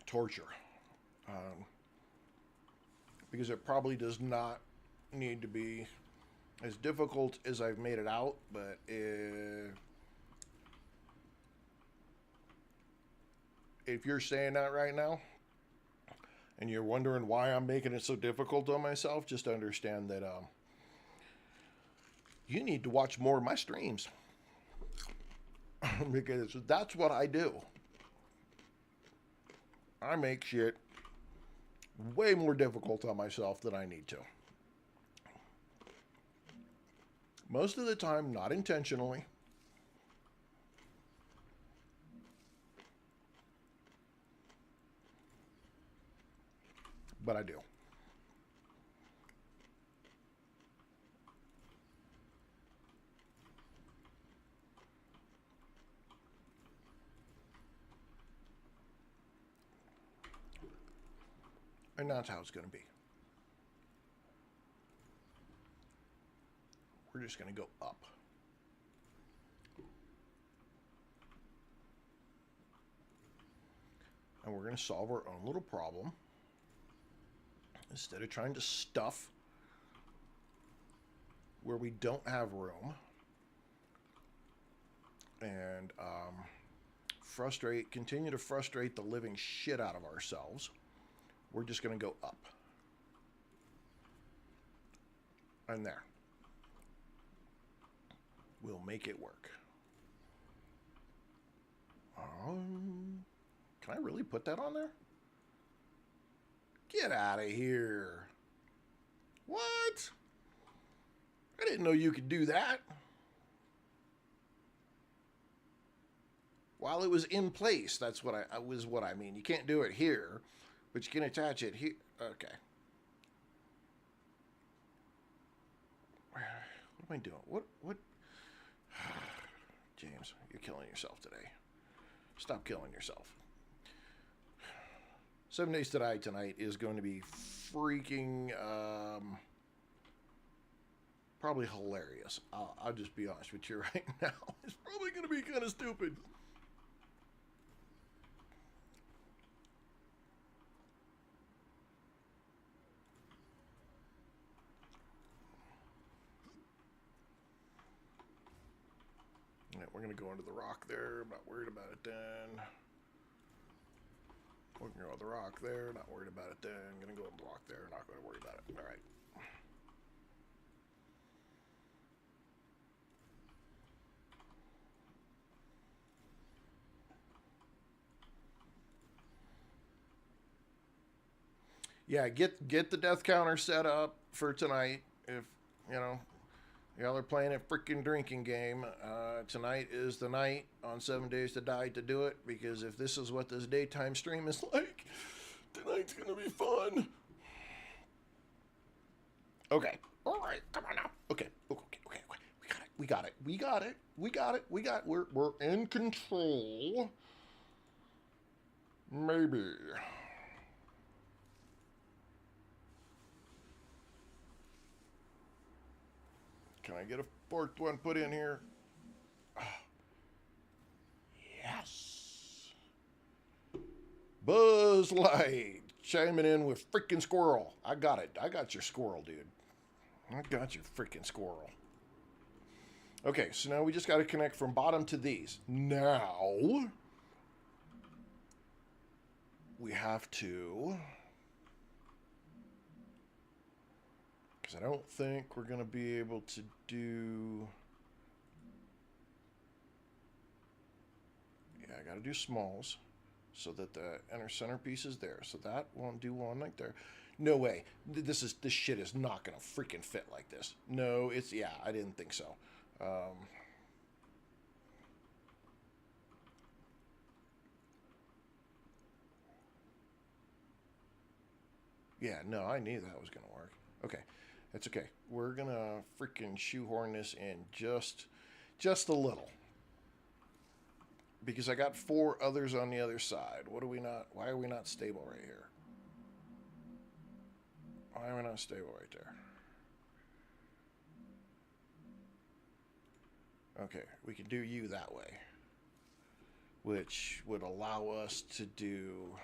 torture. Because it probably does not need to be as difficult as I've made it out, but if you're saying that right now, and you're wondering why I'm making it so difficult on myself, just understand that you need to watch more of my streams. Because that's what I do. I make shit way more difficult on myself than I need to. Most of the time, not intentionally. But I do. And that's how it's going to be. We're just going to go up. And we're going to solve our own little problem instead of trying to stuff where we don't have room and continue to frustrate the living shit out of ourselves. We're just going to go up. And there. We'll make it work. Can I really put that on there? Get out of here. What? I didn't know you could do that. While it was in place, that's what I mean. You can't do it here, but you can attach it here. Okay. What am I doing? What? James, you're killing yourself today. Stop killing yourself. 7 Days to Die tonight is going to be freaking probably hilarious. I'll just be honest with you right now. It's probably going to be kind of stupid. Yeah, we're going to go into the rock there. I'm not worried about it then. We're going to go on the rock there. Not worried about it then. I'm going to go on the rock there. Not going to worry about it. All right. Yeah, get the death counter set up for tonight. If, y'all are playing a freaking drinking game, tonight is the night on 7 Days to Die to do it, because if this is what this daytime stream is like, tonight's gonna be fun. Okay. All right. Come on now. Okay. We got it. We're in control. Maybe. Can I get a fourth one put in here? Yes. Buzz Light chiming in with freaking squirrel. I got it. I got your squirrel, dude. I got your freaking squirrel. Okay, so now we just got to connect from bottom to these. Now, we have to... I don't think we're going to be able to do... Yeah, I got to do smalls so that the inner centerpiece is there. So that won't do one like there. No way. This shit is not going to freaking fit like this. No, yeah, I didn't think so. Yeah, no, I knew that was going to work. Okay. That's okay. We're gonna freaking shoehorn this in just a little, because I got 4 others on the other side. Why are we not stable right here? Why are we not stable right there? Okay, we can do you that way, which would allow us to do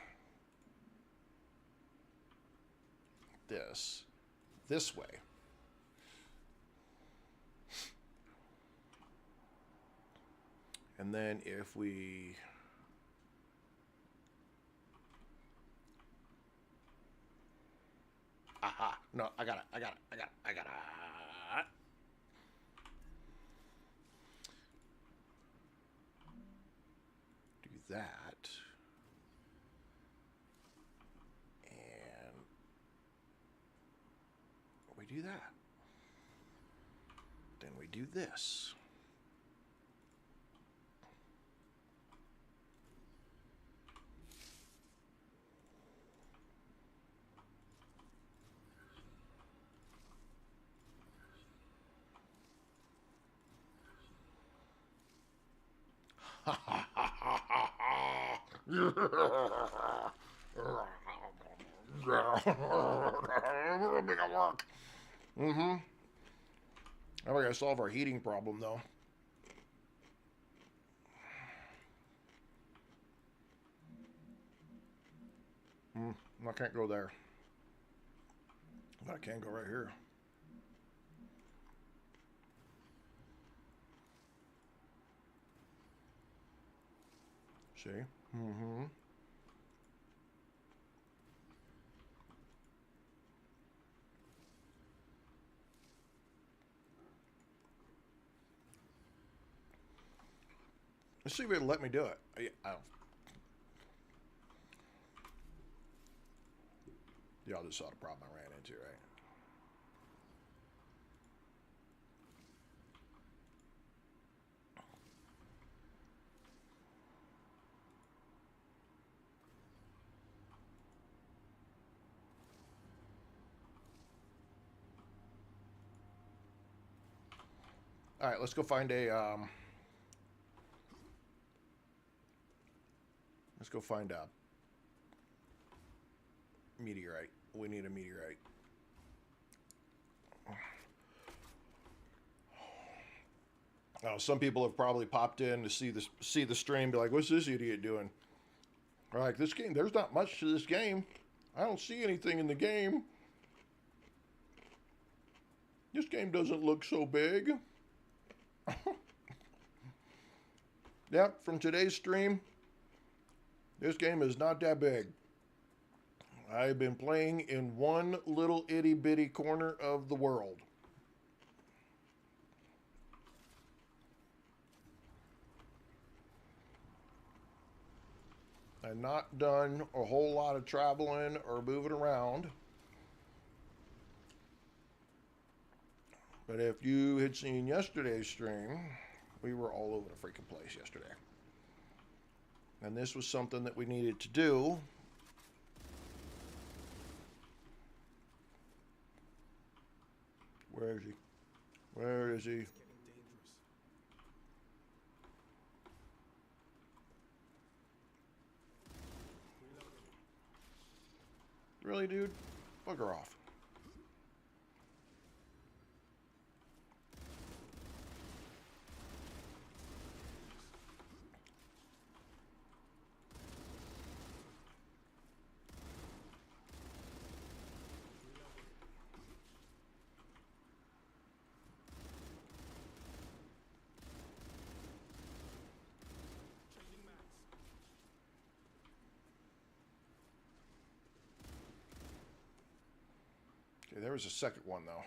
this way. And then if we... Aha! No, I got it. Do that. And we do that. Then we do this. Make it work. Now we gotta solve our heating problem, though. I can't go there. But I can go right here. See? Mm-hmm. Let's see if it'll let me do it. Y'all just saw the problem I ran into, right? All right, let's go find a let's go find a meteorite. We need a meteorite. Some people have probably popped in to see the stream, be like, "What's this idiot doing?" Or like, "This game, there's not much to this game. I don't see anything in the game. This game doesn't look so big." Yep, from today's stream, this game is not that big. I've been playing in one little itty bitty corner of the world. I've not done a whole lot of traveling or moving around. But if you had seen yesterday's stream, we were all over the freaking place yesterday. And this was something that we needed to do. Where is he? Where is he? Really, dude? Bugger off. Okay, there was a second one, though.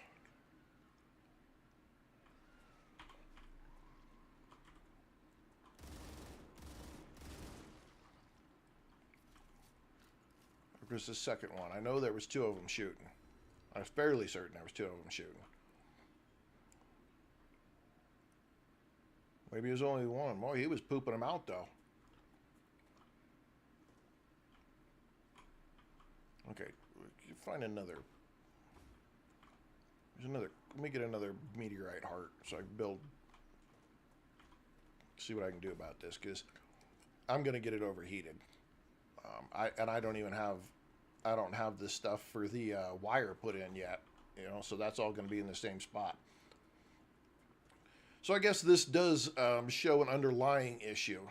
There was the second one. I know there was two of them shooting. I was fairly certain there was two of them shooting. Maybe it was only one. Boy, he was pooping them out, though. Okay, find another. There's another. Let me get another meteorite heart so I can build. See what I can do about this, because I'm gonna get it overheated. I don't even have. I don't have the stuff for the wire put in yet. You know, so that's all going to be in the same spot. So I guess this does show an underlying issue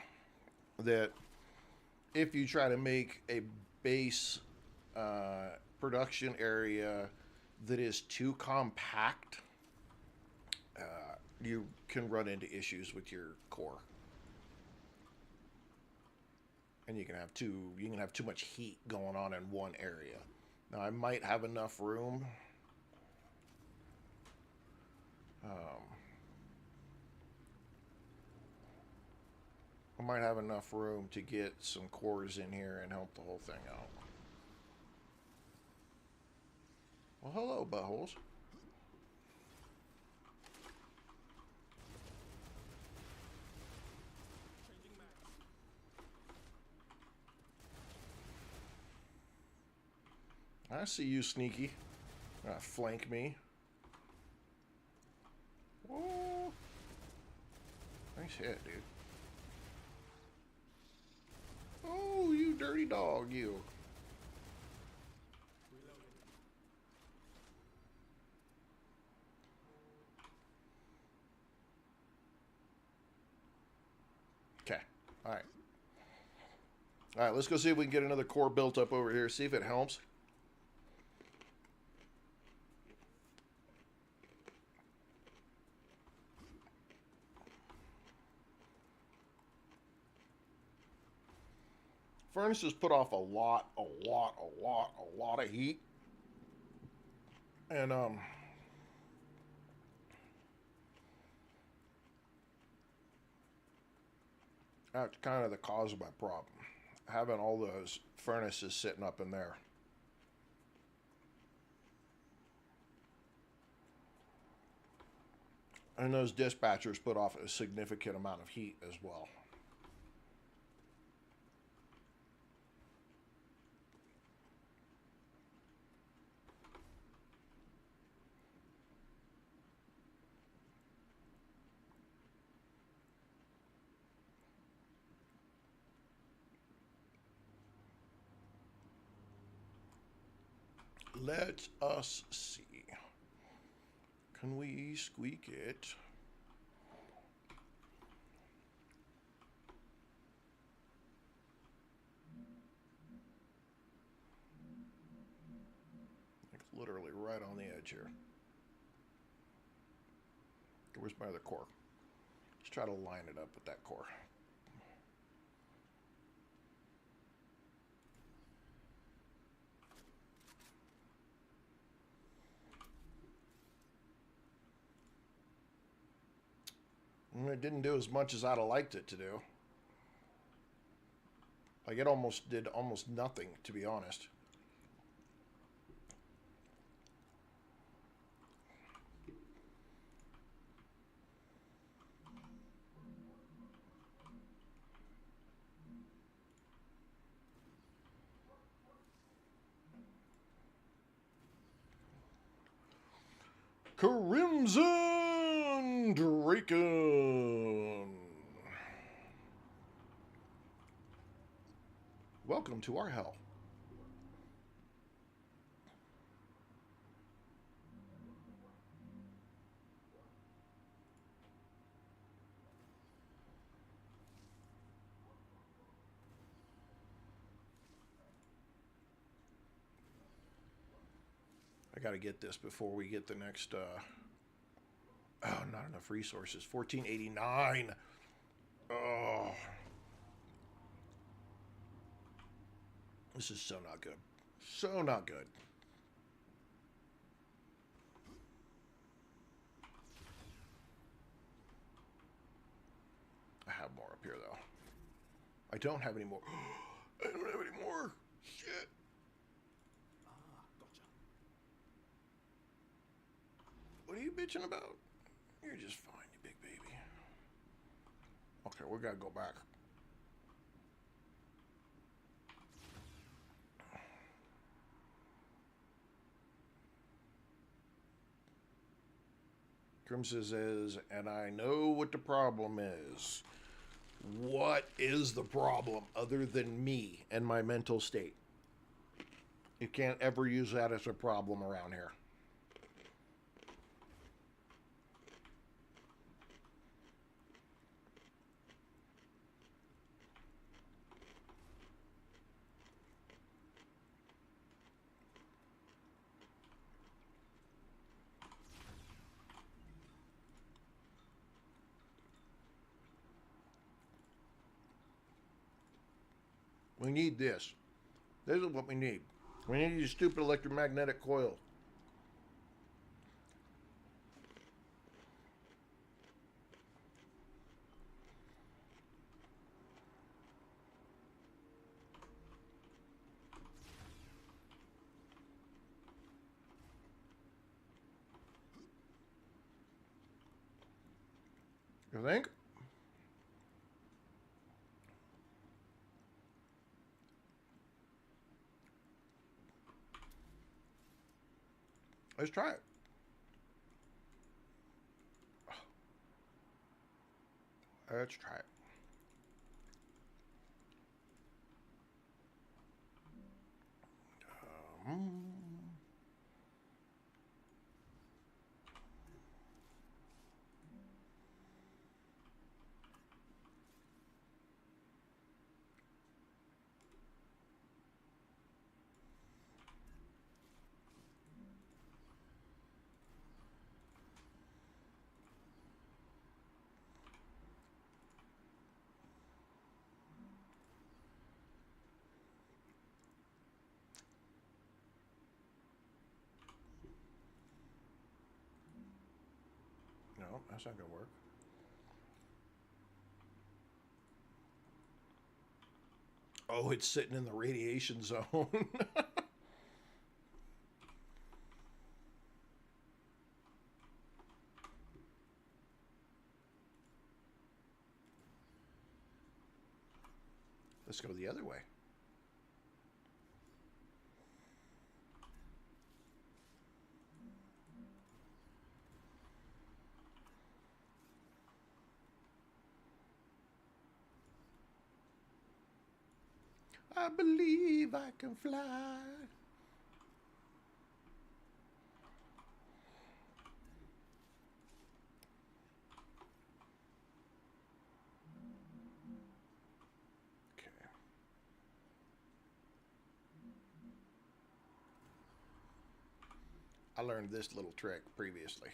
that if you try to make a base production area that is too compact, you can run into issues with your core, and you can have too much heat going on in one area. Now I might have enough room. I might have enough room to get some cores in here and help the whole thing out. Well, hello, buttholes. I see you, sneaky. Flank me. Whoa. Nice hit, dude. Oh, you dirty dog, you. Okay. All right. All right, let's go see if we can get another core built up over here. See if it helps. Furnaces put off a lot of heat. And that's kind of the cause of my problem. Having all those furnaces sitting up in there. And those dispatchers put off a significant amount of heat as well. Let us see. Can we squeak it? Like literally right on the edge here. Where's my other core? Let's try to line it up with that core. It didn't do as much as I'd have liked it to do. Like it almost did almost nothing, to be honest. Crimson Draken. Welcome to our hell. I got to get this before we get the next, oh, not enough resources. 1489. Oh. This is so not good. So not good. I have more up here, though. I don't have any more. I don't have any more. Shit. What are you bitching about? You're just fine, you big baby. Okay, we gotta go back. Crimson says, and I know what the problem is. What is the problem other than me and my mental state? You can't ever use that as a problem around here. We need this. This is what we need. We need these stupid electromagnetic coils. You think? Let's try it. Let's try it. Um, that's not gonna work. Oh, it's sitting in the radiation zone. Let's go the other way. I believe I can fly. Okay. I learned this little trick previously.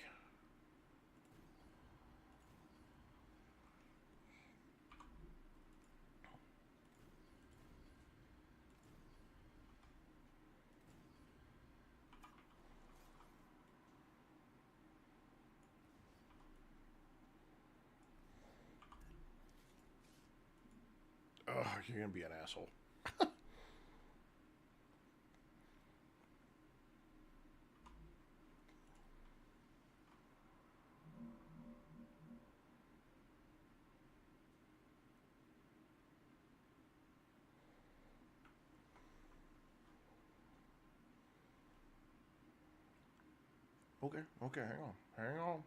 Oh, you're gonna be an asshole. Okay, okay, hang on.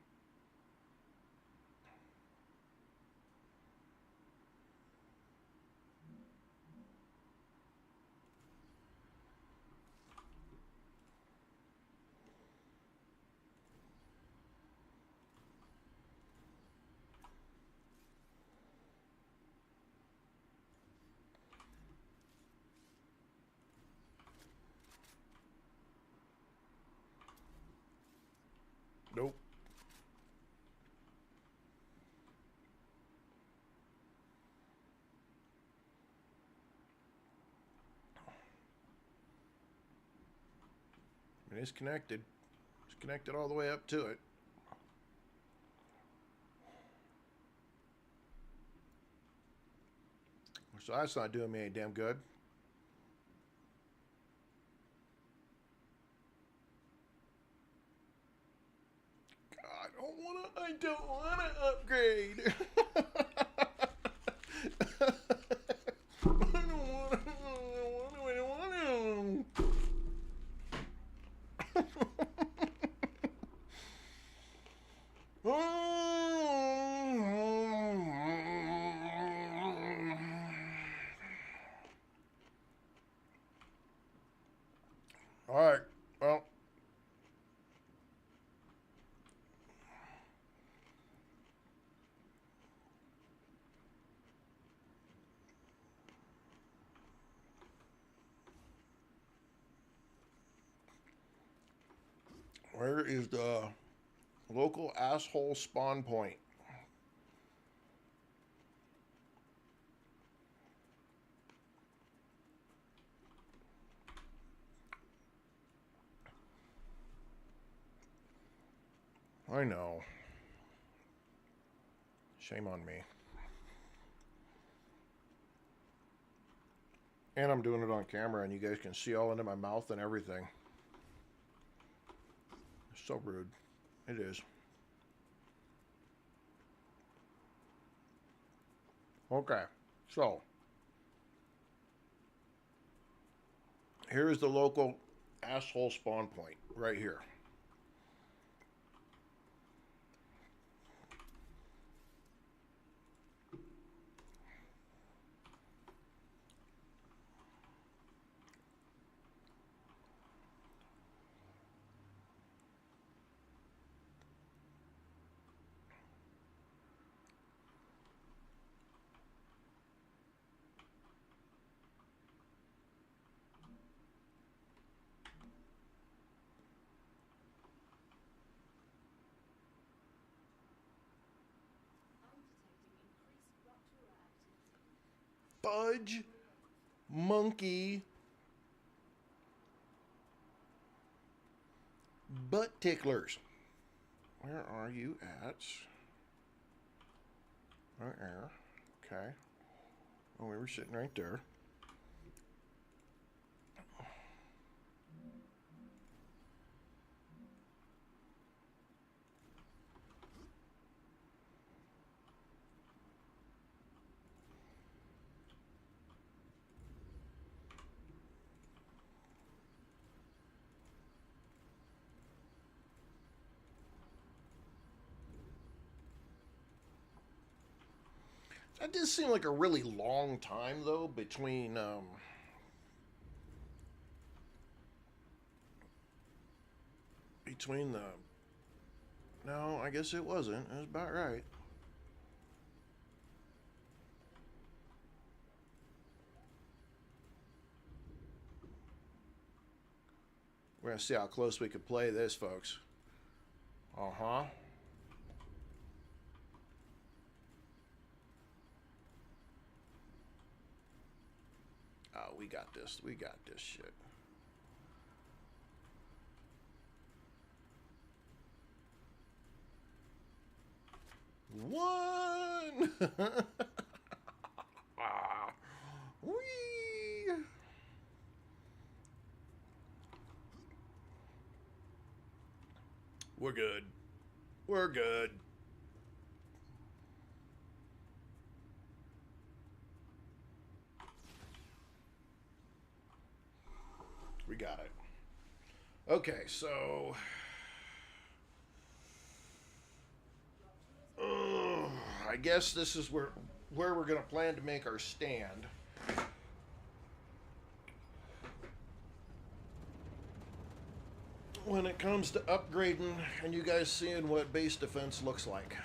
Nope. It is connected. It's connected all the way up to it. So that's not doing me any damn good. I don't wanna upgrade. I don't wanna. All right. Well, where is the local asshole spawn point? I know. Shame on me. And I'm doing it on camera, and you guys can see all into my mouth and everything. So rude. It is. Okay, so here's the local asshole spawn point right here. Fudge monkey butt ticklers. Where are you at? Air. Okay. Oh, we were sitting right there. That did seem like a really long time, though, between the. No, I guess it wasn't. It was about right. We're gonna see how close we could play this, folks. Uh huh. Oh, we got this. We got this shit. One. Ah. Whee. We're good. We're good. We got it. Okay, so I guess this is where we're gonna plan to make our stand. When it comes to upgrading and you guys seeing what base defense looks like.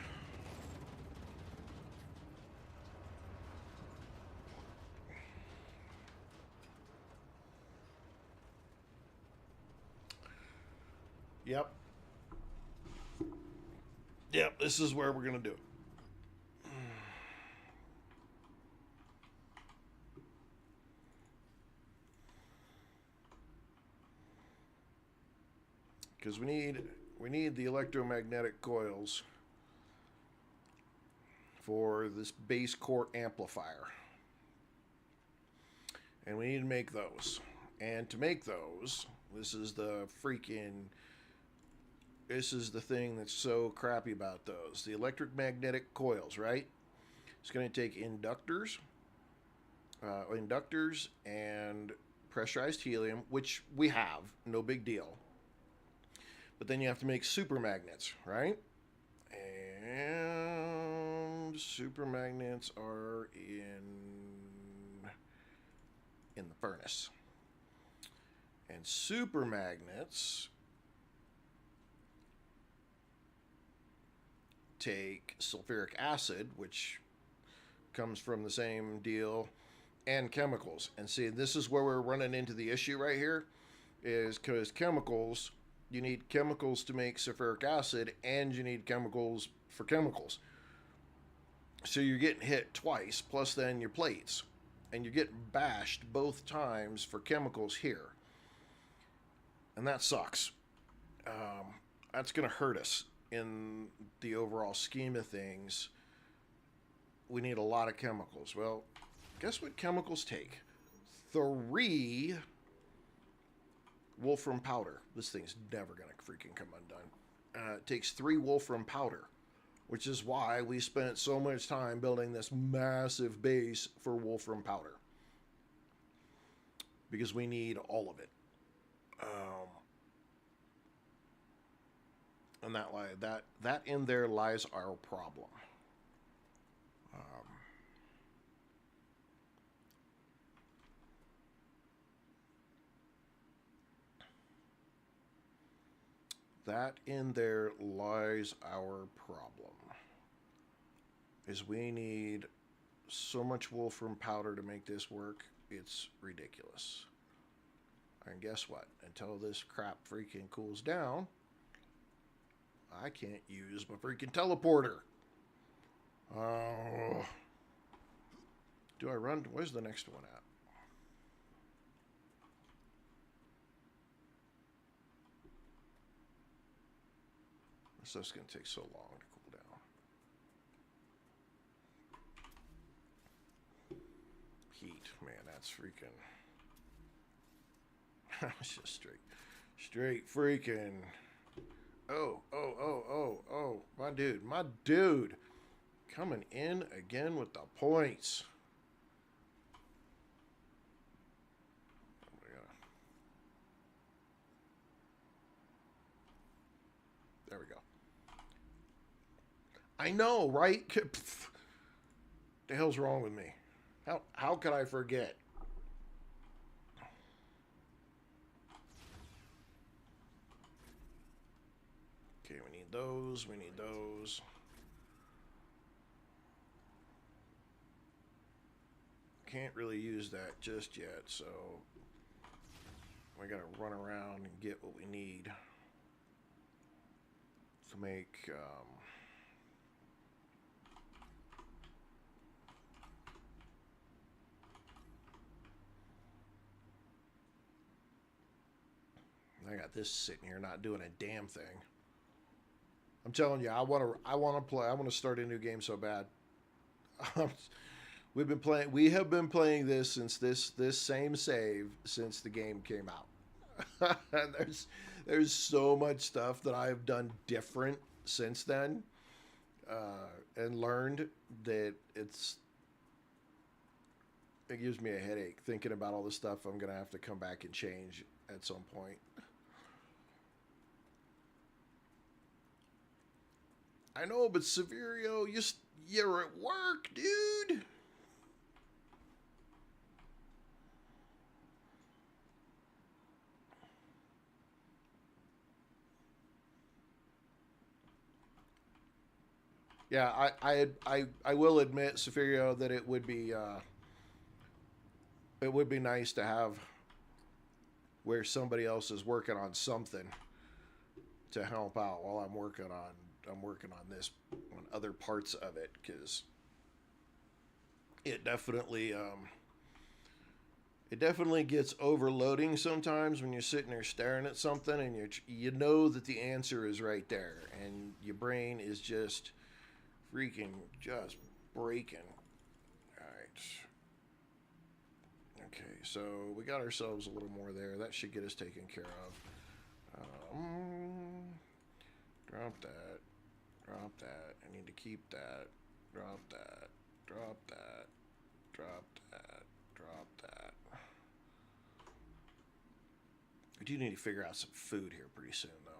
Yep. Yep, this is where we're gonna do it. Because we need the electromagnetic coils for this base core amplifier. And we need to make those. And to make those, this is the thing that's so crappy about those. The electromagnetic coils, right? It's going to take inductors and pressurized helium, which we have, no big deal. But then you have to make super magnets, right? And super magnets are in the furnace. And super magnets take sulfuric acid, which comes from the same deal, and chemicals. And see, this is where we're running into the issue right here, is because chemicals, you need chemicals to make sulfuric acid, and you need chemicals for chemicals. So you're getting hit twice, plus then your plates. And you're getting bashed both times for chemicals here. And that sucks. That's going to hurt us in the overall scheme of things. We need a lot of chemicals. Well, guess what chemicals take? 3 wolfram powder. This thing's never going to freaking come undone. It takes 3 wolfram powder, which is why we spent so much time building this massive base for wolfram powder. Because we need all of it. And that in there lies our problem. That in there lies our problem. Is we need so much wolfram powder to make this work, it's ridiculous. And guess what? Until this crap freaking cools down, I can't use my freaking teleporter. Oh. Do I run? Where's the next one at? This stuff's going to take so long to cool down. that's freaking. It's just straight freaking. Oh. My dude. Coming in again with the points. There we go. I know, right? The hell's wrong with me? How could I forget? Okay, we need those. We need those. Can't really use that just yet, so we gotta run around and get what we need to make. I got this sitting here not doing a damn thing. I'm telling you, I want to play. I want to start a new game so bad. We have been playing this since this same save since the game came out. there's so much stuff that I have done different since then, and learned that it gives me a headache thinking about all the stuff I'm gonna have to come back and change at some point. I know, but Severio, you're at work, dude. Yeah, I will admit, Severio, that it would be nice to have where somebody else is working on something to help out while I'm working on this, on other parts of it, because it definitely gets overloading sometimes when you're sitting there staring at something and you know that the answer is right there and your brain is just breaking. All right. Okay, so we got ourselves a little more there. That should get us taken care of. Drop that. Drop that. I need to keep that. Drop that. Drop that. Drop that. Drop that. We do need to figure out some food here pretty soon, though.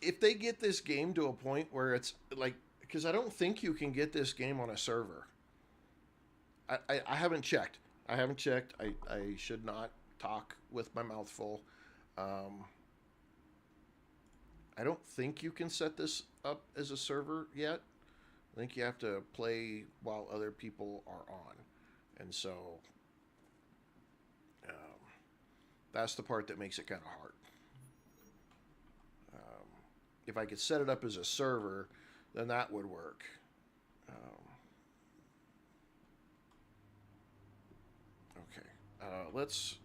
If they get this game to a point where it's like, because I don't think you can get this game on a server. I haven't checked. I should not talk with my mouth full. I don't think you can set this up as a server yet. I think you have to play while other people are on. And so that's the part that makes it kind of hard. If I could set it up as a server, then that would work. Okay, let's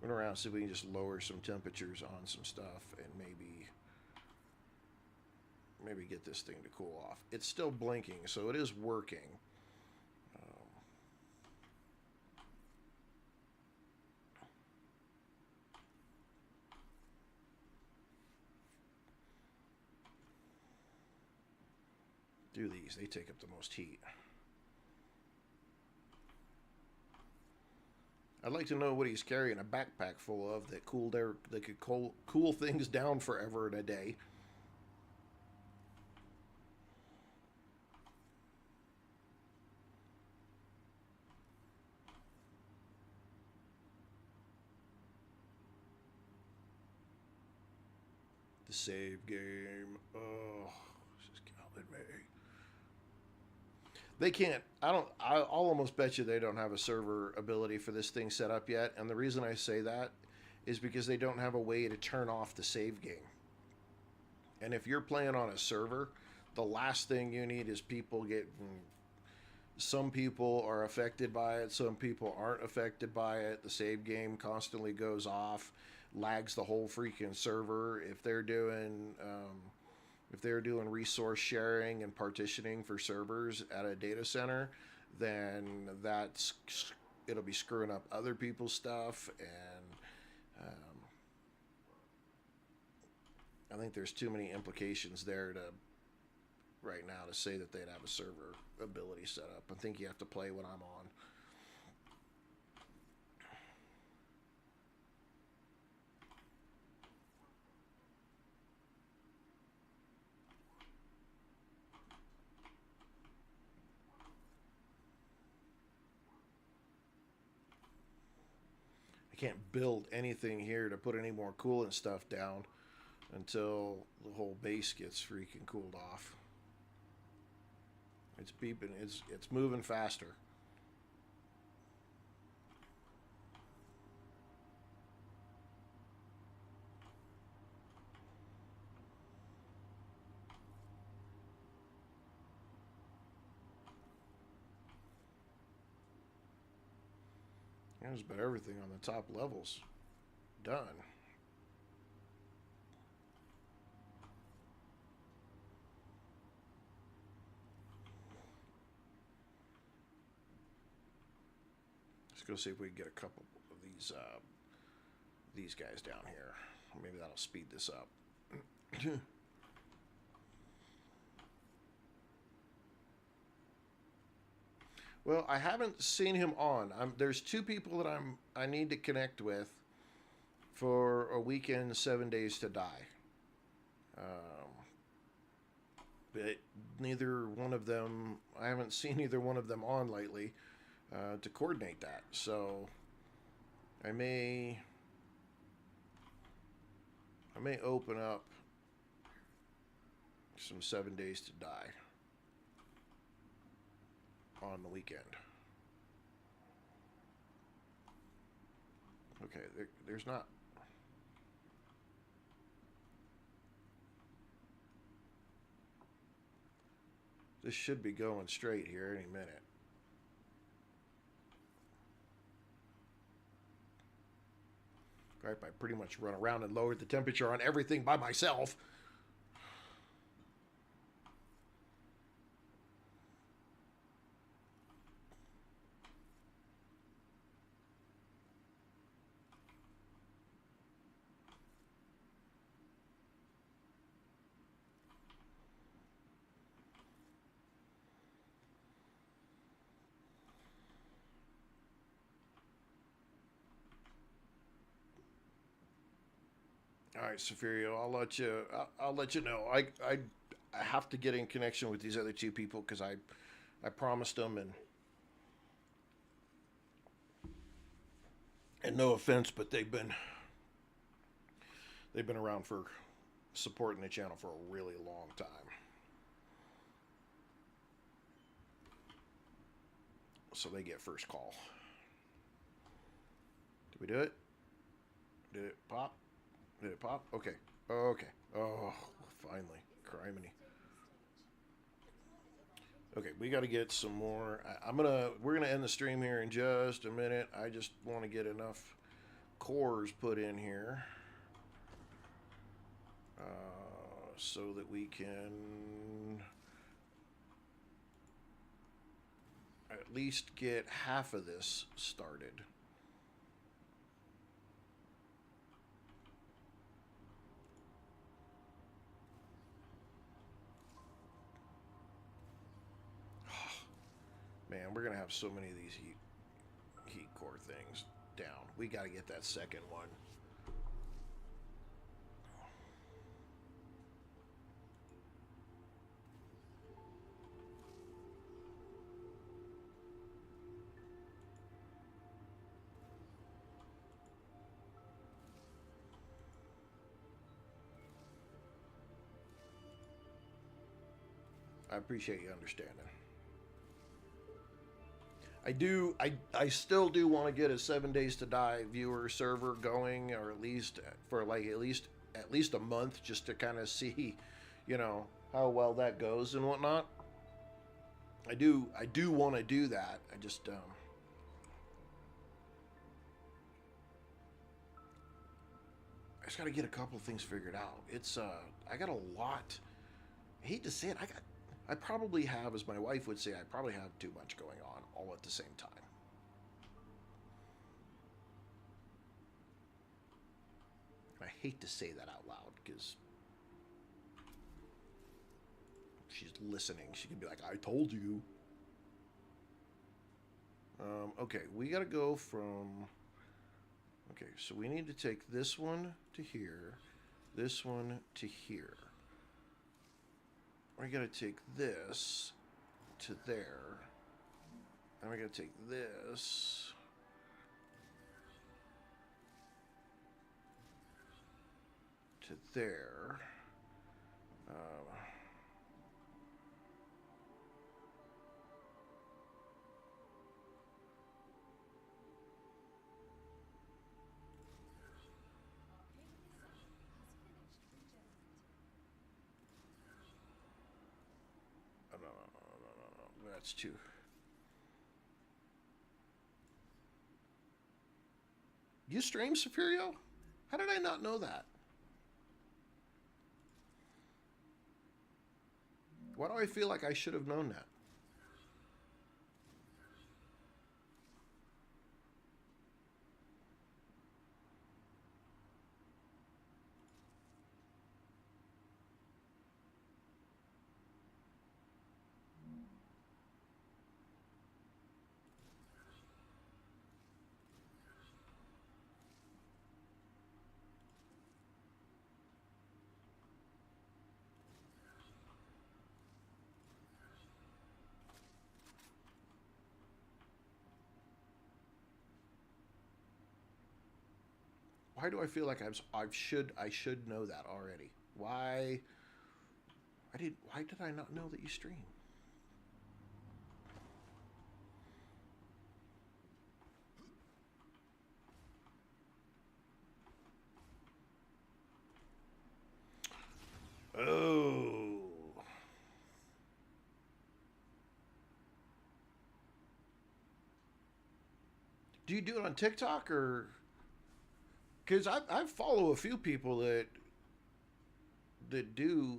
run around and see if we can just lower some temperatures on some stuff and maybe get this thing to cool off. It's still blinking, so it is working. Do these. They take up the most heat. I'd like to know what he's carrying a backpack full of that could cool things down forever in a day. The save game. Oh, just killing me. They can't. I'll almost bet you they don't have a server ability for this thing set up yet. And the reason I say that is because they don't have a way to turn off the save game. And if you're playing on a server, the last thing you need is people getting. Some people are affected by it. Some people aren't affected by it. The save game constantly goes off, lags the whole freaking server. If they're doing resource sharing and partitioning for servers at a data center, then it'll be screwing up other people's stuff, and I think there's too many implications there to right now to say that they'd have a server ability set up. I think you have to play when I'm on. I can't build anything here to put any more coolant stuff down until the whole base gets freaking cooled off. It's beeping. It's moving faster. There's about everything on the top levels done. Let's go see if we can get a couple of these guys down here. Maybe that'll speed this up. Well, I haven't seen him on. There's two people that I need to connect with for a weekend, 7 days to die. But neither one of them, I haven't seen either one of them on lately to coordinate that. So I may open up some 7 days to die on the weekend. Okay, there's not. This should be going straight here any minute. Right, I pretty much run around and lowered the temperature on everything by myself. All right, Safirio, I'll let you know. I have to get in connection with these other two people because I promised them, and no offense, but they've been around for supporting the channel for a really long time. So they get first call. Did we do it? Did it pop? Did it pop? Okay. Okay. Oh, finally. Criminy. Okay, we got to get some more. We're gonna end the stream here in just a minute. I just want to get enough cores put in here so that we can at least get half of this started. Man, we're gonna have so many of these heat core things down. We got to get that second one. I appreciate you understanding. I still do want to get a 7 days to die viewer server going, or at least for at least a month, just to kind of see, how well that goes and whatnot. I do want to do that. I just got to get a couple of things figured out. It's I got a lot. I hate to say it. I probably have, as my wife would say, I probably have too much going all at the same time. I hate to say that out loud because she's listening. She could be like, I told you. Okay, we got to go from... Okay, so we need to take this one to here, this one to here. We got to take this to there. And we got to take this... to there. No. That's two. You stream, Safirio? How did I not know that? Why do I feel like I should have known that? Why do I feel like I should know that already? Why did I not know that you stream? Oh. Do you do it on TikTok or? Because I follow a few people that do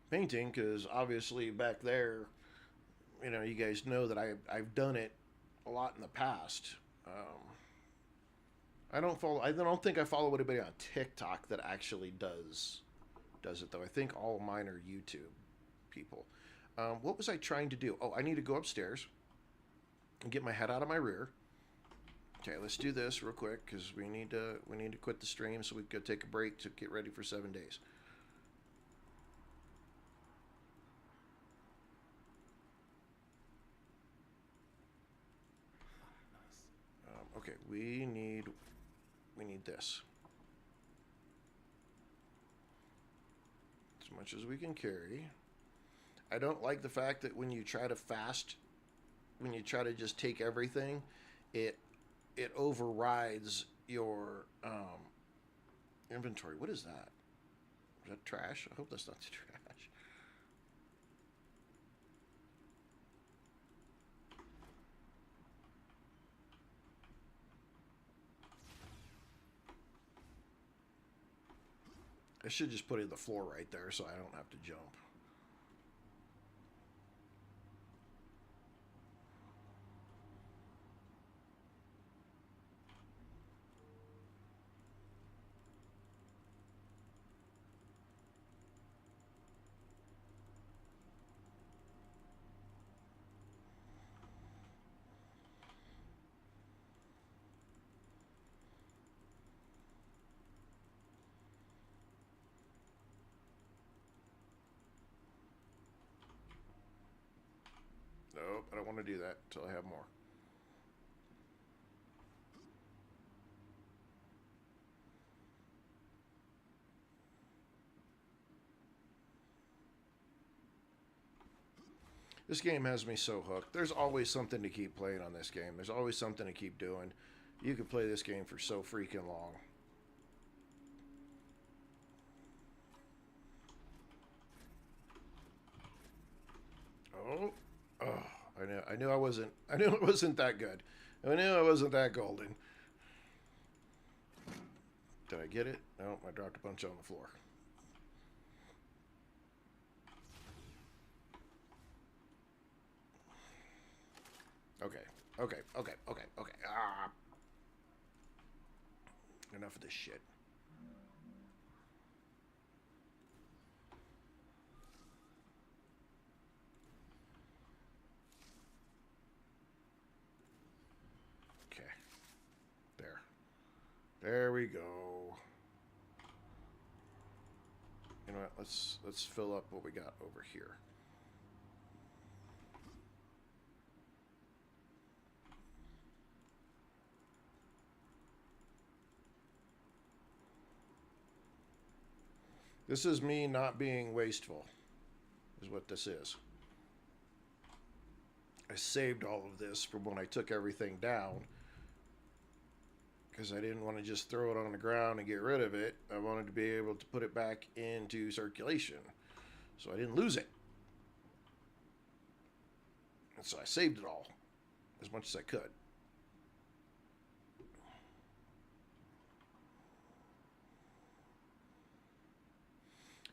painting. Because obviously back there, you guys know that I've done it a lot in the past. I don't follow. I don't think I follow anybody on TikTok that actually does it though. I think all of mine are YouTube people. What was I trying to do? Oh, I need to go upstairs and get my head out of my rear. Okay, let's do this real quick because we need to quit the stream so we can take a break to get ready for 7 days. Okay, we need this as much as we can carry. I don't like the fact that when you try to just take everything, it overrides your inventory. What is that? Is that trash? I hope that's not the trash. I should just put it in the floor right there so I don't have to jump. Nope, I don't want to do that until I have more. This game has me so hooked. There's always something to keep playing on this game. There's always something to keep doing. You could play this game for so freaking long. Oh, I knew it wasn't that good. I knew it wasn't that golden. Did I get it? No, I dropped a bunch on the floor. Okay. Okay. Okay. Okay. Okay. Ah. Enough of this shit. Okay. There. There we go. You know what? Let's fill up what we got over here. This is me not being wasteful, is what this is. I saved all of this from when I took everything down because I didn't want to just throw it on the ground and get rid of it. I wanted to be able to put it back into circulation so I didn't lose it. And so I saved it all as much as I could.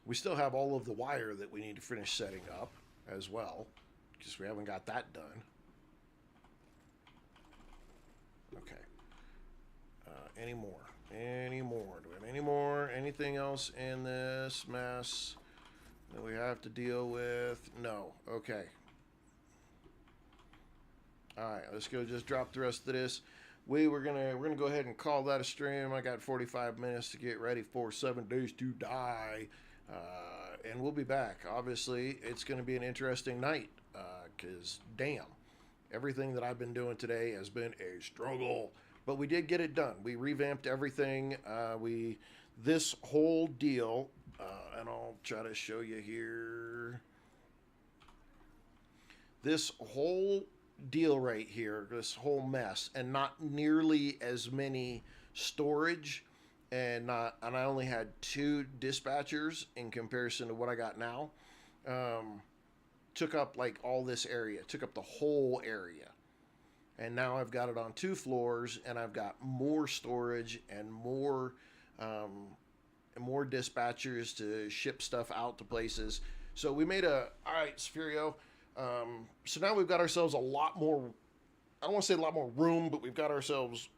We still have all of the wire that we need to finish setting up as well, because we haven't got that done. Okay. Any more? Any more? Do we have any more? Anything else in this mess that we have to deal with? No. Okay. All right. Let's go. Just drop the rest of this. We're gonna go ahead and call that a stream. I got 45 minutes to get ready for 7 Days to Die. And we'll be back. Obviously, it's going to be an interesting night because, damn, everything that I've been doing today has been a struggle. But we did get it done. We revamped everything. This whole deal, and I'll try to show you here. This whole deal right here, this whole mess, and not nearly as many storage. And I only had 2 dispatchers in comparison to what I got now. Took up like all this area, took up the whole area. And now I've got it on 2 floors, and I've got more storage and more dispatchers to ship stuff out to places. So we made all right, Sfurio. So now we've got ourselves a lot more, I don't want to say a lot more room, but we've got ourselves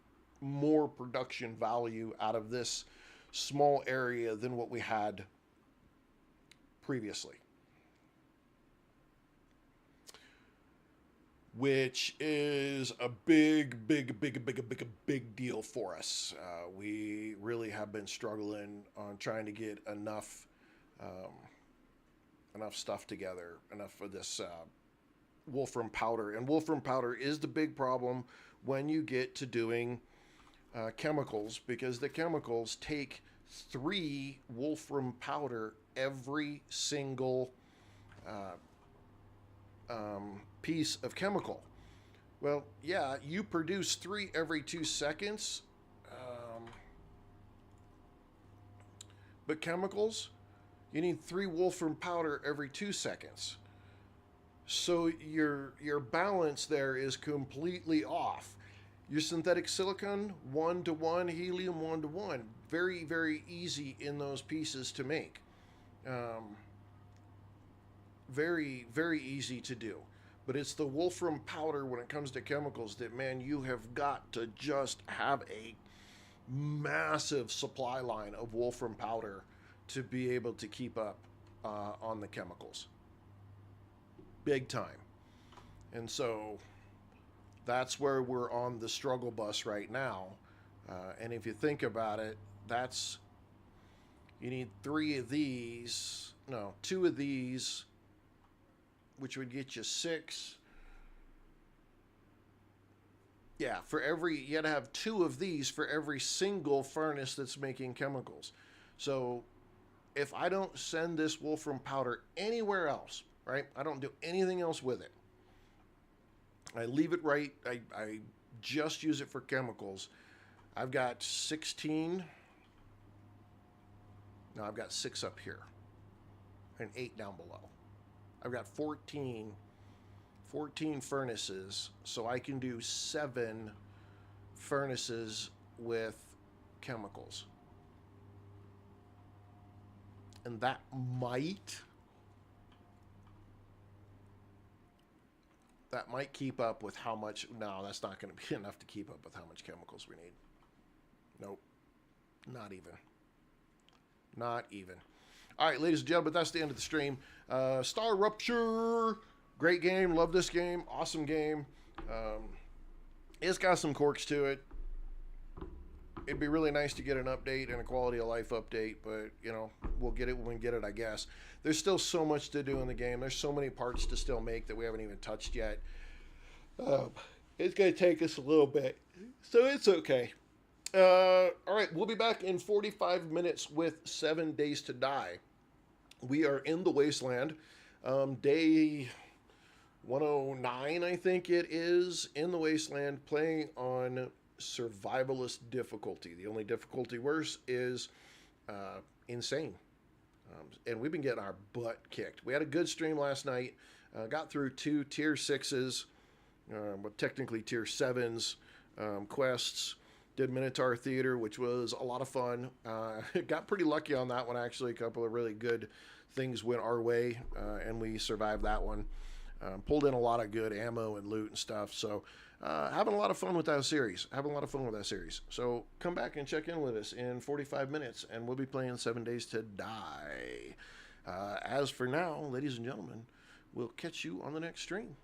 more production value out of this small area than what we had previously, which is a big deal for us. We really have been struggling on trying to get enough stuff together, enough of this wolfram powder. And wolfram powder is the big problem when you get to doing chemicals, because the chemicals take 3 wolfram powder every single piece of chemical. Well, yeah, you produce 3 every 2 seconds, but chemicals, you need 3 wolfram powder every 2 seconds. So your balance there is completely off. Your synthetic silicon, 1-to-1, helium 1-to-1. Very, very easy in those pieces to make. Very, very easy to do. But it's the wolfram powder when it comes to chemicals that, man, you have got to just have a massive supply line of wolfram powder to be able to keep up on the chemicals. Big time. And so that's where we're on the struggle bus right now. And if you think about it, you need 3 of these, no, 2 of these, which would get you 6. Yeah, you got to have 2 of these for every single furnace that's making chemicals. So if I don't send this wolfram powder anywhere else, right, I don't do anything else with it, I leave it right, I just use it for chemicals, I've got 16, no, I've got 6 up here, and 8 down below. I've got 14 furnaces, so I can do 7 furnaces with chemicals. And that might that might keep up with how much. No, that's not going to be enough to keep up with how much chemicals we need. Nope. Not even. Not even. All right, ladies and gentlemen, that's the end of the stream. StarRupture. Great game. Love this game. Awesome game. It's got some quirks to it. It'd be really nice to get an update and a quality of life update, but, you know, we'll get it when we get it, I guess. There's still so much to do in the game. There's so many parts to still make that we haven't even touched yet. It's going to take us a little bit, so it's okay. All right, we'll be back in 45 minutes with 7 Days to Die. We are in the Wasteland. Day 109, I think it is, in the Wasteland, playing on survivalist difficulty. The only difficulty worse is insane. And we've been getting our butt kicked. We had a good stream last night. Got through 2 tier 6s, but technically tier 7s quests. Did Minotaur Theater, which was a lot of fun. Got pretty lucky on that one, actually. A couple of really good things went our way, and we survived that one. Pulled in a lot of good ammo and loot and stuff. So having a lot of fun with that series. So come back and check in with us in 45 minutes, and we'll be playing 7 Days to Die. As for now, ladies and gentlemen, we'll catch you on the next stream.